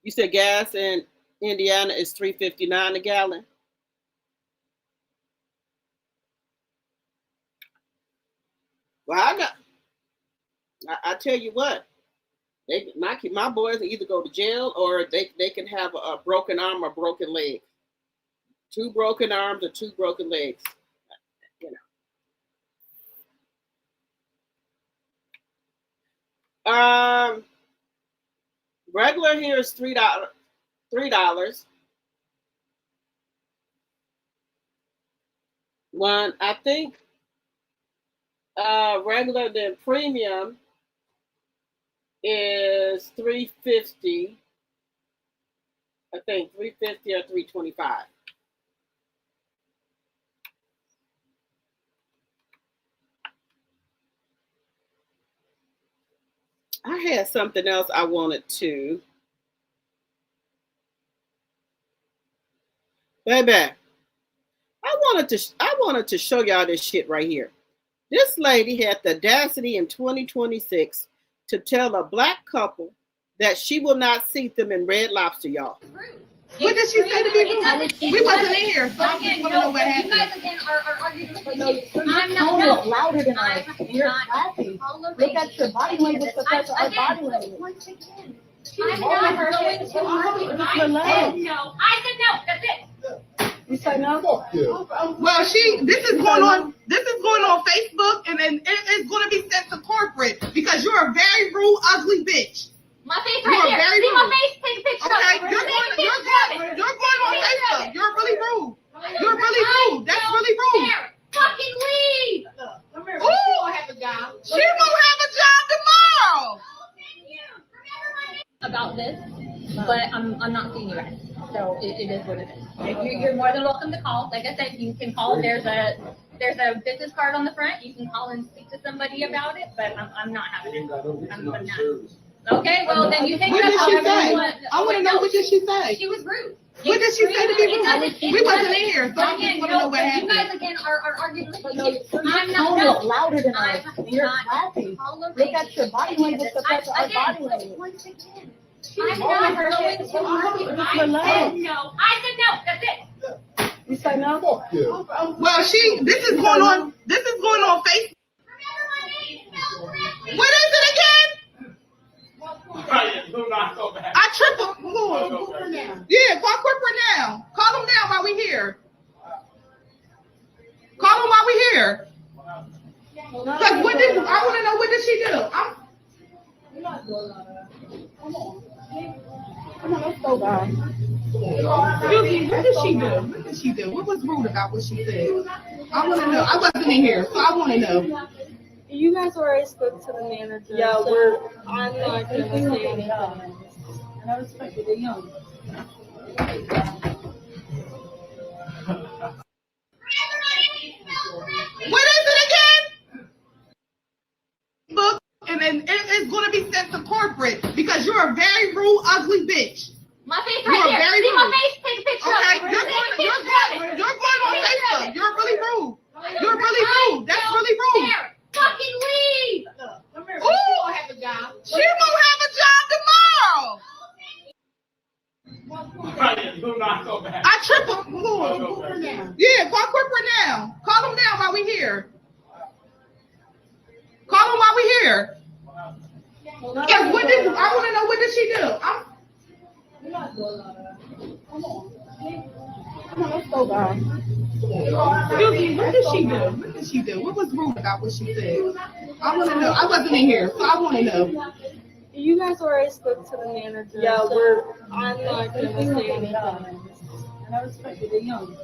You said gas in Indiana is $3.59 a gallon. Well, I tell you what, my boys either go to jail or they can have a broken arm or broken leg. 2 broken arms or 2 broken legs. You know. Regular here is $3. One, I think regular than premium is $3.50. I think $3.50 or $3.25. I had something else I wanted to. Baby, I wanted to show y'all this shit right here. This lady had the audacity in 2026 to tell a black couple that she will not seat them in Red Lobster, y'all. What did she say to me? We wasn't in here, so I don't know what happened. You guys again are arguing. I'm not louder than us. You're laughing. Look at your body language because our body language. Once again, I'm not going to argue. No, I said no. That's it. You say no? Well, this is going on Facebook, and it's going to be sent to corporate because you're a very rude, ugly bitch. My face right here. See my face? Take a picture. Okay, you're going on Facebook. You're really rude. You're really rude. That's really rude. Fucking leave. Ooh, she won't have a job. She won't have a job tomorrow. About this, but I'm not seeing you guys. So it is what it is. You're more than welcome to call. Like I said, you can call. There's a business card on the front. You can call and speak to somebody about it. But I'm not having it. I'm not. Okay, well then you think that's however you want. I want to know what did she say. She was rude. What did she say to me? We wasn't in here, so I just want to know what happened. You guys again are arguing. I'm not louder than us. You're laughing. Look at your body language because our body language. Once again, I'm not going to argue. I said no. That's it. You say no? Well, this is going on Facebook. What is it again? I triple. Yeah, call corporate now. Call them now while we here. Call them while we here. Cause I want to know what did she do? Come on, let's go, guys. Excuse me, what did she do? What did she do? What was rude about what she said? I want to know. I wasn't in here, so I want to know. You guys already spoke to the manager. Yeah, so I'm not going to say anything. And I respected the young. rude, ugly bitch. My face You right are here. very See my rude. face? Take a picture. Okay, of it. you're going on Facebook. You're really rude. You're really rude. That's really rude. There. Fucking leave. Ooh, she won't have a job tomorrow. I triple. Yeah, call corporate now. Call them now while we here. Call them while we here. Yeah, I want to know, what did she do? We're not doing that. Come on, let's go, guys. Excuse me, what did she do? What did she do? What was rude about what she said? I want to know. I wasn't in here, so I want to know. You guys already spoke to the manager. Yeah, so I'm not going to say anything. And I respected the young.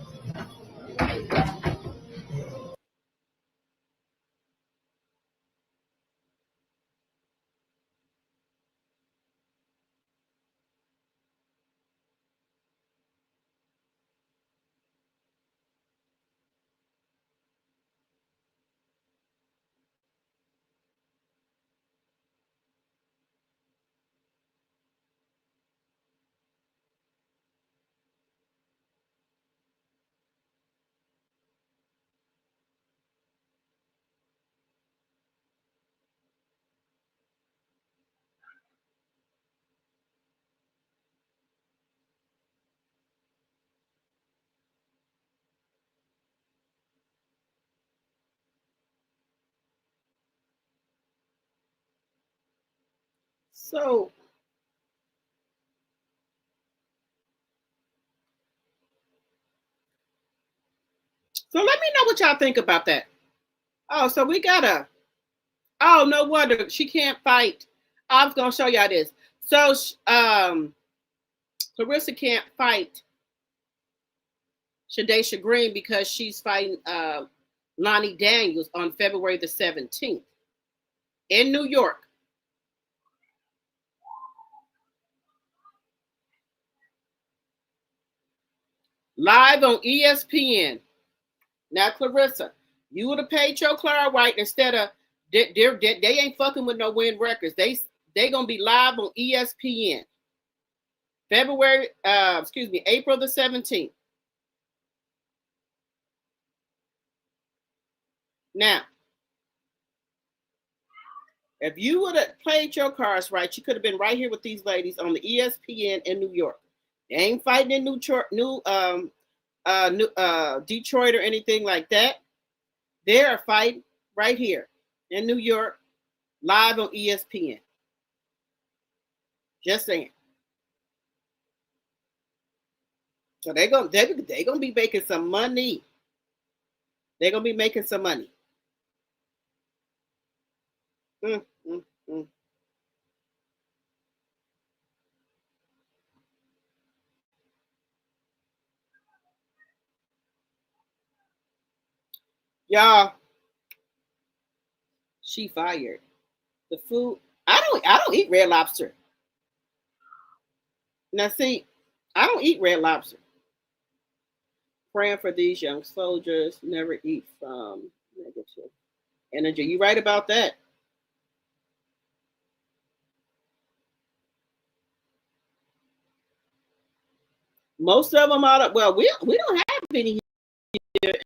So let me know what y'all think about that. Oh, so we got oh, no wonder she can't fight. I was gonna show y'all this. So Claressa can't fight Shadaysha Green because she's fighting Lonnie Daniels on February the 17th in New York. Live on ESPN. Now, Claressa, you would have paid your Clara White instead of they ain't fucking with no win records. They gonna be live on ESPN. April the 17th. Now, if you would have played your cards right, you could have been right here with these ladies on the ESPN in New York. They ain't fighting in Detroit or anything like that. They're fighting right here in New York, live on ESPN. Just saying. So they're gonna be making some money. They're gonna be making some money. Y'all, she fired. The food. I don't eat Red Lobster. Now see, I don't eat Red Lobster. Praying for these young soldiers, never eat from negative energy. You right about that. Most of them we don't have any here in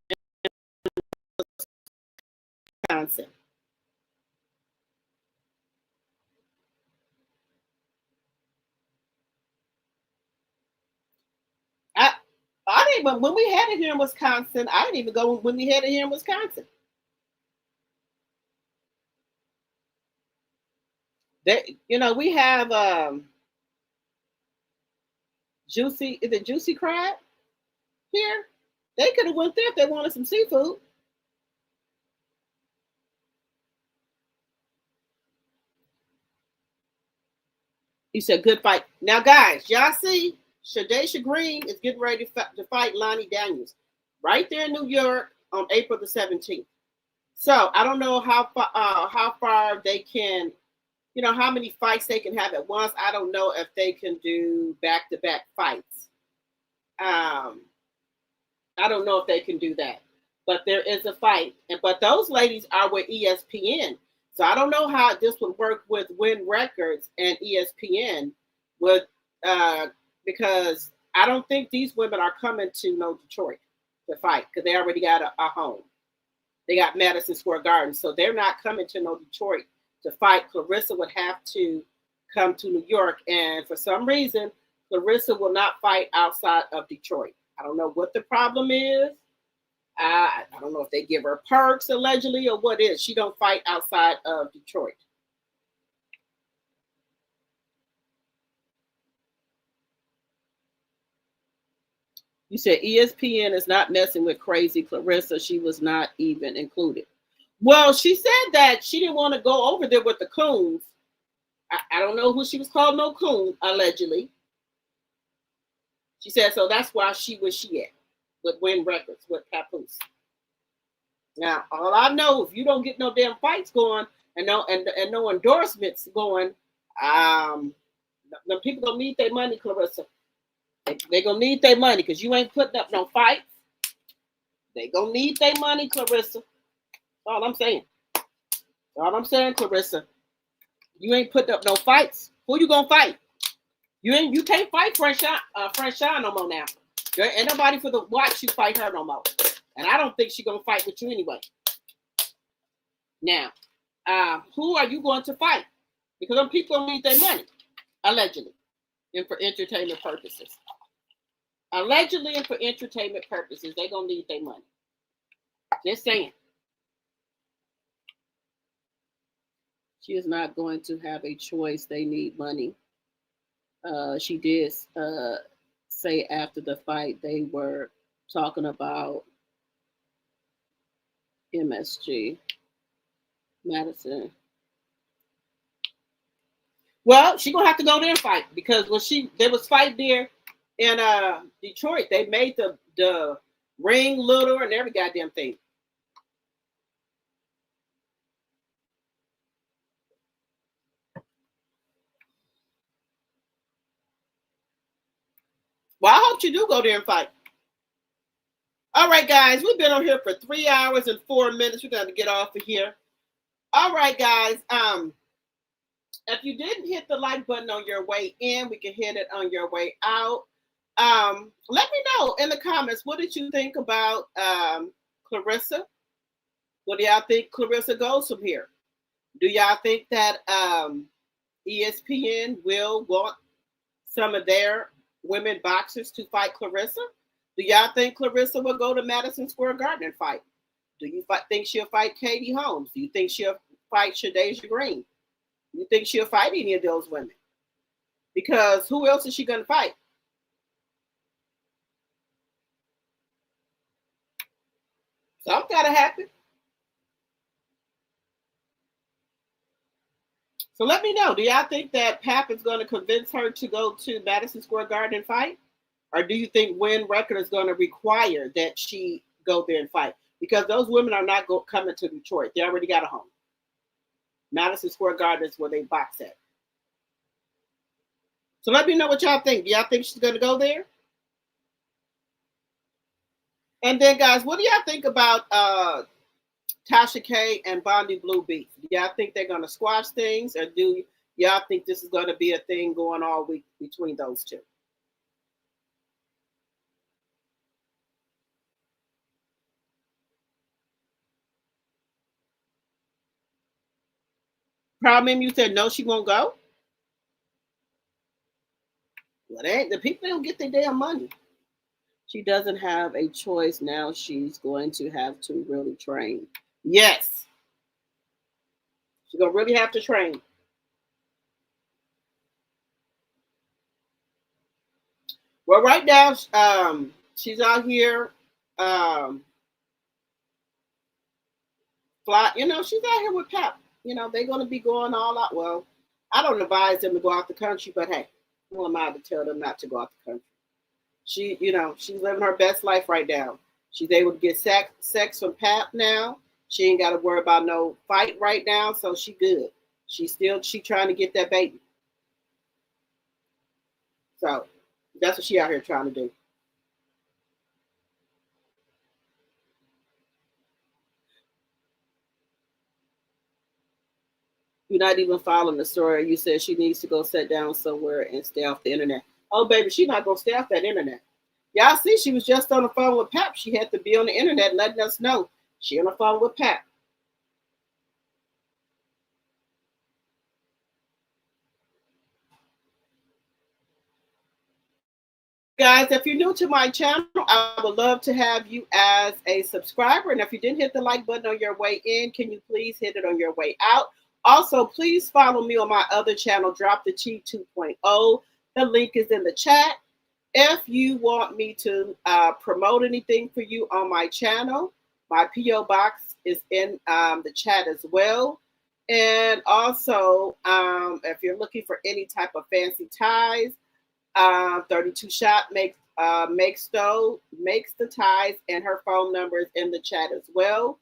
Wisconsin. I didn't, but when we had it here in Wisconsin, I didn't even go when we had it here in Wisconsin. We have Juicy Crab here? They could have went there if they wanted some seafood. He said, good fight. Now, guys, y'all see, Shadaysha Green is getting ready to fight Lonnie Daniels right there in New York on April the 17th. So I don't know how far they can, how many fights they can have at once. I don't know if they can do back-to-back fights. I don't know if they can do that. But there is a fight. But those ladies are with ESPN. So I don't know how this would work with Win Records and ESPN, would because I don't think these women are coming to Detroit to fight because they already got a home. They got Madison Square Garden, so they're not coming to Detroit to fight. Claressa would have to come to New York, and for some reason, Claressa will not fight outside of Detroit. I don't know what the problem is. I don't know if they give her perks allegedly or what is. She don't fight outside of Detroit. You said ESPN is not messing with crazy Claressa. She was not even included. Well, she said that she didn't want to go over there with the coons. I don't know who she was called no coon, allegedly. She said, so that's why she was she at with Win Records, with Papoose. Now, all I know, if you don't get no damn fights going and no endorsements going, the people gonna need their money, Claressa. They gonna need their money because you ain't putting up no fights. They gonna need their money, Claressa. That's all I'm saying. That's all I'm saying, Claressa. You ain't putting up no fights. Who you gonna fight? You can't fight French Shine no more now. There ain't nobody for the watch you fight her no more. And I don't think she's gonna fight with you anyway. Now, who are you going to fight? Because them people need their money, allegedly, and for entertainment purposes. Allegedly and for entertainment purposes, they're gonna need their money. Just saying. She is not going to have a choice. They need money. She did say after the fight they were talking about MSG, Madison. Well, she gonna have to go there and fight because when there was fight there in Detroit, they made the ring little and every goddamn thing. Well, I hope you do go there and fight. All right, guys, we've been on here for 3 hours and 4 minutes. We're gonna get off of here. All right, guys. If you didn't hit the like button on your way in, we can hit it on your way out. Let me know in the comments, what did you think about Claressa? What do y'all think Claressa goes from here? Do y'all think that ESPN will want some of their women boxers to fight Claressa? Do y'all think Claressa will go to Madison Square Garden and fight? Do you think she'll fight Katie Holmes? Do you think she'll fight Shadeja Green? Do you think she'll fight any of those women? Because who else is she going to fight? Something got to happen. So let me know. Do y'all think that Pap is going to convince her to go to Madison Square Garden and fight? Or do you think Win Record is going to require that she go there and fight? Because those women are not coming to Detroit. They already got a home. Madison Square Garden is where they box at. So let me know what y'all think. Do y'all think she's going to go there? And then, guys, what do y'all think about Tasha K and Bondy Blue beef? Do y'all think they're going to squash things? Or do y'all think this is going to be a thing going all week between those two? Problem, you said no, she won't go? Well, the people don't get their damn money. She doesn't have a choice now. She's going to have to really train. Yes. She's going to really have to train. Well, right now, she's out here she's out here with Pep. They're going to be going all out. Well, I don't advise them to go out the country, but hey, who am I to tell them not to go out the country? She's living her best life right now. She's able to get sex from Pap now. She ain't got to worry about no fight right now, so she good. She trying to get that baby. So that's what she out here trying to do. You're not even following the story. You said she needs to go sit down somewhere and stay off the internet. Oh, baby, she's not going to stay off that internet. Y'all see, she was just on the phone with Pap. She had to be on the internet letting us know she on the phone with Pap. Guys, if you're new to my channel, I would love to have you as a subscriber. And if you didn't hit the like button on your way in, can you please hit it on your way out? Also, please follow me on my other channel, Drop the Tea 2.0. The link is in the chat. If you want me to promote anything for you on my channel, my P.O. box is in the chat as well. And also, if you're looking for any type of fancy ties, 32 Shot makes the ties, and her phone number is in the chat as well.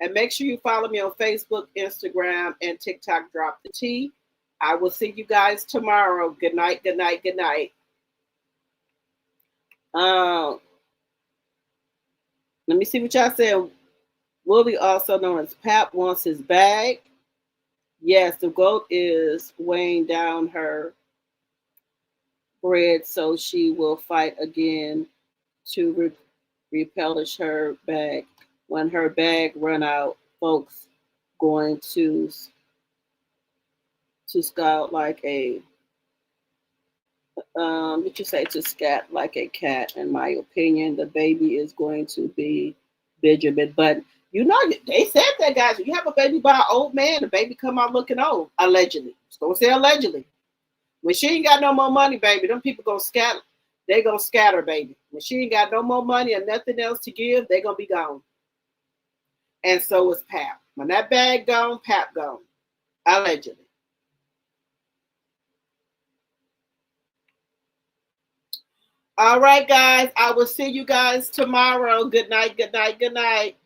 And make sure you follow me on Facebook, Instagram, and TikTok. Drop the Tea. I will see you guys tomorrow. Good night. Good night. Good night. Let me see what y'all said. Willie, also known as Pap, wants his bag. Yes, the goat is weighing down her bread, so she will fight again to replenish her bag. When her bag run out, folks going to scout like a what you say, to scat like a cat. In my opinion, the baby is going to be Benjamin. But you know, they said that, guys. When you have a baby by an old man, the baby come out looking old. Allegedly. Just gonna say allegedly. When she ain't got no more money, baby, them people gonna scatter. They gonna scatter, baby. When she ain't got no more money and nothing else to give, they gonna be gone. And so is Pap. When that bag gone, Pap gone. Allegedly. All right, guys. I will see you guys tomorrow. Good night. Good night. Good night.